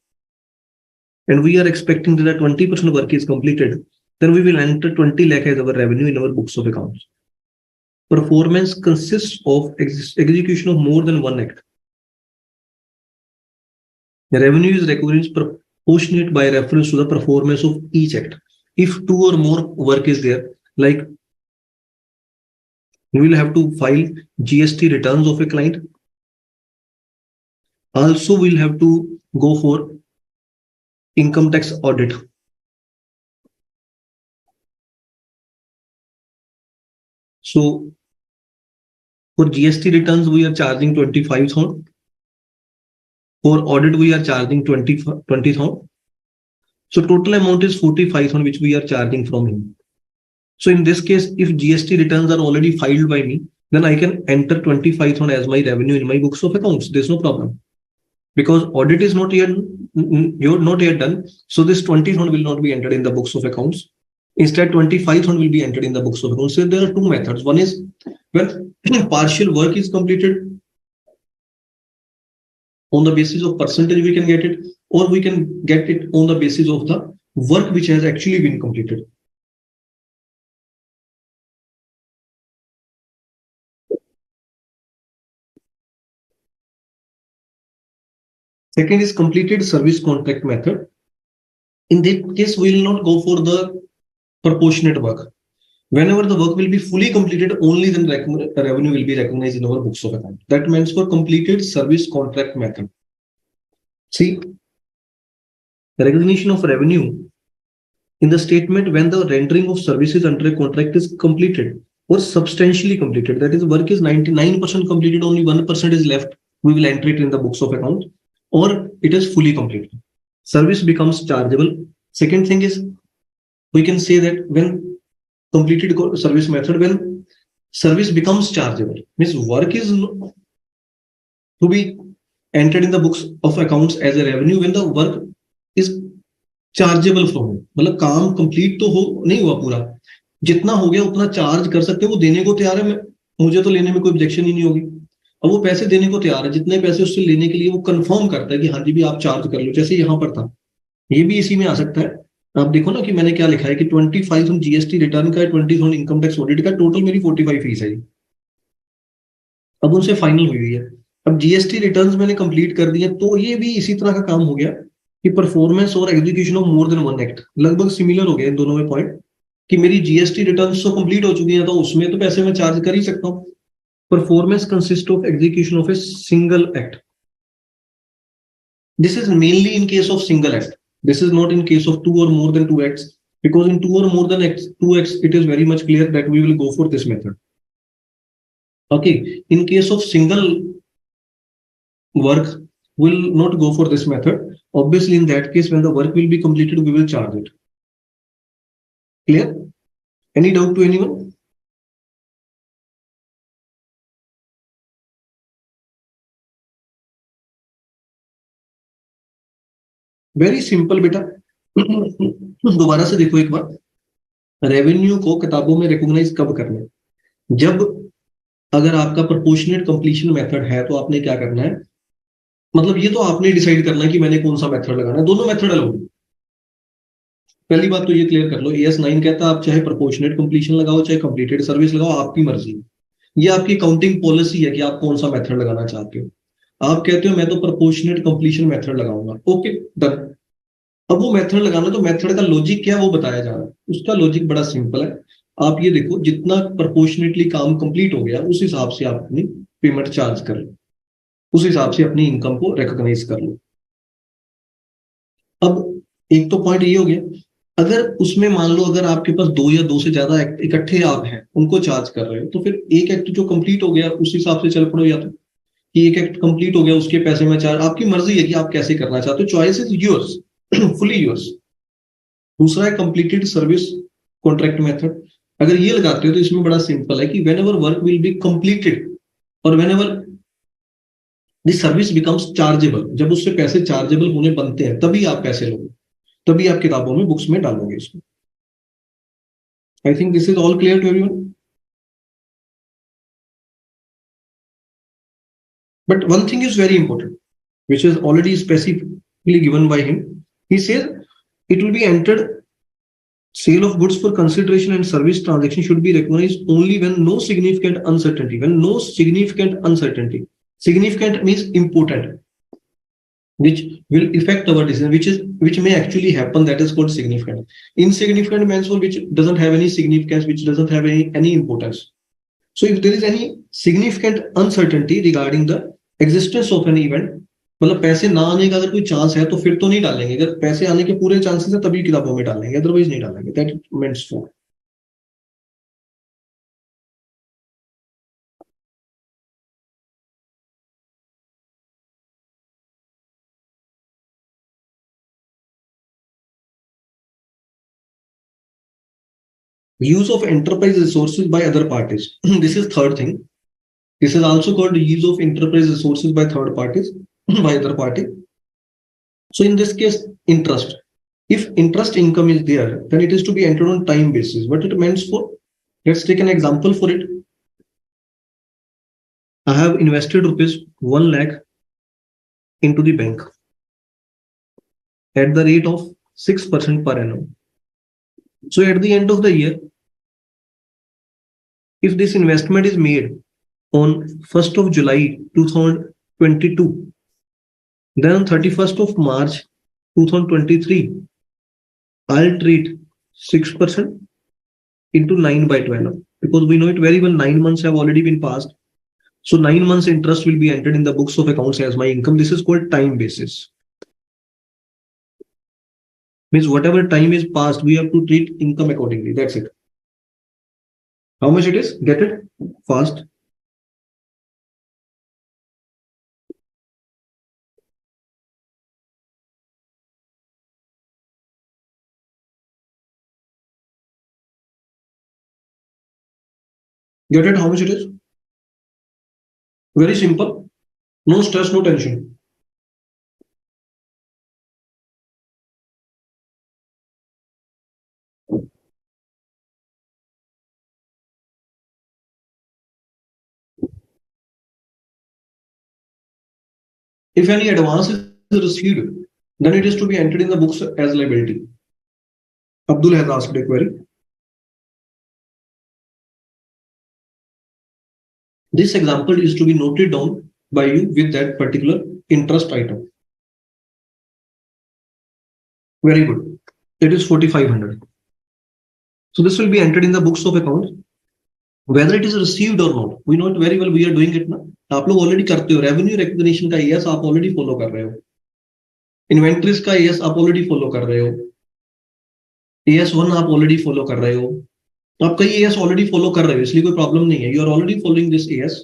and we are expecting that the 20% work is completed, then we will enter 20 lakh as our revenue in our books of accounts. Performance consists of execution of more than one act. The revenue is recognized proportionate by reference to the performance of each act. If 2 or more work is there, like we will have to file GST returns of a client. Also, we'll have to go for income tax audit. So for GST returns, we are charging 25,000. For audit, we are charging 20,000. So total amount is 45,000, which we are charging from him. So in this case, if GST returns are already filed by me, then I can enter 25,000 as my revenue in my books of accounts. There's no problem. Because audit is not yet done. So this 20,000 will not be entered in the books of accounts. Instead, 25,000 will be entered in the books of accounts. So there are 2 methods. One is when partial work is completed, on the basis of percentage we can get it, or we can get it on the basis of the work which has actually been completed. Second is completed service contract method. In that case, we will not go for the proportionate work. Whenever the work will be fully completed, only then revenue will be recognized in our books of account. That means for completed service contract method. See, the recognition of revenue in the statement when the rendering of services under a contract is completed or substantially completed. That is, work is 99% completed, only 1% is left. We will enter it in the books of account, or it is fully completed. Service becomes chargeable. Second thing is, we can say that when completed service method, when service becomes chargeable, means work is to be entered in the books of accounts as a revenue when the work is chargeable from him. मतलब काम complete तो हो नहीं हुआ पूरा, जितना हो गया उतना चार्ज कर सकते हैं, वो देने को तैयार है, मुझे तो लेने में कोई ऑब्जेक्शन ही नहीं होगी। अब वो पैसे देने को तैयार है, जितने पैसे उससे लेने के लिए वो कंफर्म करता है कि हाँ जी भी आप चार्ज कर लो, जैसे यहाँ पर था, ये भी इसी में आ सकता है। आप देखो ना कि मैंने क्या लिखा है कि 25 जीएसटी रिटर्न का है, 20 इनकम टैक्स ऑडिट का, टोटल मेरी 45 फीस है। अब उनसे फाइनल हुई हुई है। अब जीएसटी रिटर्न्स मैंने कंप्लीट कर दिए, तो ये भी इसी तरह का काम हो गया कि परफॉर्मेंस और execution of more than one act लगभग सिमिलर हो गया इन दोनों में पॉइंट, कि मेरी जीएसटी रिटर्न्स तो कंप्लीट हो चुकी हैं, तो उसमें तो पैसे मैं चार्ज कर ही सकता हूँ। Performance consist of execution of a single act. This is mainly in case of single act. This is not in case of two or more than two acts, because in two or more than two acts, it is very much clear that we will go for this method. Okay, in case of single work, will not go for this method. Obviously, in that case, when the work will be completed, we will charge it. Clear? Any doubt to anyone? Very simple बेटा। दोबारा से देखो एक बार, revenue को किताबों में recognise कब करना है? जब अगर आपका प्रोपोर्शनेट कंप्लीशन मेथड है तो आपने क्या करना है, मतलब ये तो आपने डिसाइड करना है कि मैंने कौन सा मेथड लगाना है, दोनों मेथड अलग होंगे। पहली बात तो ये क्लियर कर लो, AS9 कहता है आप चाहे प्रोपोर्शनेट कंप्लीशन लगाओ चाहे कंप्लीटेड सर्विस लगाओ, आपकी मर्जी है। ये आपकी काउंटिंग पॉलिसी है कि आप कौन सा मेथड लगाना चाहते हो। आप कहते हो मैं तो प्रोपोर्शनेट कंप्लीशन मेथड लगाऊंगा, ओके डन। अब वो मेथड लगाना, तो मेथड का लॉजिक क्या है वो बताया जा रहा है। उसका लॉजिक बड़ा सिंपल है। आप ये देखो, जितना प्रोपोर्शनेटली काम कंप्लीट हो गया उस हिसाब से आप अपनी पेमेंट चार्ज कर लो, उस हिसाब से अपनी इनकम को रिकॉग्नाइज कर लो। अब एक तो पॉइंट ये हो गया, अगर उसमें मान लो अगर आपके पास दो या दो से ज्यादा एक्ट इकट्ठे आप हैं उनको चार्ज कर रहे हो, तो फिर एक एक्ट जो कंप्लीट हो गया उस हिसाब से चल पड़ो, या तो कि एक एक्ट कंप्लीट हो गया उसके पैसे में चार्ज, आपकी मर्जी है कि आप कैसे करना चाहते हो, choice is yours, fully yours. दूसरा है कंप्लीटेड सर्विस कॉन्ट्रैक्ट मेथड। अगर ये लगाते हो तो इसमें बड़ा सिंपल है कि whenever work will be completed और whenever this service becomes chargeable, जब उससे पैसे चार्जेबल होने बनते हैं तभी आप पैसे लोगे, तभी आप किताबों में बुक्स में डालोगे इसको। I think this is all clear to everyone. But one thing is very important which is already specifically given by him. He says it will be entered, sale of goods for consideration and service transaction should be recognized only when no significant uncertainty. When no significant uncertainty. Significant means important, which will affect our decision, which may actually happen. That is called significant. Insignificant means which doesn't have any significance, which doesn't have any importance. So if there is any significant uncertainty regarding the existence of an event, मतलब पैसे ना आने का अगर कोई chance है तो फिर तो नहीं डालेंगे, अगर पैसे आने के पूरे चांसेस है तभी किताबों में डालेंगे, अदरवाइज नहीं डालेंगे। That means for use of enterprise resources by other parties. This is third thing. This is also called use of enterprise resources by third parties, by other party. So in this case, interest. If interest income is there, then it is to be entered on time basis. What it means for? Let's take an example for it. I have invested rupees 1 lakh into the bank at the rate of 6% per annum. So at the end of the year, if this investment is made on 1st of July 2022, then on 31st of March 2023, I'll treat 6% into 9 by 12, because we know it very well, 9 months have already been passed. So 9 months interest will be entered in the books of accounts as my income. This is called time basis. Means whatever time is passed, we have to treat income accordingly. That's it. How much it is? Get it? Fast. Get it? How much it is? Very simple. No stress, no tension. If any advance is received, then it is to be entered in the books as liability. Abdul has asked a query. This example is to be noted down by you with that particular interest item. Very good. It is 4,500. So this will be entered in the books of accounts, whether it is received or not. We know it very well. We are doing it now. आप लोग already करते हो. Revenue recognition का yes आप already follow कर रहे हो. Inventories का यस आप ऑलरेडी फॉलो कर रहे हो. AS1 आप ऑलरेडी फॉलो कर रहे हो. आप कई AS ऑलरेडी फॉलो कर रहे हो, इसलिए कोई प्रॉब्लम नहीं है. You are already following this AS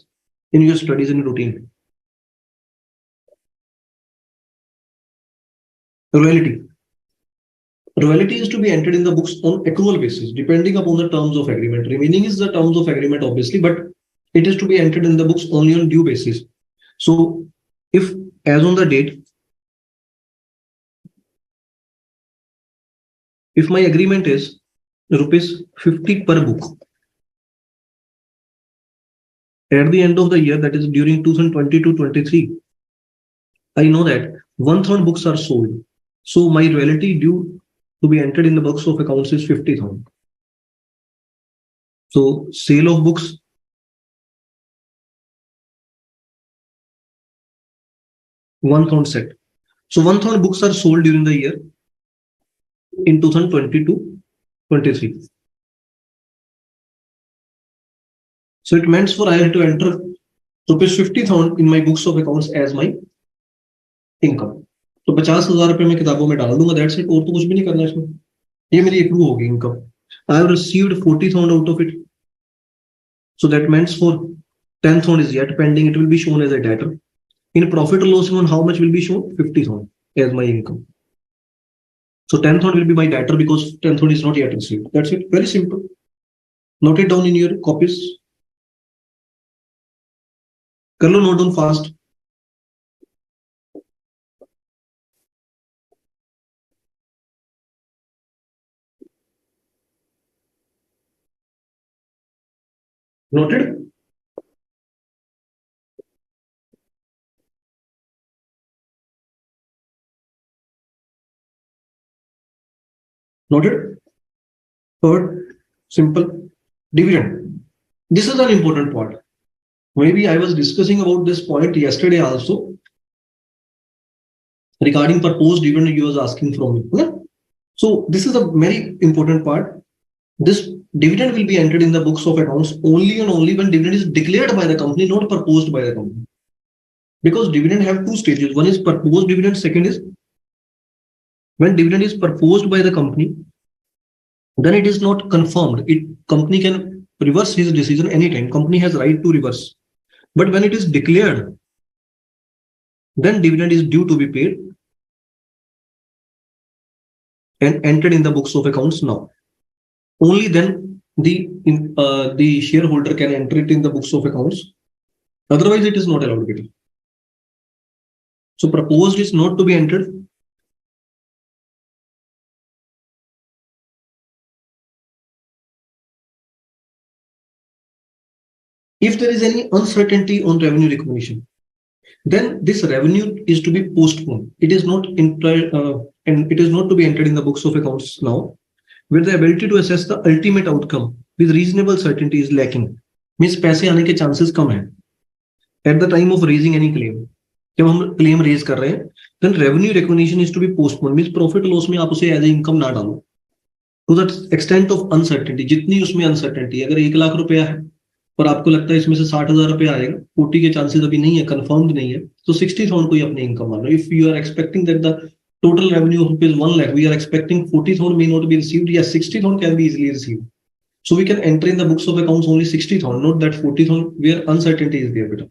in your studies and routine. Royalty. Royalty is to be entered in the books on accrual basis, depending upon the terms of agreement. Remaining is the terms of agreement, obviously, but it is to be entered in the books only on due basis. So, if as on the date, if my agreement is rupees 50 per book, at the end of the year, that is during 2022-23, I know that 1/3 books are sold. So my royalty due to be entered in the books of accounts is 50,000. So sale of books, one-third set. So 1/3 books are sold during the year in 2022-23. So it means for I have to enter rupees 50,000 in my books of accounts as my income. तो 50,000 रुपए मैं किताबों में डाल दूंगा. That's it. और तो कुछ भी नहीं करना इसमें. ये मेरी एक्रू होगी income. I have received 40,000 out of it. So that means for 10,000 is yet pending. It will be shown as a debtor. In profit or loss account, how much will be shown? 50,000 as my income. So 10,000 will be my debtor because 10,000 is not yet received. That's it. Very simple. Note it down in your copies. कर लो note down fast. Noted? Noted? Third, simple, dividend. This is an important part. Maybe I was discussing about this point yesterday also. Regarding proposed dividend, you was asking from me. Yeah? So this is a very important part. This dividend will be entered in the books of accounts only and only when dividend is declared by the company, not proposed by the company. Because dividend have two stages. One is proposed dividend. Second is when dividend is proposed by the company, then it is not confirmed. Company can reverse his decision anytime. Company has right to reverse. But when it is declared, then dividend is due to be paid and entered in the books of accounts now. Only then the shareholder can enter it in the books of accounts. Otherwise, it is not allowed. So proposed is not to be entered. If there is any uncertainty on revenue recognition, then this revenue is to be postponed. It is not and it is not to be entered in the books of accounts now, where the ability to assess the ultimate outcome with reasonable certainty is lacking. Means पैसे आने के chances कम हैं. At the time of raising any claim, जब हम claim raise कर रहे हैं, then revenue recognition is to be postponed. Means profit loss में आप उसे as a income ना डालो. To the extent of uncertainty, जितनी उसमें uncertainty, अगर 1 लाख रुपया है और आपको लगता है इसमें से 60,000 रुपया आएगा, 40 के चांसेस अभी नहीं है, कंफर्म्ड नहीं है, तो 60,000 को ही अपनी इनकम मान लो. If you are expecting that the total revenue of rupees 1 lakh, we are expecting 40,000 may not be received. Yes, 60,000 can be easily received. So we can enter in the books of accounts only 60,000, not that 40,000 where uncertainty is there.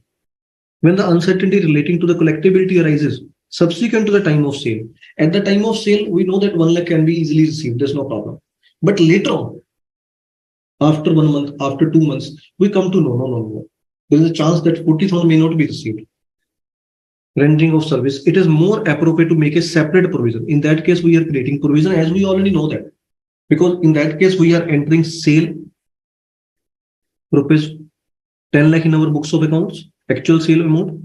When the uncertainty relating to the collectability arises subsequent to the time of sale, at the time of sale, we know that 1 lakh can be easily received. There's no problem. But later on, after 1 month, after 2 months, we come to no. There is a chance that 40,000 may not be received. Rendering of service, it is more appropriate to make a separate provision. In that case, we are creating provision, as we already know that, because in that case we are entering sale rupees 10 lakh in our books of accounts, actual sale amount,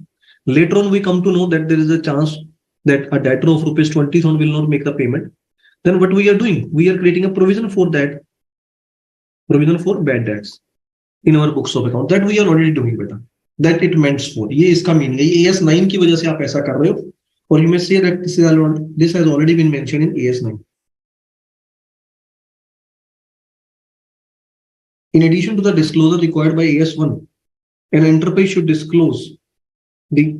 Later on, we come to know that there is a chance that a debtor of rupees 20,000 will not make the payment. Then what we are doing? We are creating a provision for that, provision for bad debts in our books of account. That we are already doing, beta. That it meant for. ये इसका meaning है. AS9 की वजह से आप ऐसा कर रहे हो. Or you may say that this has already been mentioned in AS9. In addition to the disclosure required by AS1, an enterprise should disclose the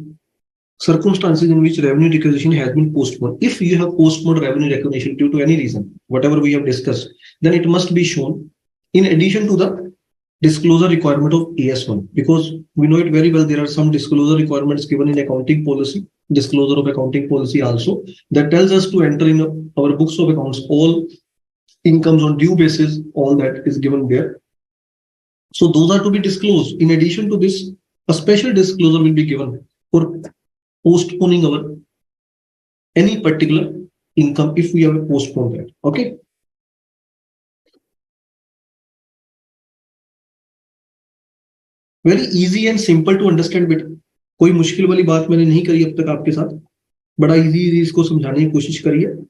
circumstances in which revenue recognition has been postponed. If you have postponed revenue recognition due to any reason, whatever we have discussed, then it must be shown in addition to the disclosure requirement of AS1, because we know it very well. There are some disclosure requirements given in accounting policy, disclosure of accounting policy also, that tells us to enter in our books of accounts all incomes on due basis, all that is given there. So those are to be disclosed. In addition to this, a special disclosure will be given for postponing our any particular income if we have postponed that. Okay. Very easy and simple to understand bit. कोई मुश्किल वाली बात मैंने नहीं करी अब तक आपके साथ. बड़ा इजी इसको समझाने की कोशिश करिए.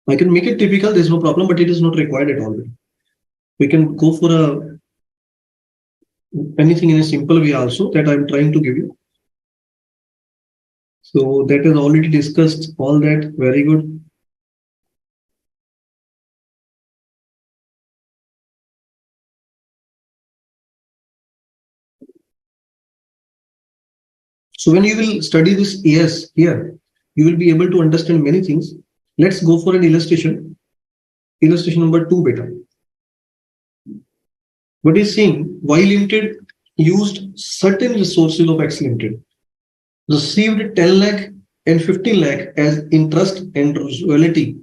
I can make it typical, there's no problem, but it is not required at all. We can go for anything in a simple way also that I'm trying to give you. So that is already discussed, all that, very good. So when you will study this AS here, you will be able to understand many things. Let's go for an illustration. Illustration number 2, beta. What is saying? Y Limited used certain resources of X Limited, received 10 lakh and 15 lakh as interest and royalty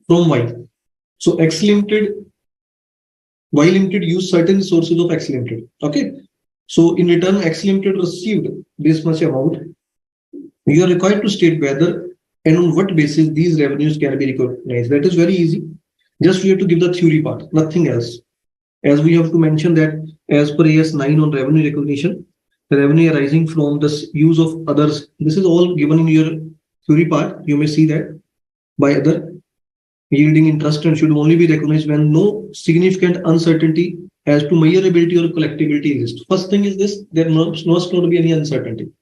from Y. So X Limited, Y Limited used certain resources of X Limited. Okay. So in return, X Limited received this much amount. You are required to state whether and on what basis these revenues can be recognized. That is very easy. Just we have to give the theory part, nothing else. As we have to mention that as per AS9 on revenue recognition, the revenue arising from the use of others, this is all given in your theory part. You may see that by other yielding interest and should only be recognized when no significant uncertainty as to measurability or collectability exists. First thing is this, there must not be any uncertainty.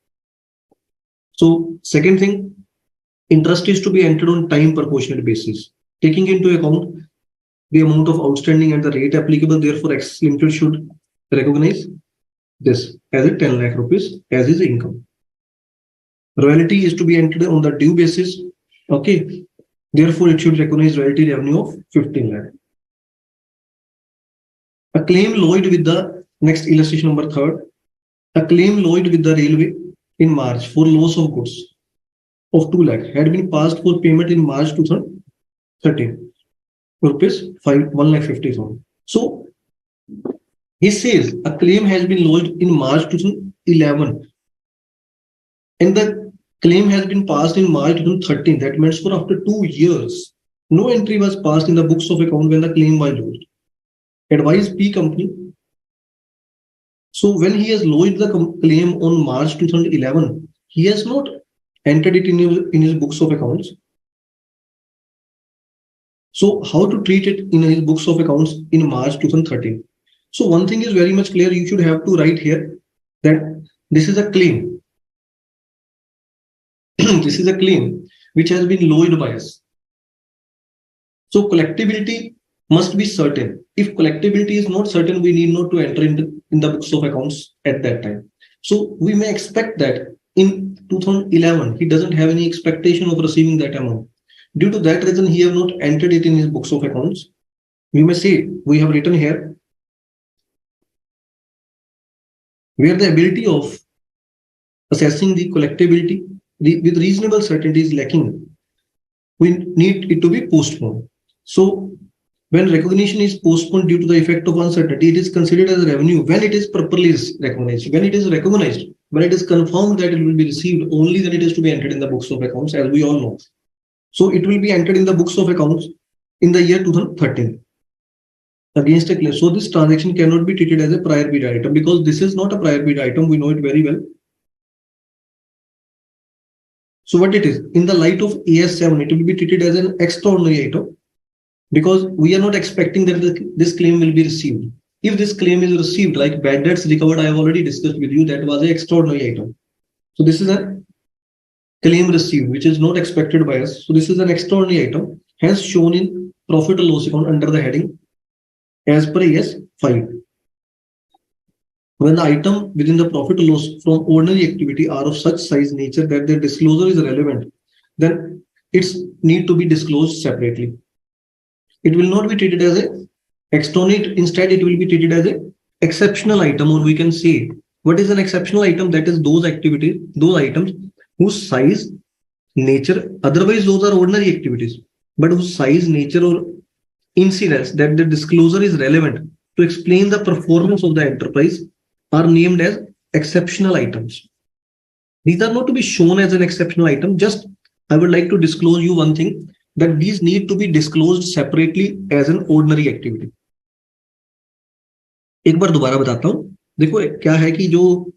So second thing, interest is to be entered on time proportionate basis, taking into account the amount of outstanding and the rate applicable. Therefore, X Limited should recognize this as a 10 lakh rupees as his income. Royalty is to be entered on the due basis. Okay. Therefore, it should recognize royalty revenue of 15 lakh. A claim lodged with the next illustration number 3. A claim lodged with the railway in March for loss of goods of 2 lakh had been passed for payment in March 2013. Rupees 1,50,000. So he says a claim has been lodged in March 2011 and the claim has been passed in March 2013. That means for after 2 years, no entry was passed in the books of account when the claim was lodged. Advise P company. So when he has lodged the claim on March 2011, he has not entered it in his books of accounts. So how to treat it in his books of accounts in March 2013? So one thing is very much clear. You should have to write here that this is a claim. This is a claim which has been lodged by us. So collectability must be certain. If collectability is not certain, we need not to enter in the books of accounts at that time. So we may expect that in 2011, he doesn't have any expectation of receiving that amount. Due to that reason, he have not entered it in his books of accounts. You may see, we have written here, where the ability of assessing the collectability with reasonable certainty is lacking, we need it to be postponed. So when recognition is postponed due to the effect of uncertainty, it is considered as revenue when it is properly recognized. When it is recognized, when it is confirmed that it will be received, only then it is to be entered in the books of accounts, as we all know. So it will be entered in the books of accounts in the year 2013 against a claim. So this transaction cannot be treated as a prior bid item because this is not a prior bid item. We know it very well. So what it is, in the light of AS7, it will be treated as an extraordinary item because we are not expecting that this claim will be received. If this claim is received, like bad debts recovered, I have already discussed with you, that was an extraordinary item. So this is a claim received, which is not expected by us. So this is an extraordinary item, hence shown in profit or loss account under the heading as per AS5. When the item within the profit or loss from ordinary activity are of such size nature that their disclosure is relevant, then it's need to be disclosed separately. It will not be treated as a extraordinary, instead it will be treated as a exceptional item, or we can say what is an exceptional item, that is those activities, those items whose size, nature, otherwise those are ordinary activities, but whose size, nature or incidence that the disclosure is relevant to explain the performance of the enterprise are named as exceptional items. These are not to be shown as an exceptional item. Just I would like to disclose you one thing, that these need to be disclosed separately as an ordinary activity. एक बार दोबारा बताता हूं, देखो क्या है कि जो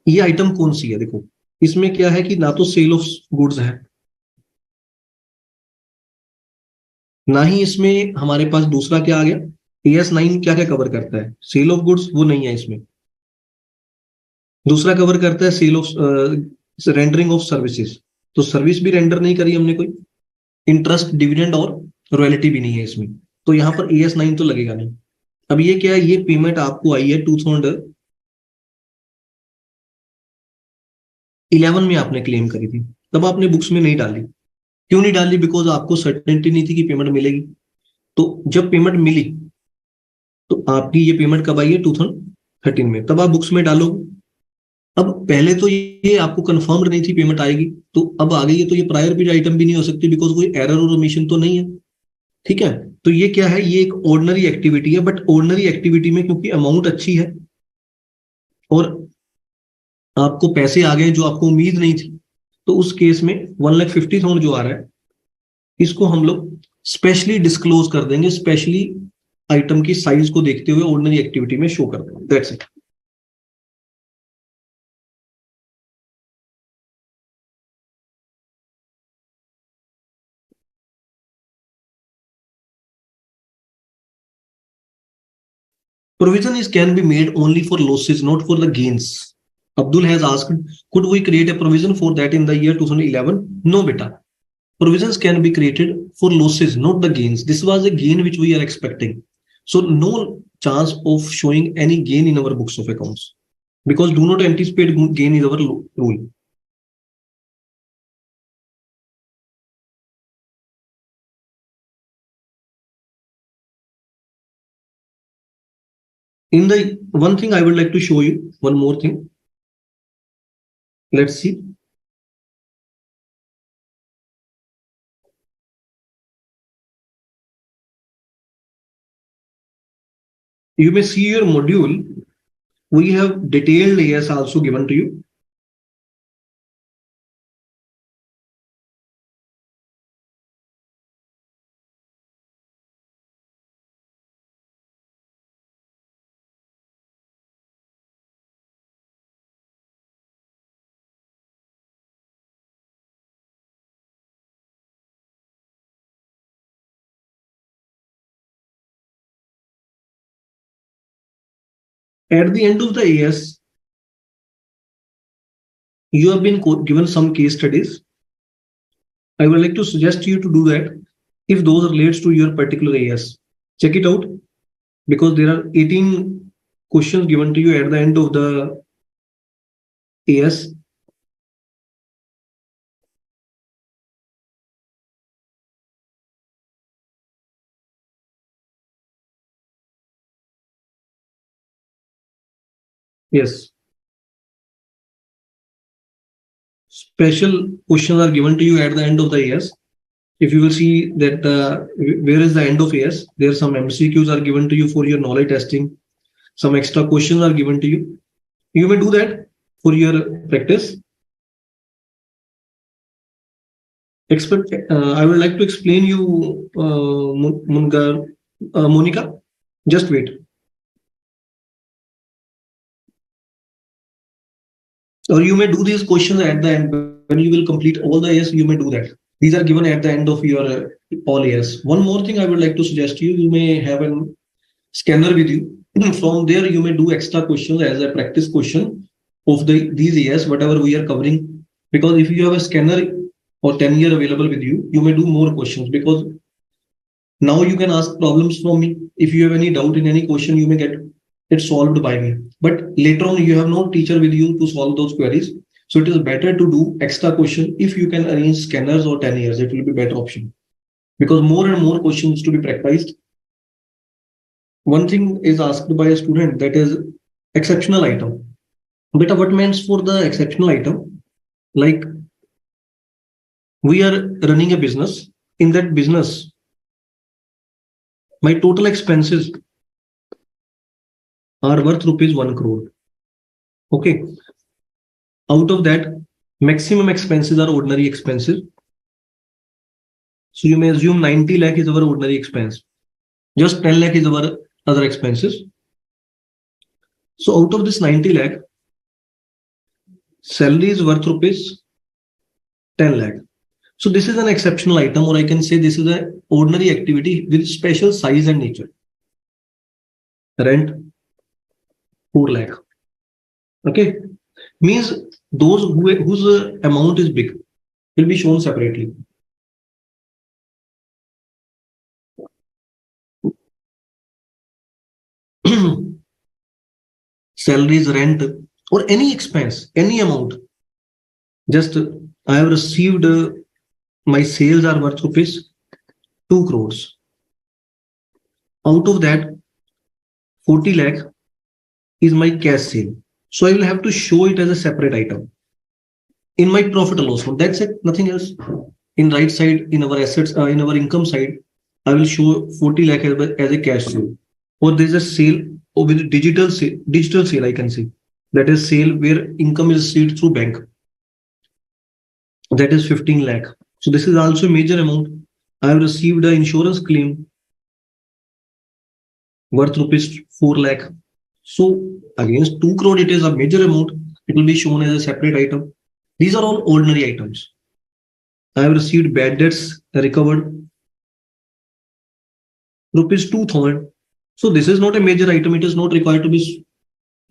ये आइटम कौन सी है, देखो इसमें क्या है कि ना तो सेल ऑफ गुड्स है, ना ही इसमें हमारे पास दूसरा क्या आ गया, AS9 क्या क्या कवर करता है, सेल ऑफ गुड्स वो नहीं है इसमें। दूसरा कवर करता है sale of rendering of services, तो सर्विस भी रेंडर नहीं करी हमने कोई, इंटरेस्ट, डिविडेंड और रॉयल्टी भी नहीं है इसमें, तो यहाँ पर AS9 तो लगेगा नहीं। अब ये क्या है, ये पेमेंट आपको आई है 2011 में आपने क्लेम करी थी, तब आपने बुक्स में नहीं डाली। क्यों नहीं डाली? बिकॉज आपको सर्टेनिटी नहीं थी कि पेमेंट मिलेगी। तो जब पेमेंट मिली तो आपकी ये पेमेंट कब आई है 2013 में, तब आप बुक्स में डालोगे। अब पहले तो ये आपको कंफर्म्ड नहीं थी पेमेंट आएगी, तो अब आ गई है, तो ये प्रायर पीरियड आइटम भी नहीं हो सकती बिकॉज कोई एरर और ओमिशन तो नहीं है। ठीक है, तो ये क्या है, ये एक ऑर्डिनरी एक्टिविटी है, बट ऑर्डिनरी एक्टिविटी में क्योंकि अमाउंट अच्छी है और आपको पैसे आ गए जो आपको उम्मीद नहीं थी, तो उस केस में 1,50,000 जो आ रहा है इसको हम लोग स्पेशली डिस्क्लोज कर देंगे, स्पेशली आइटम की साइज को देखते हुए ऑर्डिनरी एक्टिविटी में शो कर देंगे। That's it. Provision is can be made only for losses, not for the gains. Abdul has asked, could we create a provision for that in the year 2011? No, beta. Provisions can be created for losses, not the gains. This was a gain which we are expecting. So no chance of showing any gain in our books of accounts, because do not anticipate gain is our rule. In the one thing I would like to show you, one more thing. Let's see. You may see your module. We have detailed AS also given to you. At the end of the AS, you have been given some case studies. I would like to suggest you to do that if those relates to your particular AS. Check it out, because there are 18 questions given to you at the end of the AS. Yes. Special questions are given to you at the end of the AS. If you will see that where is the end of AS, there are some MCQs are given to you for your knowledge testing. Some extra questions are given to you. You may do that for your practice. I would like to explain you, Monica. Just wait. Or you may do these questions at the end. when you will complete all the AS, you may do that. These are given at the end of your all AS. One more thing I would like to suggest you, you may have a scanner with you. From there, you may do extra questions as a practice question of these AS, whatever we are covering. Because if you have a scanner or 10-year available with you, you may do more questions, because now you can ask problems from me. If you have any doubt in any question, you may get it solved by me. But later on, you have no teacher with you to solve those queries. So it is better to do extra question. If you can arrange scanners or 10 years, it will be better option, because more and more questions to be practiced. One thing is asked by a student, that is exceptional item. But what means for the exceptional item? Like, we are running a business. In that business, my total expenses are worth rupees 1 crore. Okay. Out of that, maximum expenses are ordinary expenses. So you may assume 90 lakh is our ordinary expense. Just 10 lakh is our other expenses. So out of this 90 lakh, salary is worth rupees 10 lakh. So this is an exceptional item, or I can say this is an ordinary activity with special size and nature. Rent 4 lakh. Okay. Means those whose amount is big will be shown separately. Salaries, rent, or any expense, any amount. Just I have received my sales are worth rupees 2 crores. Out of that, 40 lakh is my cash sale. So I will have to show it as a separate item in my profit and loss account. That's it, nothing else. In right side, in our assets, in our income side, I will show 40 lakh as a cash sale. Or there's a sale with digital sale, I can say. That is sale where income is received through bank. That is 15 lakh. So this is also a major amount. I have received an insurance claim worth rupees 4 lakh. So against 2 crore, it is a major amount. It will be shown as a separate item. These are all ordinary items. I have received bad debts recovered rupees 2,000. So this is not a major item. It is not required to be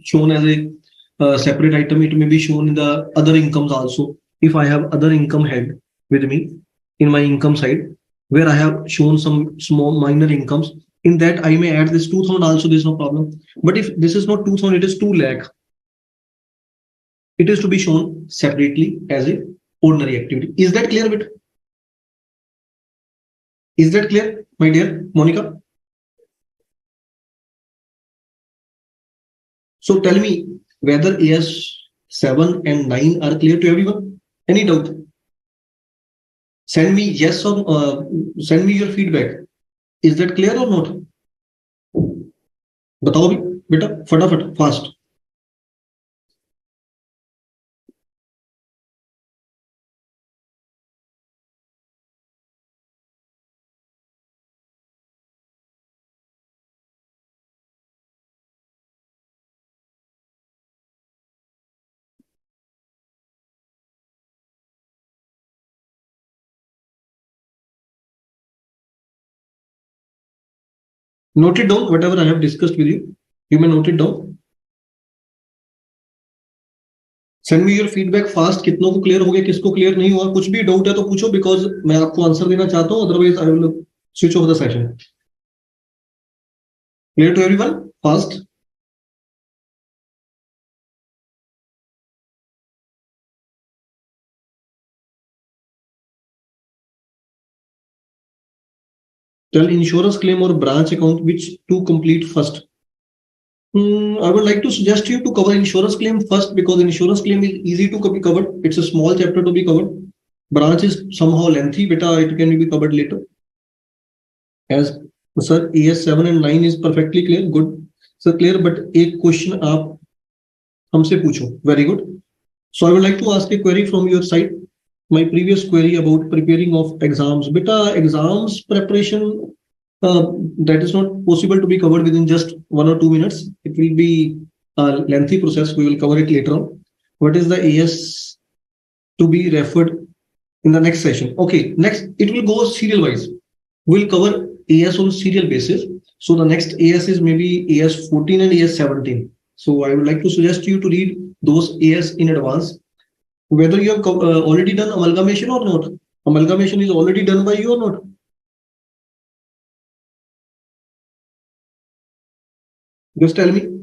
shown as a separate item. It may be shown in the other incomes also. If I have other income head with me in my income side, where I have shown some small minor incomes, in that I may add this 2,000 also, there's no problem. But if this is not 2,000, it is 2 lakh. It is to be shown separately as a ordinary activity. Is that clear bit? Is that clear, my dear Monica? So tell me whether AS 7 and 9 are clear to everyone. Any doubt? Send me yes or send me your feedback. Is that clear or not? बताओ भी बेटा फटाफट fast. Note it down, whatever I have discussed with you. You may note it down. Send me your feedback fast. कितनों को clear हो गया, किसको clear नहीं हुआ, कुछ भी डाउट है तो पूछो, बिकॉज मैं आपको आंसर देना चाहता हूं. Otherwise I will switch off the session. Clear to everyone? Fast. Tell insurance claim or branch account which to complete first. I would like to suggest you to cover insurance claim first, because insurance claim is easy to be covered. It's a small chapter to be covered. Branch is somehow lengthy, beta. It can be covered later. As sir, AS 7 and 9 is perfectly clear. Good, sir, clear. But एक question आप हमसे पूछो. Very good. So I would like to ask a query from your side. My previous query about preparing of exams. Beta, exams preparation, that is not possible to be covered within just 1 or 2 minutes. It will be a lengthy process. We will cover it later on. What is the AS to be referred in the next session. Okay, next it will go serial wise. We'll cover AS on serial basis. So the next AS is maybe AS 14 and AS 17. So I would like to suggest you to read those AS in advance. Whether you have already done amalgamation or not. Amalgamation is already done by you or not. Just tell me.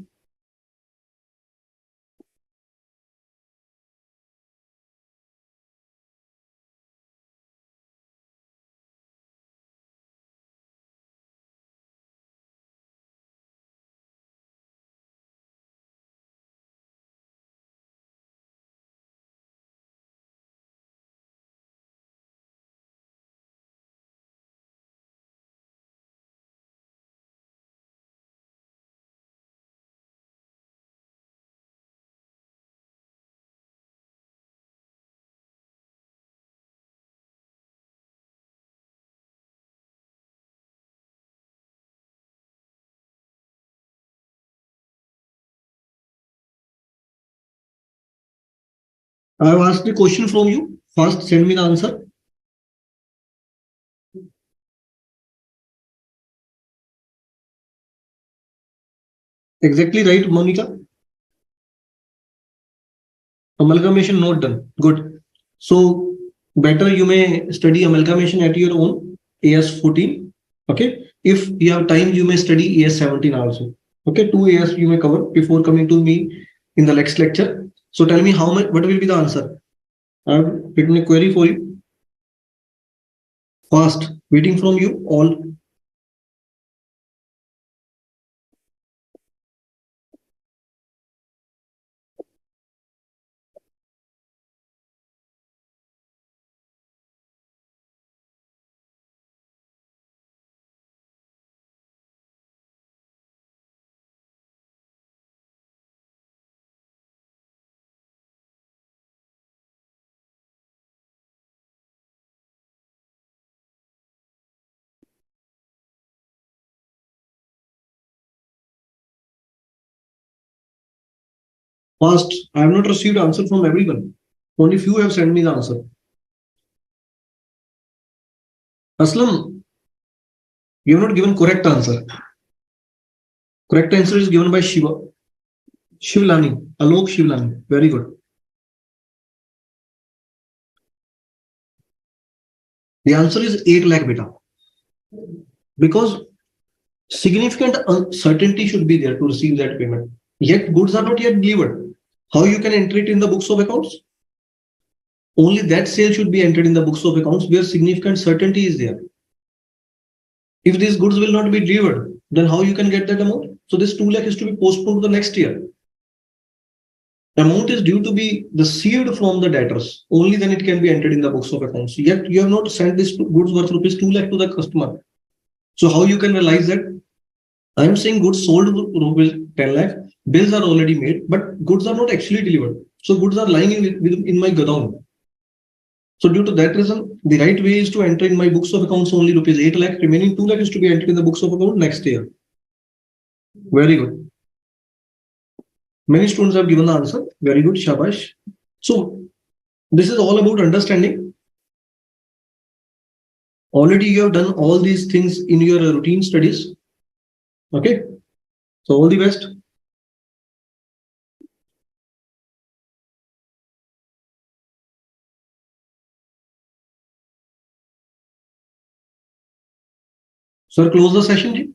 I have asked the question from you. First, send me the answer. Exactly right, Monica. Amalgamation not done. Good. So better you may study amalgamation at your own AS 14. Okay. If you have time, you may study AS 17 also. Okay. 2 AS you may cover before coming to me in the next lecture. So tell me how much, what will be the answer? I have written a query for you. Fast. Waiting from you all. Fast. I have not received answer from everyone. Only few have sent me the answer. Aslam, you have not given correct answer. Correct answer is given by Shiva. Shivlani. Alok Shivlani. Very good. The answer is 8 lakh beta. Because significant uncertainty should be there to receive that payment. Yet goods are not yet delivered. How you can enter it in the books of accounts? Only that sale should be entered in the books of accounts where significant certainty is there. If these goods will not be delivered, then how you can get that amount? So this 2 lakh is to be postponed to the next year. Amount is due to be received from the debtors. Only then it can be entered in the books of accounts. Yet you have not sent this goods worth rupees 2 lakh to the customer. So how you can realize that? I'm saying goods sold rupees 10 lakh, bills are already made, but goods are not actually delivered. So goods are lying in my godown. So due to that reason, the right way is to enter in my books of accounts only rupees 8 lakh, remaining 2 lakh is to be entered in the books of account next year. Very good. Many students have given the answer. Very good, shabash. So this is all about understanding. Already you have done all these things in your routine studies. Okay. So all the best. Sir, close the session.